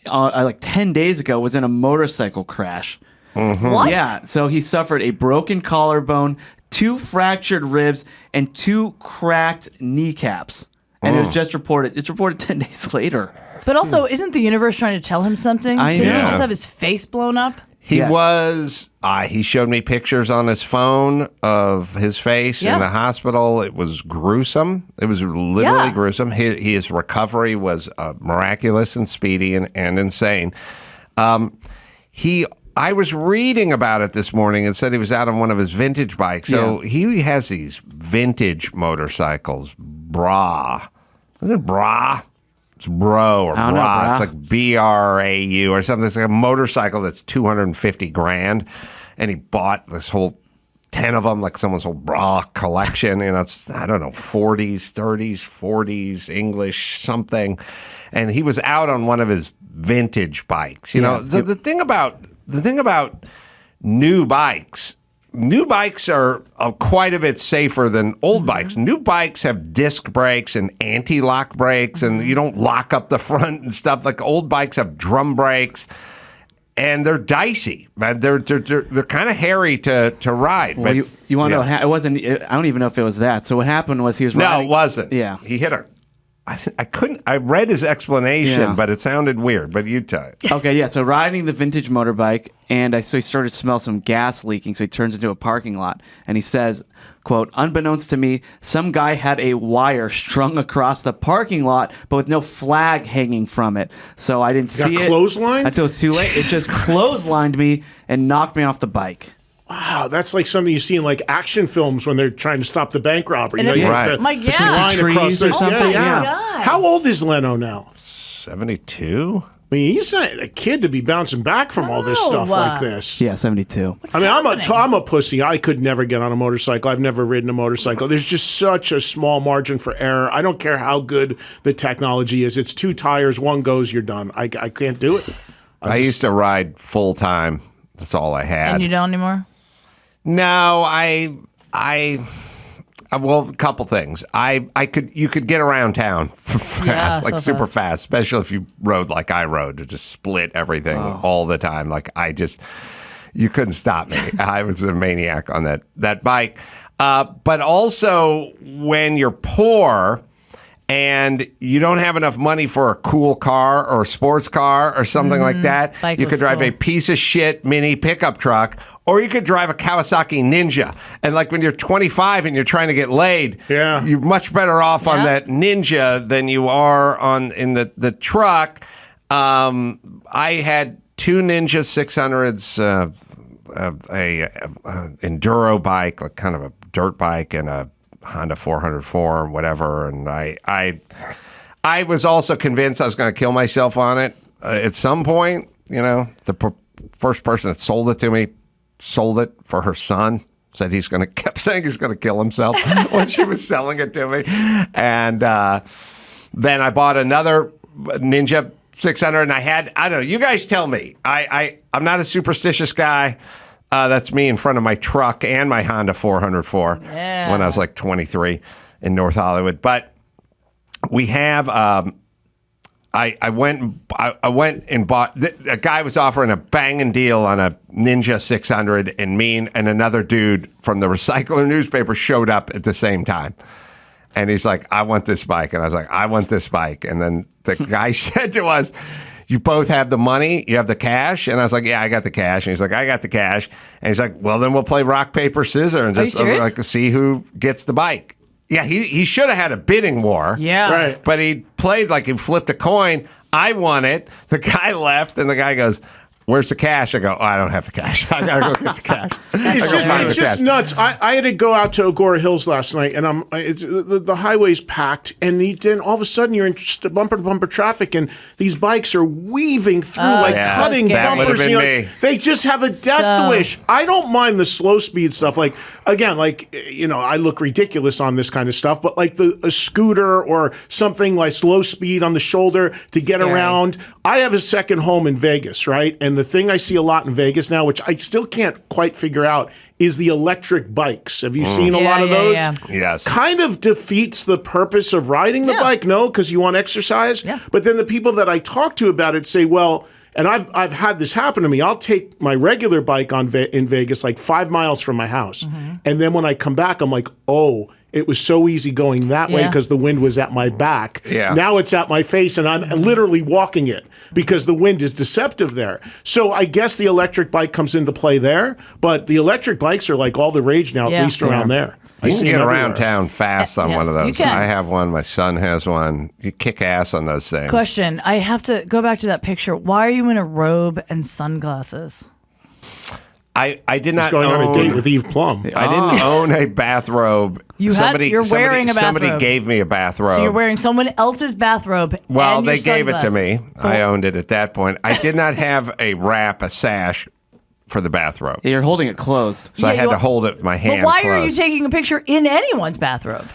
Speaker 5: like 10 days ago, was in a motorcycle crash.
Speaker 2: Mm-hmm.
Speaker 3: What?
Speaker 5: Yeah, so he suffered a broken collarbone, 2 fractured ribs, and 2 cracked kneecaps. And it was just reported. It's reported 10 days later.
Speaker 3: But also, isn't the universe trying to tell him something?
Speaker 5: I
Speaker 3: Didn't he
Speaker 2: know.
Speaker 3: also have his face blown up?
Speaker 2: He was, he showed me pictures on his phone of his face in the hospital. It was gruesome. It was literally gruesome. His recovery was miraculous and speedy and insane. I was reading about it this morning and said he was out on one of his vintage bikes. So he has these vintage motorcycles, Bra. Is it Bra? It's Bro or Bra. It's like BRAU or something. It's like a motorcycle that's $250,000. And he bought this whole 10 of them, like someone's whole Bra collection. You know, it's, I don't know, 40s, 30s, 40s, English, something. And he was out on one of his vintage bikes. You know, so the thing about new bikes are quite a bit safer than old bikes. New bikes have disc brakes and anti-lock brakes, and you don't lock up the front and stuff. Like old bikes have drum brakes, and they're dicey. They're kind of hairy to ride.
Speaker 5: Well,
Speaker 2: but
Speaker 5: you want to know? It wasn't. I don't even know if it was that. So what happened was he was riding.
Speaker 2: No, it wasn't.
Speaker 5: Yeah,
Speaker 2: he hit a. I couldn't. I read his explanation, but it sounded weird. But you tell it.
Speaker 5: Okay, yeah. So riding the vintage motorbike, and so he started to smell some gas leaking. So he turns into a parking lot, and he says, "quote Unbeknownst to me, some guy had a wire strung across the parking lot, but with no flag hanging from it. So I didn't see it
Speaker 15: clotheslined
Speaker 5: until it's too late. It just clotheslined me and knocked me off the bike."
Speaker 15: Wow, that's like something you see in like action films when they're trying to stop the bank robbery.
Speaker 3: And
Speaker 15: you know,
Speaker 3: right.
Speaker 15: line
Speaker 5: trees or something.
Speaker 15: Yeah. How old is Leno now?
Speaker 2: 72.
Speaker 15: I mean, he's not a kid to be bouncing back from all this stuff like this.
Speaker 5: Yeah, 72.
Speaker 15: I'm a pussy. I could never get on a motorcycle. I've never ridden a motorcycle. There's just such a small margin for error. I don't care how good the technology is. It's 2 tires, one goes, you're done. I can't do it.
Speaker 2: I used to ride full time. That's all I had.
Speaker 3: And you don't anymore?
Speaker 2: No, well, a couple things. You could get around town fast, like super fast, especially if you rode like I rode, to just split everything all the time. Like you couldn't stop me. I was a maniac on that bike. But also when you're poor and you don't have enough money for a cool car or a sports car or something like that, you could drive a piece of shit mini pickup truck, or you could drive a Kawasaki Ninja. And like when you're 25 and you're trying to get laid, you're much better off on that Ninja than you are in the truck. I had 2 Ninja 600s, a enduro bike, like kind of a dirt bike, and a Honda 404 or whatever, and I was also convinced I was going to kill myself on it at some point. You know, the first person that sold it to me sold it for her son. Kept saying he's going to kill himself when she was selling it to me, and then I bought another Ninja 600, and I don't know. You guys tell me. I'm not a superstitious guy. That's me in front of my truck and my Honda 404 when I was like 23 in North Hollywood. But we have. I went and bought. A guy was offering a banging deal on a Ninja 600, and me and another dude from the Recycler newspaper showed up at the same time. And he's like, "I want this bike," and I was like, "I want this bike." And then the guy said to us, "You both have the money? You have the cash?" And I was like, "Yeah, I got the cash." And he's like, "I got the cash." And he's like, "Well, then we'll play rock, paper, scissors and just like see who gets the bike." Yeah, he should have had a bidding war.
Speaker 3: Yeah.
Speaker 15: Right.
Speaker 2: But he played like he flipped a coin. I won it. The guy left, and the guy goes, "Where's the cash?" I go, "Oh, I don't have the cash. I got to go get the cash."
Speaker 15: It's just nuts. I had to go out to Agora Hills last night, and the highway's packed, and then all of a sudden you're in just bumper-to-bumper traffic, and these bikes are weaving through, cutting bumpers. They just have a death wish. I don't mind the slow speed stuff. Like, again, I look ridiculous on this kind of stuff, but like a scooter or something like slow speed on the shoulder to get around. I have a second home in Vegas, right? And the thing I see a lot in Vegas now, which I still can't quite figure out, is the electric bikes. Have you seen a lot of those?
Speaker 2: Yeah. Yes.
Speaker 15: Kind of defeats the purpose of riding the bike, no, because you want exercise. Yeah. But then the people that I talk to about it say, well, and I've had this happen to me. I'll take my regular bike in Vegas like 5 miles from my house. And then when I come back, I'm like, oh, it was so easy going that way because the wind was at my back. Yeah. Now it's at my face, and I'm literally walking it because the wind is deceptive there. So I guess the electric bike comes into play there, but the electric bikes are like all the rage now, at least around there.
Speaker 2: You can get around town fast on one of those. I have one. My son has one. You kick ass on those things.
Speaker 3: Question. I have to go back to that picture. Why are you in a robe and sunglasses?
Speaker 2: I did not
Speaker 15: going
Speaker 2: own
Speaker 15: on a date with Eve Plum.
Speaker 2: I didn't own a bathrobe.
Speaker 3: You're wearing a bathrobe.
Speaker 2: Somebody gave me a bathrobe.
Speaker 3: So you're wearing someone else's bathrobe.
Speaker 2: Well,
Speaker 3: and
Speaker 2: they gave it to me.
Speaker 3: Cool.
Speaker 2: I owned it at that point. I did not have a sash for the bathrobe.
Speaker 5: You're holding it closed.
Speaker 2: So I had to hold it with my hand
Speaker 3: But why
Speaker 2: closed.
Speaker 3: are you taking a picture in anyone's bathrobe?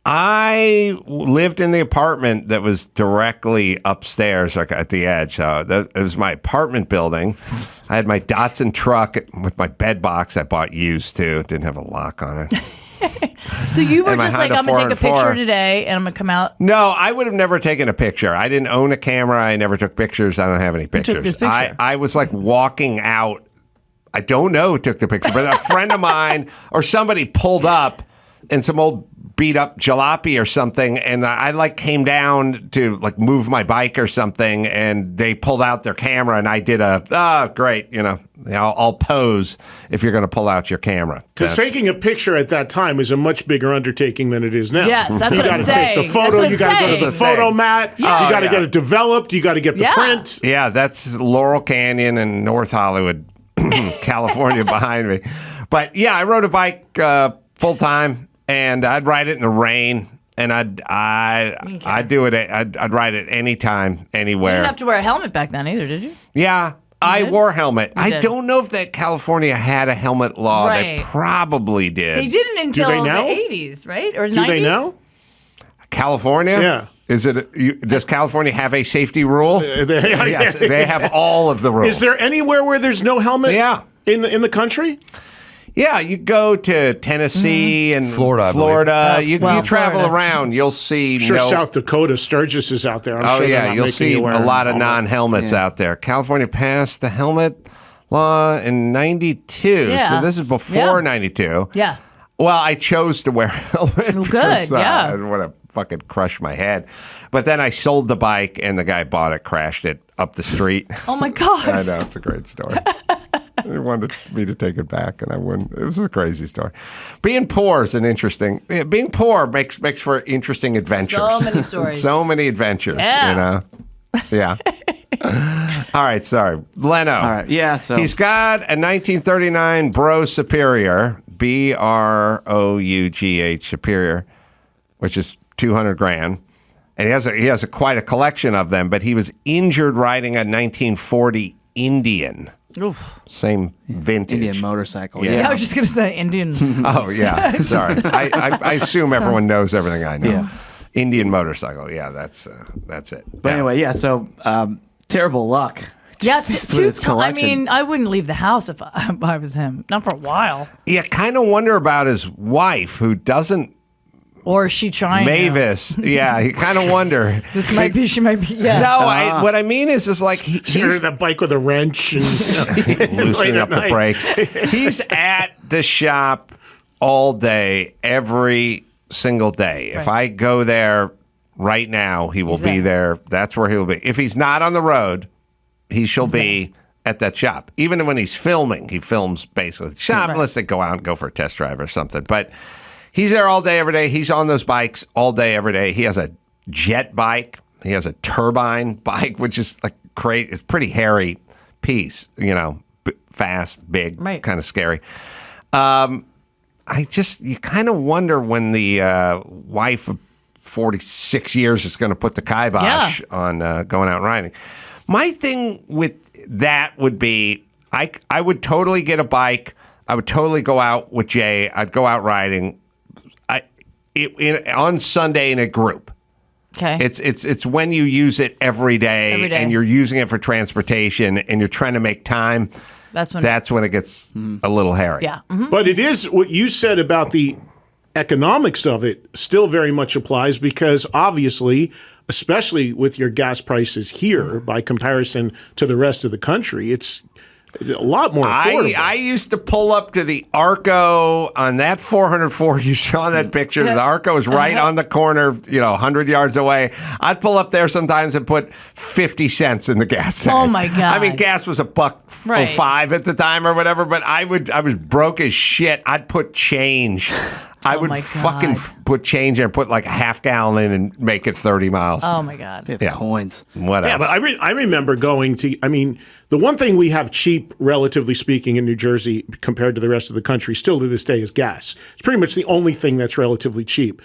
Speaker 2: I lived in the apartment that was directly upstairs, like at the edge. So it was my apartment building. I had my Datsun truck with my bed box I bought used too. Didn't have a lock on it.
Speaker 3: So you were just like, I'm going to take a picture today and I'm going to come out?
Speaker 2: No, I would have never taken a picture. I didn't own a camera. I never took pictures. I don't have any pictures.
Speaker 3: Who took this picture?
Speaker 2: I was like walking out. I don't know who took the picture, but a friend of mine or somebody pulled up in some old beat up jalopy or something, and I like came down to like move my bike or something, and they pulled out their camera, and I did great, I'll pose if you're going to pull out your camera.
Speaker 15: Because taking a picture at that time is a much bigger undertaking than it is now.
Speaker 3: Yes, that's what I'm saying.
Speaker 15: You got to take the photo, you got to go to the photo mat, you got to get it developed, you got to get the print.
Speaker 2: Yeah, that's Laurel Canyon and North Hollywood, California behind me. But yeah, I rode a bike full time. And I'd ride it in the rain, and I'd do it. I'd ride it anytime, anywhere.
Speaker 3: You didn't have to wear a helmet back then either, did you?
Speaker 2: Yeah, I wore a helmet. I don't know if that California had a helmet law. Right. They probably did.
Speaker 3: They didn't until the 80s, right? Or 90s?
Speaker 15: Do they now?
Speaker 2: California?
Speaker 15: Yeah.
Speaker 2: Does California have a safety rule? Yes, they have all of the rules.
Speaker 15: Is there anywhere where there's no helmet?
Speaker 2: Yeah.
Speaker 15: In the country?
Speaker 2: Yeah, you go to Tennessee and Florida. You travel around, you'll see.
Speaker 15: South Dakota, Sturgis is out there. I'm sure
Speaker 2: you'll see a lot of non-helmets out there. California passed the helmet law in 92, so this is before 92.
Speaker 3: Yeah.
Speaker 2: Well, I chose to wear a helmet.
Speaker 3: Well,
Speaker 2: because,
Speaker 3: good, yeah.
Speaker 2: I didn't want to fucking crush my head. But then I sold the bike, and the guy bought it, crashed it up the street.
Speaker 3: Oh, my gosh.
Speaker 2: I know, it's a great story. He wanted me to take it back, and I wouldn't. It was a crazy story. Being poor is being poor makes for interesting adventures.
Speaker 3: So many stories.
Speaker 2: So many adventures, Yeah. All right, sorry. Leno.
Speaker 5: All right, yeah. So
Speaker 2: he's got a 1939 Bro Superior, BROUGH Superior, which is $200,000. And he has quite a collection of them, but he was injured riding a 1940 Indian.
Speaker 3: Oof.
Speaker 2: Same vintage.
Speaker 5: Indian motorcycle.
Speaker 3: Yeah, I was just going to say Indian.
Speaker 2: Oh, yeah. Sorry. I assume everyone knows everything I know. Yeah. Indian motorcycle. Yeah, that's it.
Speaker 5: But anyway, so terrible luck.
Speaker 3: Yes, I mean, I wouldn't leave the house if I was him. Not for a while.
Speaker 2: Yeah, kind of wonder about his wife, who doesn't
Speaker 3: Or is she trying
Speaker 2: Mavis. Yeah, you kind of wonder.
Speaker 3: This might be, she might be, yeah.
Speaker 2: No, what I mean is like
Speaker 15: he's that bike with a wrench and
Speaker 2: loosening up the brakes. He's at the shop all day, every single day. Right. If I go there right now, he will be there. That's where he'll be. If he's not on the road, she'll be at that shop. Even when he's filming, he films basically the shop, unless they go out and go for a test drive or something. But he's there all day, every day. He's on those bikes all day, every day. He has a jet bike. He has a turbine bike, which is like crazy. It's a pretty hairy piece, fast, big, kind of scary. You kind of wonder when the wife of 46 years is going to put the kibosh on going out riding. My thing with that would be, I would totally get a bike. I would totally go out with Jay. I'd go out riding on Sunday in a group.
Speaker 3: Okay.
Speaker 2: It's when you use it every day and you're using it for transportation and you're trying to make time. That's when it gets a little hairy.
Speaker 3: Yeah.
Speaker 15: But it is what you said about the economics of it still very much applies, because obviously, especially with your gas prices here by comparison to the rest of the country, it's a lot more affordable.
Speaker 2: I used to pull up to the Arco on that 404. You saw that picture. The Arco is right on the corner, 100 yards away. I'd pull up there sometimes and put 50 cents in the gas tank.
Speaker 3: Oh, my God.
Speaker 2: I mean, gas was $1.05 at the time or whatever, but I was broke as shit. I'd put change. I would fucking put change in and put like a half gallon in and make it 30 miles.
Speaker 3: Oh, my God.
Speaker 5: Coins.
Speaker 2: What else?
Speaker 15: Yeah, but I remember going to, the one thing we have cheap, relatively speaking, in New Jersey compared to the rest of the country, still to this day, is gas. It's pretty much the only thing that's relatively cheap.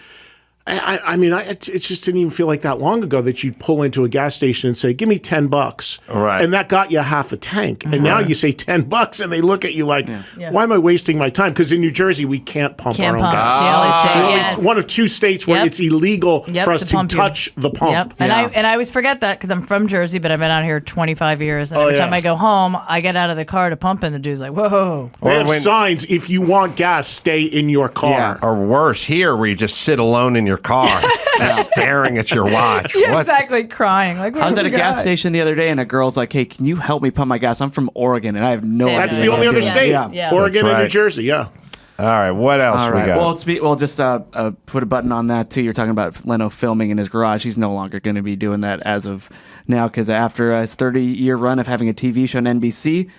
Speaker 15: It just didn't even feel like that long ago that you'd pull into a gas station and say, give me $10.
Speaker 2: Right.
Speaker 15: And that got you half a tank. And now you say $10 and they look at you like, why am I wasting my time? Because in New Jersey, we can't pump our own gas. It's one of two states where it's illegal for us to touch the pump.
Speaker 3: And I always forget that because I'm from Jersey, but I've been out here 25 years. And every time I go home, I get out of the car to pump and the dude's like, whoa.
Speaker 15: They have signs, if you want gas, stay in your car.
Speaker 2: Yeah. Or worse, here where you just sit alone in your car, staring at your watch.
Speaker 3: Yeah, exactly, crying. Like,
Speaker 5: I was at a gas station the other day, and a girl's like, "Hey, can you help me pump my gas? I'm from Oregon, and I have no idea."
Speaker 15: That's the only other state. Yeah. Oregon and New Jersey. Yeah.
Speaker 2: All right. What else we got?
Speaker 5: Well, just put a button on that too. You're talking about Leno filming in his garage. He's no longer going to be doing that as of now, because after his 30-year run of having a TV show on NBC.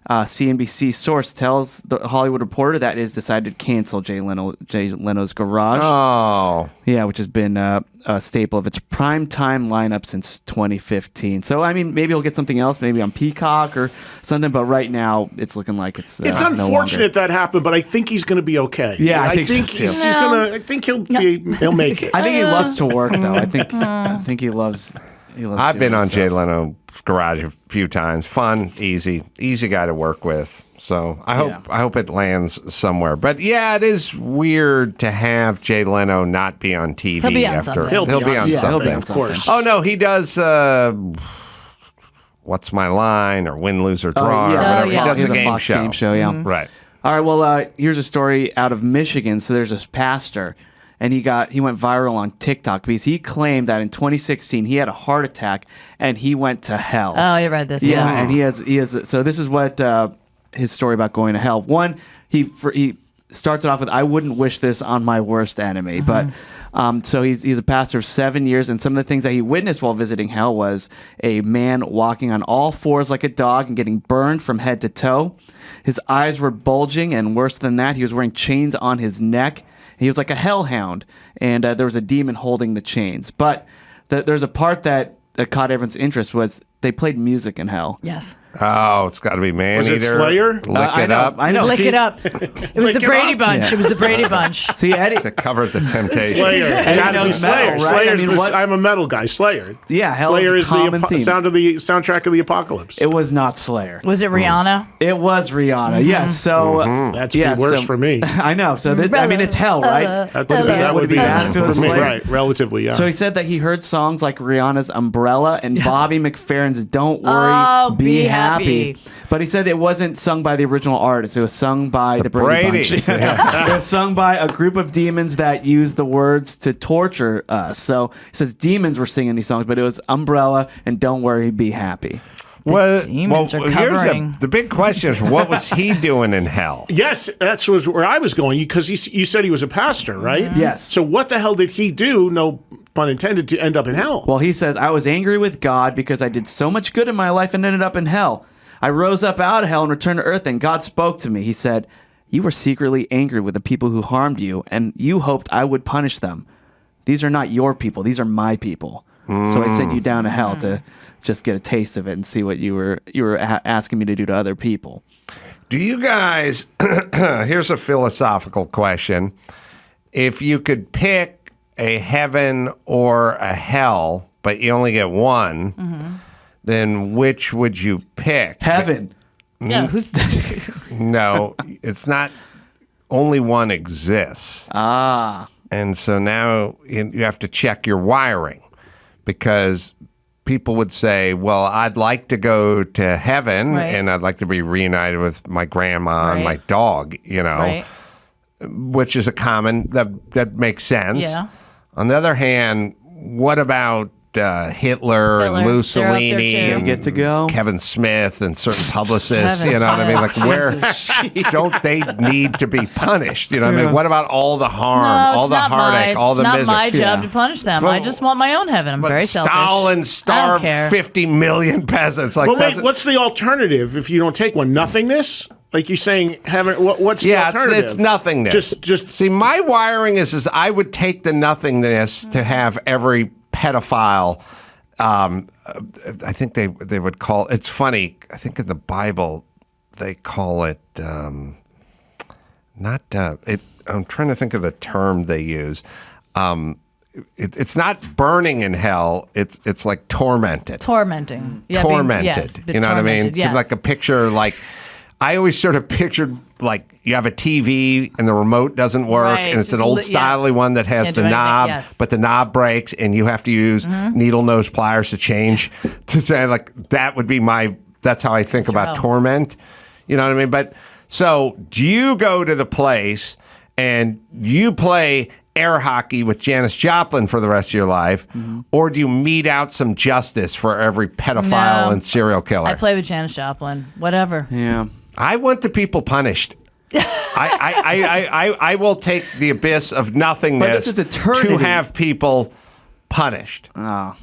Speaker 5: CNBC source tells the Hollywood Reporter that it has decided to cancel Jay Leno's Garage.
Speaker 2: Oh.
Speaker 5: Yeah, which has been a staple of its primetime lineup since 2015. So, maybe he'll get something else, maybe on Peacock or something, but right now it's looking like it's
Speaker 15: unfortunate that happened, but I think he's going to be okay.
Speaker 5: Yeah, I think
Speaker 15: he's going to. I think he'll make it.
Speaker 5: I think he loves to work, though. I think he loves
Speaker 2: I've been on Jay Leno Garage a few times. Fun, easy guy to work with. So I hope it lands somewhere. But yeah, it is weird to have Jay Leno not be on TV.
Speaker 3: He'll be on something.
Speaker 15: He'll be on something, of course.
Speaker 2: Oh no, he does. What's My Line or Win, Lose or Draw or whatever. He does a game show.
Speaker 5: Yeah.
Speaker 3: Mm-hmm.
Speaker 2: Right.
Speaker 5: All right. Well, here's a story out of Michigan. So there's this pastor. And he went viral on TikTok because he claimed that in 2016 he had a heart attack and he went to hell.
Speaker 3: Oh, you read this?
Speaker 5: Yeah, and he has. So this is what his story about going to hell. One, he starts it off with, "I wouldn't wish this on my worst enemy," but. So he's a pastor of 7 years, and some of the things that he witnessed while visiting hell was a man walking on all fours like a dog and getting burned from head to toe. His eyes were bulging, and worse than that, he was wearing chains on his neck. He was like a hellhound, and there was a demon holding the chains. But there's a part that caught everyone's interest was they played music in hell.
Speaker 3: Yes.
Speaker 2: Oh, it's got to be Maneater.
Speaker 15: Was it Slayer?
Speaker 2: Lick It Up.
Speaker 5: I know.
Speaker 3: Lick It Up. It was the Brady Bunch. Yeah. It was the Brady Bunch.
Speaker 5: See, Eddie.
Speaker 2: To cover the temptation.
Speaker 15: Slayer. Eddie knows Slayer.
Speaker 5: Metal, right?
Speaker 15: Slayer's I'm a metal guy. Slayer.
Speaker 5: Yeah, hell
Speaker 15: Slayer
Speaker 5: is
Speaker 15: is
Speaker 5: the
Speaker 15: soundtrack of the apocalypse.
Speaker 5: It was not Slayer.
Speaker 3: Was it Rihanna?
Speaker 5: It was Rihanna. Yes. So
Speaker 15: that's worse for me.
Speaker 5: I know. So it's hell, right?
Speaker 15: That would be bad for me, right? Relatively, yeah.
Speaker 5: So he said that he heard songs like Rihanna's Umbrella and Bobby McFerrin's Don't Worry, Be Happy.
Speaker 3: happy.
Speaker 5: But he said it wasn't sung by the original artist. It was sung by the Brady Bunch.
Speaker 2: Brady's.
Speaker 5: It was sung by a group of demons that used the words to torture us. So he says demons were singing these songs, but it was Umbrella and Don't Worry, Be Happy.
Speaker 3: Demons are covering.
Speaker 2: The big question is, what was he doing in hell?
Speaker 15: Yes, that's where I was going, because you said he was a pastor, right?
Speaker 3: Mm-hmm.
Speaker 5: Yes.
Speaker 15: So what the hell did he do, no pun intended, to end up in hell?
Speaker 5: Well, he says, I was angry with God because I did so much good in my life and ended up in hell. I rose up out of hell and returned to earth, and God spoke to me. He said, you were secretly angry with the people who harmed you, and you hoped I would punish them. These are not your people. These are my people. So I sent you down to hell to just get a taste of it and see what you were asking me to do to other people.
Speaker 2: Do you guys, here's a philosophical question. If you could pick a heaven or a hell, but you only get one, then which would you pick?
Speaker 5: Heaven.
Speaker 3: Yeah, who's
Speaker 2: No, it's not. Only one exists. And so now you have to check your wiring, because people would say, well, I'd like to go to heaven and I'd like to be reunited with my grandma and my dog, which is a common, that makes sense.
Speaker 3: Yeah.
Speaker 2: On the other hand, what about Hitler and Mussolini and
Speaker 5: get to go.
Speaker 2: Kevin Smith and certain publicists, you know what I mean? Like, where don't they need to be punished? You know what I mean? What about all the harm, all the heartache, all the misery?
Speaker 3: It's not my job to punish them. I just want my own heaven. I'm very selfish.
Speaker 2: Stalin starved 50 million peasants. Like,
Speaker 15: but wait, what's the alternative if you don't take one? Nothingness? Like you're saying, what's the alternative?
Speaker 2: It's nothingness.
Speaker 15: Just
Speaker 2: see, my wiring is I would take the nothingness to have every pedophile. I think they would call it's funny. I think in the Bible they call it not it. I'm trying to think of the term they use. It's not burning in hell. It's like tormented.
Speaker 3: Tormenting. Yeah,
Speaker 2: tormented. You know what I mean?
Speaker 3: Yes.
Speaker 2: Like a picture like. I always sort of pictured like you have a TV and the remote doesn't work, and it's an old styley one that has the knob, but the knob breaks and you have to use needle nose pliers to change. To say like that would be that's how I think about torment. You know what I mean? But so do you go to the place and you play air hockey with Janis Joplin for the rest of your life, or do you mete out some justice for every pedophile and serial killer?
Speaker 3: I play with Janis Joplin. Whatever.
Speaker 5: Yeah.
Speaker 2: I want the people punished. I will take the abyss of nothingness to have people punished. I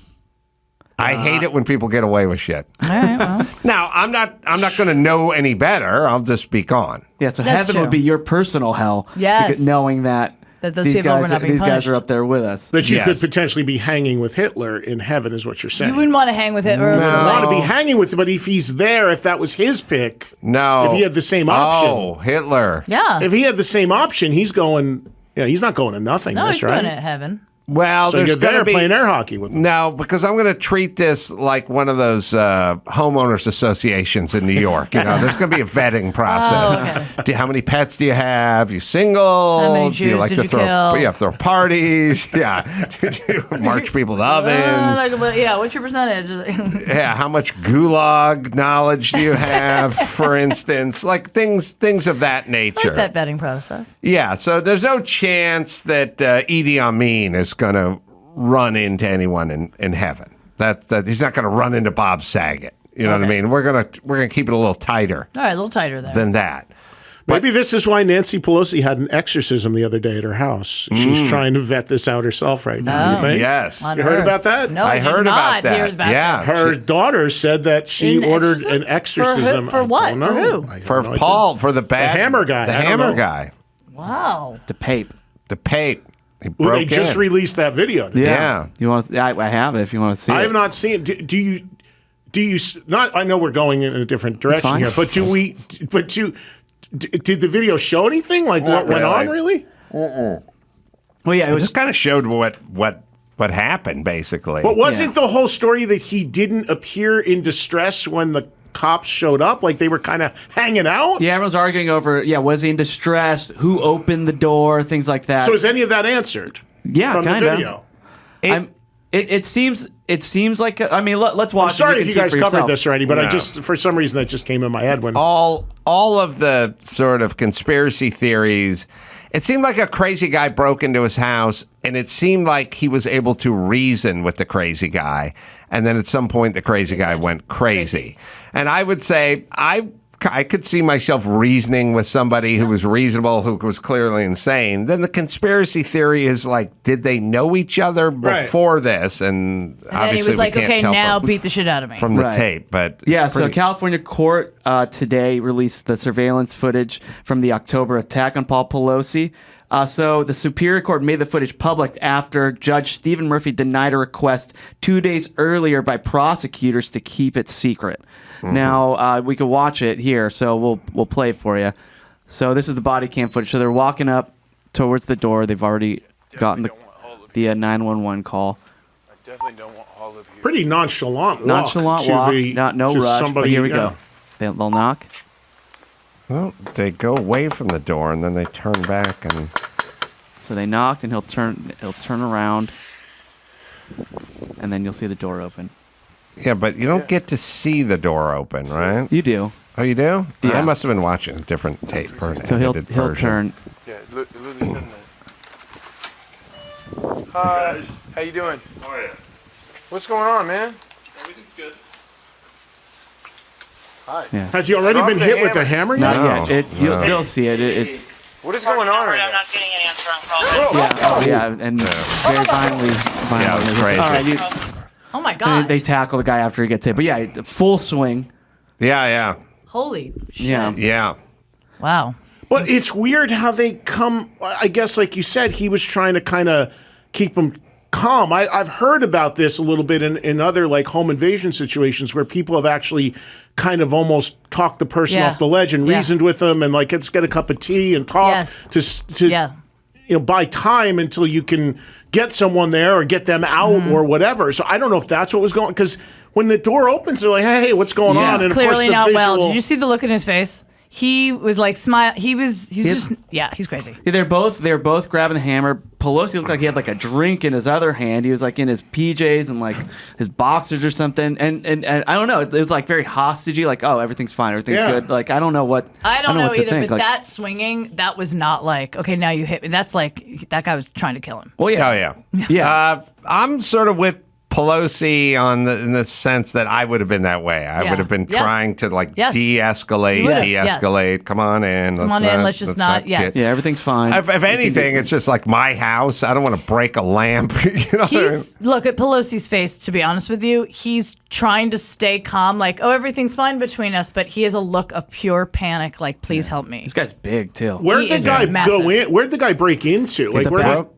Speaker 2: hate it when people get away with shit.
Speaker 3: All right, well.
Speaker 2: Now, I'm not going to know any better. I'll just be gone.
Speaker 5: Yeah, so
Speaker 3: That's
Speaker 5: heaven would be your personal hell.
Speaker 3: Yes.
Speaker 5: Because knowing that
Speaker 3: those
Speaker 5: these
Speaker 3: people
Speaker 5: guys,
Speaker 3: were not being
Speaker 5: these guys
Speaker 3: punished.
Speaker 5: are up there with us.
Speaker 15: that you could potentially be hanging with Hitler in heaven, is what you're saying.
Speaker 3: You wouldn't want to hang with Hitler.
Speaker 15: I don't want to be hanging with him, but if he's there, if that was his pick,
Speaker 2: no.
Speaker 15: If he had the same option,
Speaker 2: oh, Hitler.
Speaker 3: Yeah.
Speaker 15: If he had the same option, he's going. Yeah, he's not going to nothingness,
Speaker 3: No, he's
Speaker 15: right?
Speaker 3: going to heaven.
Speaker 2: Well,
Speaker 15: So
Speaker 2: there's
Speaker 15: you're
Speaker 2: going to
Speaker 15: there
Speaker 2: be
Speaker 15: playing air hockey with him.
Speaker 2: No, because I'm going to treat this like one of those homeowners associations in New York. You know, there's going to be a vetting process. How many pets do you have? You single?
Speaker 3: How many
Speaker 2: do you
Speaker 3: Jews
Speaker 2: like
Speaker 3: did
Speaker 2: to
Speaker 3: you
Speaker 2: throw?
Speaker 3: kill?
Speaker 2: You throw parties? Yeah. Do you march people to ovens?
Speaker 3: What's your percentage?
Speaker 2: Yeah. How much gulag knowledge do you have? For instance, like things of that nature.
Speaker 3: Like that vetting process.
Speaker 2: Yeah, so there's no chance that Idi Amin is going to run into anyone in heaven. That he's not going to run into Bob Saget. You know what I mean? We're gonna keep it a little tighter.
Speaker 3: All right, a little tighter there.
Speaker 2: Than that.
Speaker 15: Maybe this is why Nancy Pelosi had an exorcism the other day at her house. She's trying to vet this out herself right now. You think?
Speaker 2: Yes.
Speaker 15: You heard about that?
Speaker 3: No,
Speaker 2: I heard about that. Yeah.
Speaker 15: Her daughter said that she ordered an exorcism.
Speaker 3: For what? For who?
Speaker 2: For Paul, for the
Speaker 15: hammer guy.
Speaker 2: The hammer guy.
Speaker 3: Wow.
Speaker 5: The Pape.
Speaker 2: The Pape.
Speaker 15: Well, they just released that video.
Speaker 2: Yeah.
Speaker 5: You want? I have it. If you want to see it.
Speaker 15: I have not seen it. Do you not? I know we're going in a different direction here, but did the video show anything? Like what went on? Really?
Speaker 2: Well, yeah, it just kind of showed what happened, basically.
Speaker 15: But wasn't the whole story that he didn't appear in distress when the cops showed up? Like they were kind of hanging out?
Speaker 5: Yeah, everyone's arguing over, was he in distress? Who opened the door? Things like that.
Speaker 15: So is any of that answered?
Speaker 5: Yeah,
Speaker 15: from
Speaker 5: kinda.
Speaker 15: the video?
Speaker 5: It seems like I mean let's watch.
Speaker 15: I'm sorry if you guys covered
Speaker 5: yourself.
Speaker 15: this already, but I just for some reason that just came in my head when
Speaker 2: all of the sort of conspiracy theories. It seemed like a crazy guy broke into his house, and it seemed like he was able to reason with the crazy guy. And then at some point, the crazy guy went crazy. And I would say I could see myself reasoning with somebody who was reasonable, who was clearly insane. Then the conspiracy theory is like, did they know each other before this? And
Speaker 3: then
Speaker 2: obviously
Speaker 3: he was like,
Speaker 2: we can't
Speaker 3: okay,
Speaker 2: tell
Speaker 3: now beat the shit out of me.
Speaker 2: from the tape. But
Speaker 5: yeah, so California court today released the surveillance footage from the October attack on Paul Pelosi. So the Superior Court made the footage public after Judge Stephen Murphy denied a request 2 days earlier by prosecutors to keep it secret. Mm-hmm. Now, we can watch it here, so we'll play it for you. So this is the body cam footage. So they're walking up towards the door. They've already gotten the 911 call.
Speaker 18: I definitely don't want all of you.
Speaker 15: pretty nonchalant walk.
Speaker 5: Nonchalant walk, no rush.
Speaker 15: Somebody,
Speaker 5: But here we go. They'll knock.
Speaker 2: Well, they go away from the door and then they turn back and.
Speaker 5: So they knocked, and he'll turn around, and then you'll see the door open.
Speaker 2: Yeah, but you don't get to see the door open, right?
Speaker 5: You do.
Speaker 2: Oh, you do?
Speaker 5: Yeah.
Speaker 2: I must have been watching a different tape.
Speaker 5: So he'll turn.
Speaker 18: Yeah, Lily's in there. Hi, how you doing?
Speaker 8: Oh, yeah.
Speaker 18: What's going on, man?
Speaker 8: Everything's good.
Speaker 18: Hi.
Speaker 5: Yeah.
Speaker 15: Has he already been hit with the hammer yet?
Speaker 5: Not yet. You'll see it. It's.
Speaker 18: What is going on right
Speaker 19: I'm
Speaker 18: now?
Speaker 19: not getting any answer on calls.
Speaker 5: Yeah, and very violently.
Speaker 2: Yeah, it was crazy.
Speaker 5: All right,
Speaker 3: Oh my god.
Speaker 5: they tackle the guy after he gets hit. But yeah, full swing.
Speaker 2: Yeah.
Speaker 3: Holy shit.
Speaker 2: Yeah.
Speaker 3: Wow.
Speaker 15: But it's weird how they come. I guess, like you said, he was trying to kind of keep him calm. I've heard about this a little bit in other like home invasion situations where people have actually kind of almost talked the person off the ledge and reasoned with them and like, let's get a cup of tea and talk to buy time until you can get someone there or get them out or whatever. So I don't know if that's what was going on, because when the door opens, they're like, hey, what's going on? And
Speaker 3: Clearly
Speaker 15: of course,
Speaker 3: not well. Did you see the look in his face? He was like smile. He's crazy.
Speaker 5: Yeah, they're both grabbing the hammer. Pelosi looked like he had like a drink in his other hand. He was like in his PJs and like his boxers or something. And I don't know. It was like very hostagey. Like, oh, everything's fine. Everything's good. Like, I don't know what.
Speaker 3: I don't know
Speaker 5: what to
Speaker 3: either.
Speaker 5: think.
Speaker 3: But
Speaker 5: like,
Speaker 3: that swinging, that was not like, okay, now you hit me. That's like that guy was trying to kill him.
Speaker 5: Well, yeah.
Speaker 2: Oh, yeah. I'm sort of with Pelosi in the sense that I would have been that way. I would have been trying to de-escalate. Come on in.
Speaker 3: Let's just not.
Speaker 5: Yeah, everything's fine.
Speaker 2: If anything, it's just like my house. I don't want to break a lamp.
Speaker 3: Look at Pelosi's face, to be honest with you. He's trying to stay calm, like, oh, everything's fine between us, but he has a look of pure panic, like, please help me.
Speaker 5: This guy's big, too.
Speaker 15: Where'd the guy go in? Where'd the guy break into? Like,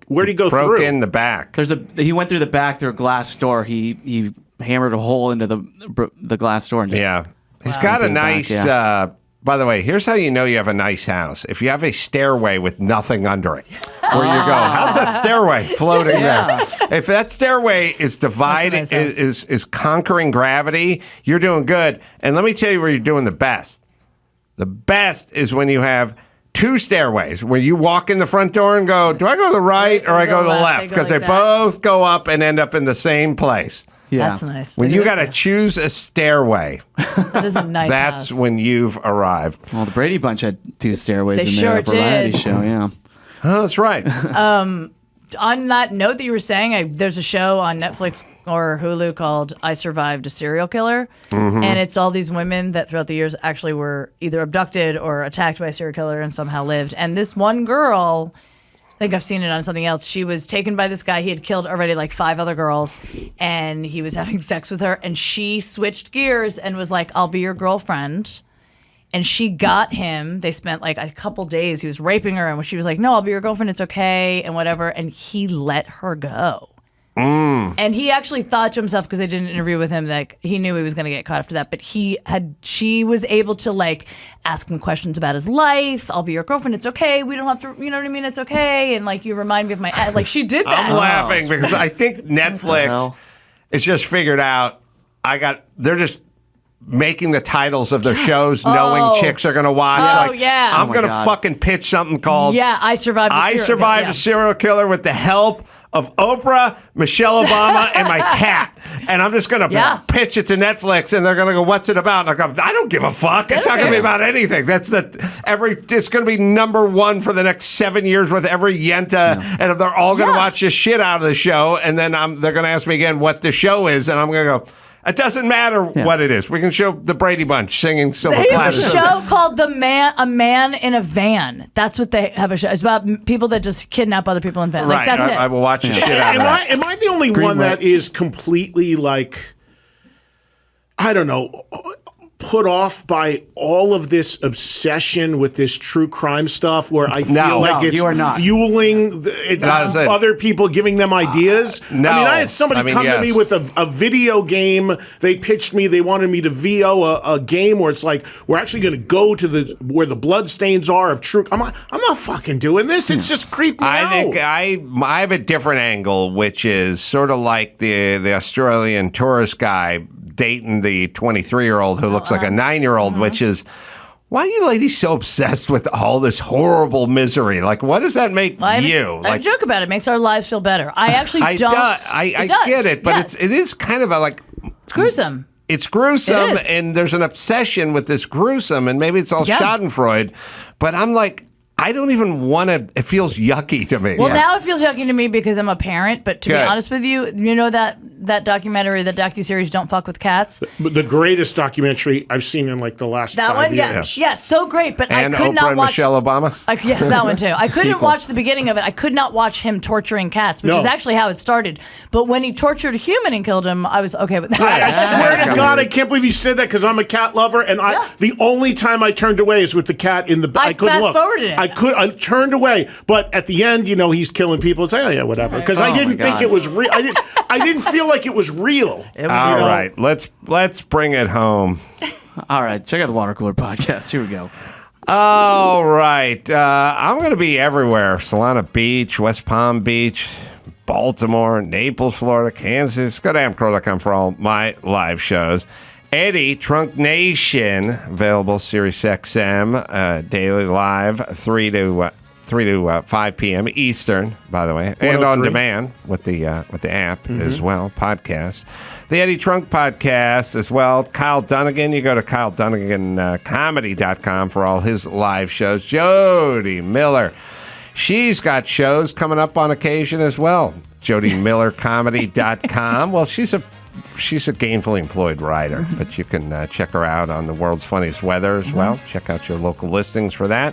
Speaker 15: where'd he go through?
Speaker 2: Broke in the back.
Speaker 5: He went through the back through a glass door. He hammered a hole into the glass door. And just
Speaker 2: He's got a nice. By the way, here's how you know you have a nice house. If you have a stairway with nothing under it, where you go, how's that stairway floating there? If that stairway is divided, is conquering gravity, you're doing good. And let me tell you where you're doing the best. The best is when you have two stairways where you walk in the front door and go, do I go to the right or I go to the left? Because they both go up and end up in the same place.
Speaker 3: Yeah. That's nice.
Speaker 2: When you got to choose a stairway,
Speaker 3: that is a nice
Speaker 2: that's
Speaker 3: house.
Speaker 2: when you've arrived.
Speaker 5: Well, the Brady Bunch had two stairways
Speaker 3: They
Speaker 5: in
Speaker 3: sure
Speaker 5: their variety
Speaker 3: did.
Speaker 5: show, yeah.
Speaker 2: Oh, that's right.
Speaker 3: On that note that you were saying, there's a show on Netflix or Hulu called I Survived a Serial Killer.
Speaker 2: Mm-hmm.
Speaker 3: And it's all these women that throughout the years actually were either abducted or attacked by a serial killer and somehow lived. And this one girl, I think I've seen it on something else, she was taken by this guy. He had killed already like 5 other girls, and he was having sex with her. And she switched gears and was like, I'll be your girlfriend. And she got him. They spent like a couple days. He was raping her, and she was like, no, I'll be your girlfriend. It's okay, and whatever. And he let her go. And he actually thought to himself, because they did an interview with him, that he knew he was going to get caught after that. But she was able to like ask him questions about his life. I'll be your girlfriend. It's okay. We don't have to, you know what I mean? It's okay. And like, you remind me of my, like she did that.
Speaker 2: I'm laughing because I think Netflix has just figured out, they're just making the titles of their shows knowing chicks are going to watch. I'm going to fucking pitch something called
Speaker 3: I Survived a Serial
Speaker 2: Serial Killer with the help of Oprah, Michelle Obama, and my cat. And I'm just going to pitch it to Netflix, and they're going to go, what's it about? And I go, I don't give a fuck. It's not going to be about anything. It's going to be number one for the next 7 years with every Yenta, and they're all going to watch the shit out of the show, and then they're going to ask me again what the show is, and I'm going to go, it doesn't matter what it is. We can show the Brady Bunch singing Silver Platter.
Speaker 3: They have a show called A Man in a Van. That's what they have a show. It's about people that just kidnap other people in vans.
Speaker 2: Right.
Speaker 3: Like, that's it.
Speaker 2: I will watch the shit out of that.
Speaker 15: Am I the only one that is completely like, I don't know, put off by all of this obsession with this true crime stuff where I feel like it's fueling other people, giving them ideas?
Speaker 2: No.
Speaker 15: I mean, I had somebody come to me with a video game. They pitched me, they wanted me to VO a game where it's like, we're actually going to go to where the blood stains are of true. I'm not fucking doing this. It's just creepy out.
Speaker 2: I think I have a different angle, which is sort of like the Australian tourist guy dating the 23-year-old who looks like a 9-year-old, which is, why are you ladies so obsessed with all this horrible misery? Like, what does that make you?
Speaker 3: I joke about it. It makes our lives feel better. I actually don't.
Speaker 2: I get it, but it is kind of
Speaker 3: it's gruesome.
Speaker 2: It's gruesome,
Speaker 3: It is.
Speaker 2: and there's an obsession with this gruesome, and maybe it's all Schadenfreude, but I'm like, I don't even want to. It feels yucky to me.
Speaker 3: Well, now it feels yucky to me because I'm a parent. But to be honest with you, you know that documentary, that docuseries, "Don't Fuck with Cats."
Speaker 15: The greatest documentary I've seen in like the last 5 years.
Speaker 3: Yeah, so great. But
Speaker 2: and
Speaker 3: I could
Speaker 2: Oprah
Speaker 3: not
Speaker 2: and
Speaker 3: watch
Speaker 2: Michelle Obama.
Speaker 3: Yes, that one too. I couldn't watch the beginning of it. I could not watch him torturing cats, which is actually how it started. But when he tortured a human and killed him, I was okay with that.
Speaker 15: I swear to God, I can't believe you said that because I'm a cat lover, and the only time I turned away is with the cat in the. I couldn't look.
Speaker 3: Fast-forwarded it.
Speaker 15: I turned away, but at the end, he's killing people and say, "Oh yeah, whatever," because I didn't think it was real. I didn't feel like it was real.
Speaker 2: All right, let's bring it home.
Speaker 5: All right, check out the Water Cooler Podcast. Here we go.
Speaker 2: All right, I'm going to be everywhere: Solana Beach, West Palm Beach, Baltimore, Naples, Florida, Kansas. Go to amcrow.com for all my live shows. Eddie, Trunk Nation, available Sirius XM, daily live, 3 to 5 p.m. Eastern, by the way, and on demand with the app as well, podcast. The Eddie Trunk Podcast as well. Kyle Dunnigan, you go to KyleDunniganComedy.com for all his live shows. Jodi Miller, she's got shows coming up on occasion as well. JodiMillerComedy.com. Well, she's a gainfully employed writer, but you can check her out on the world's funniest weather as well. Check out your local listings for that.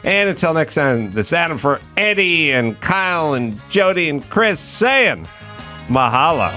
Speaker 2: And until next time, this is Adam for Eddie and Kyle and Jodi and Chris saying mahalo.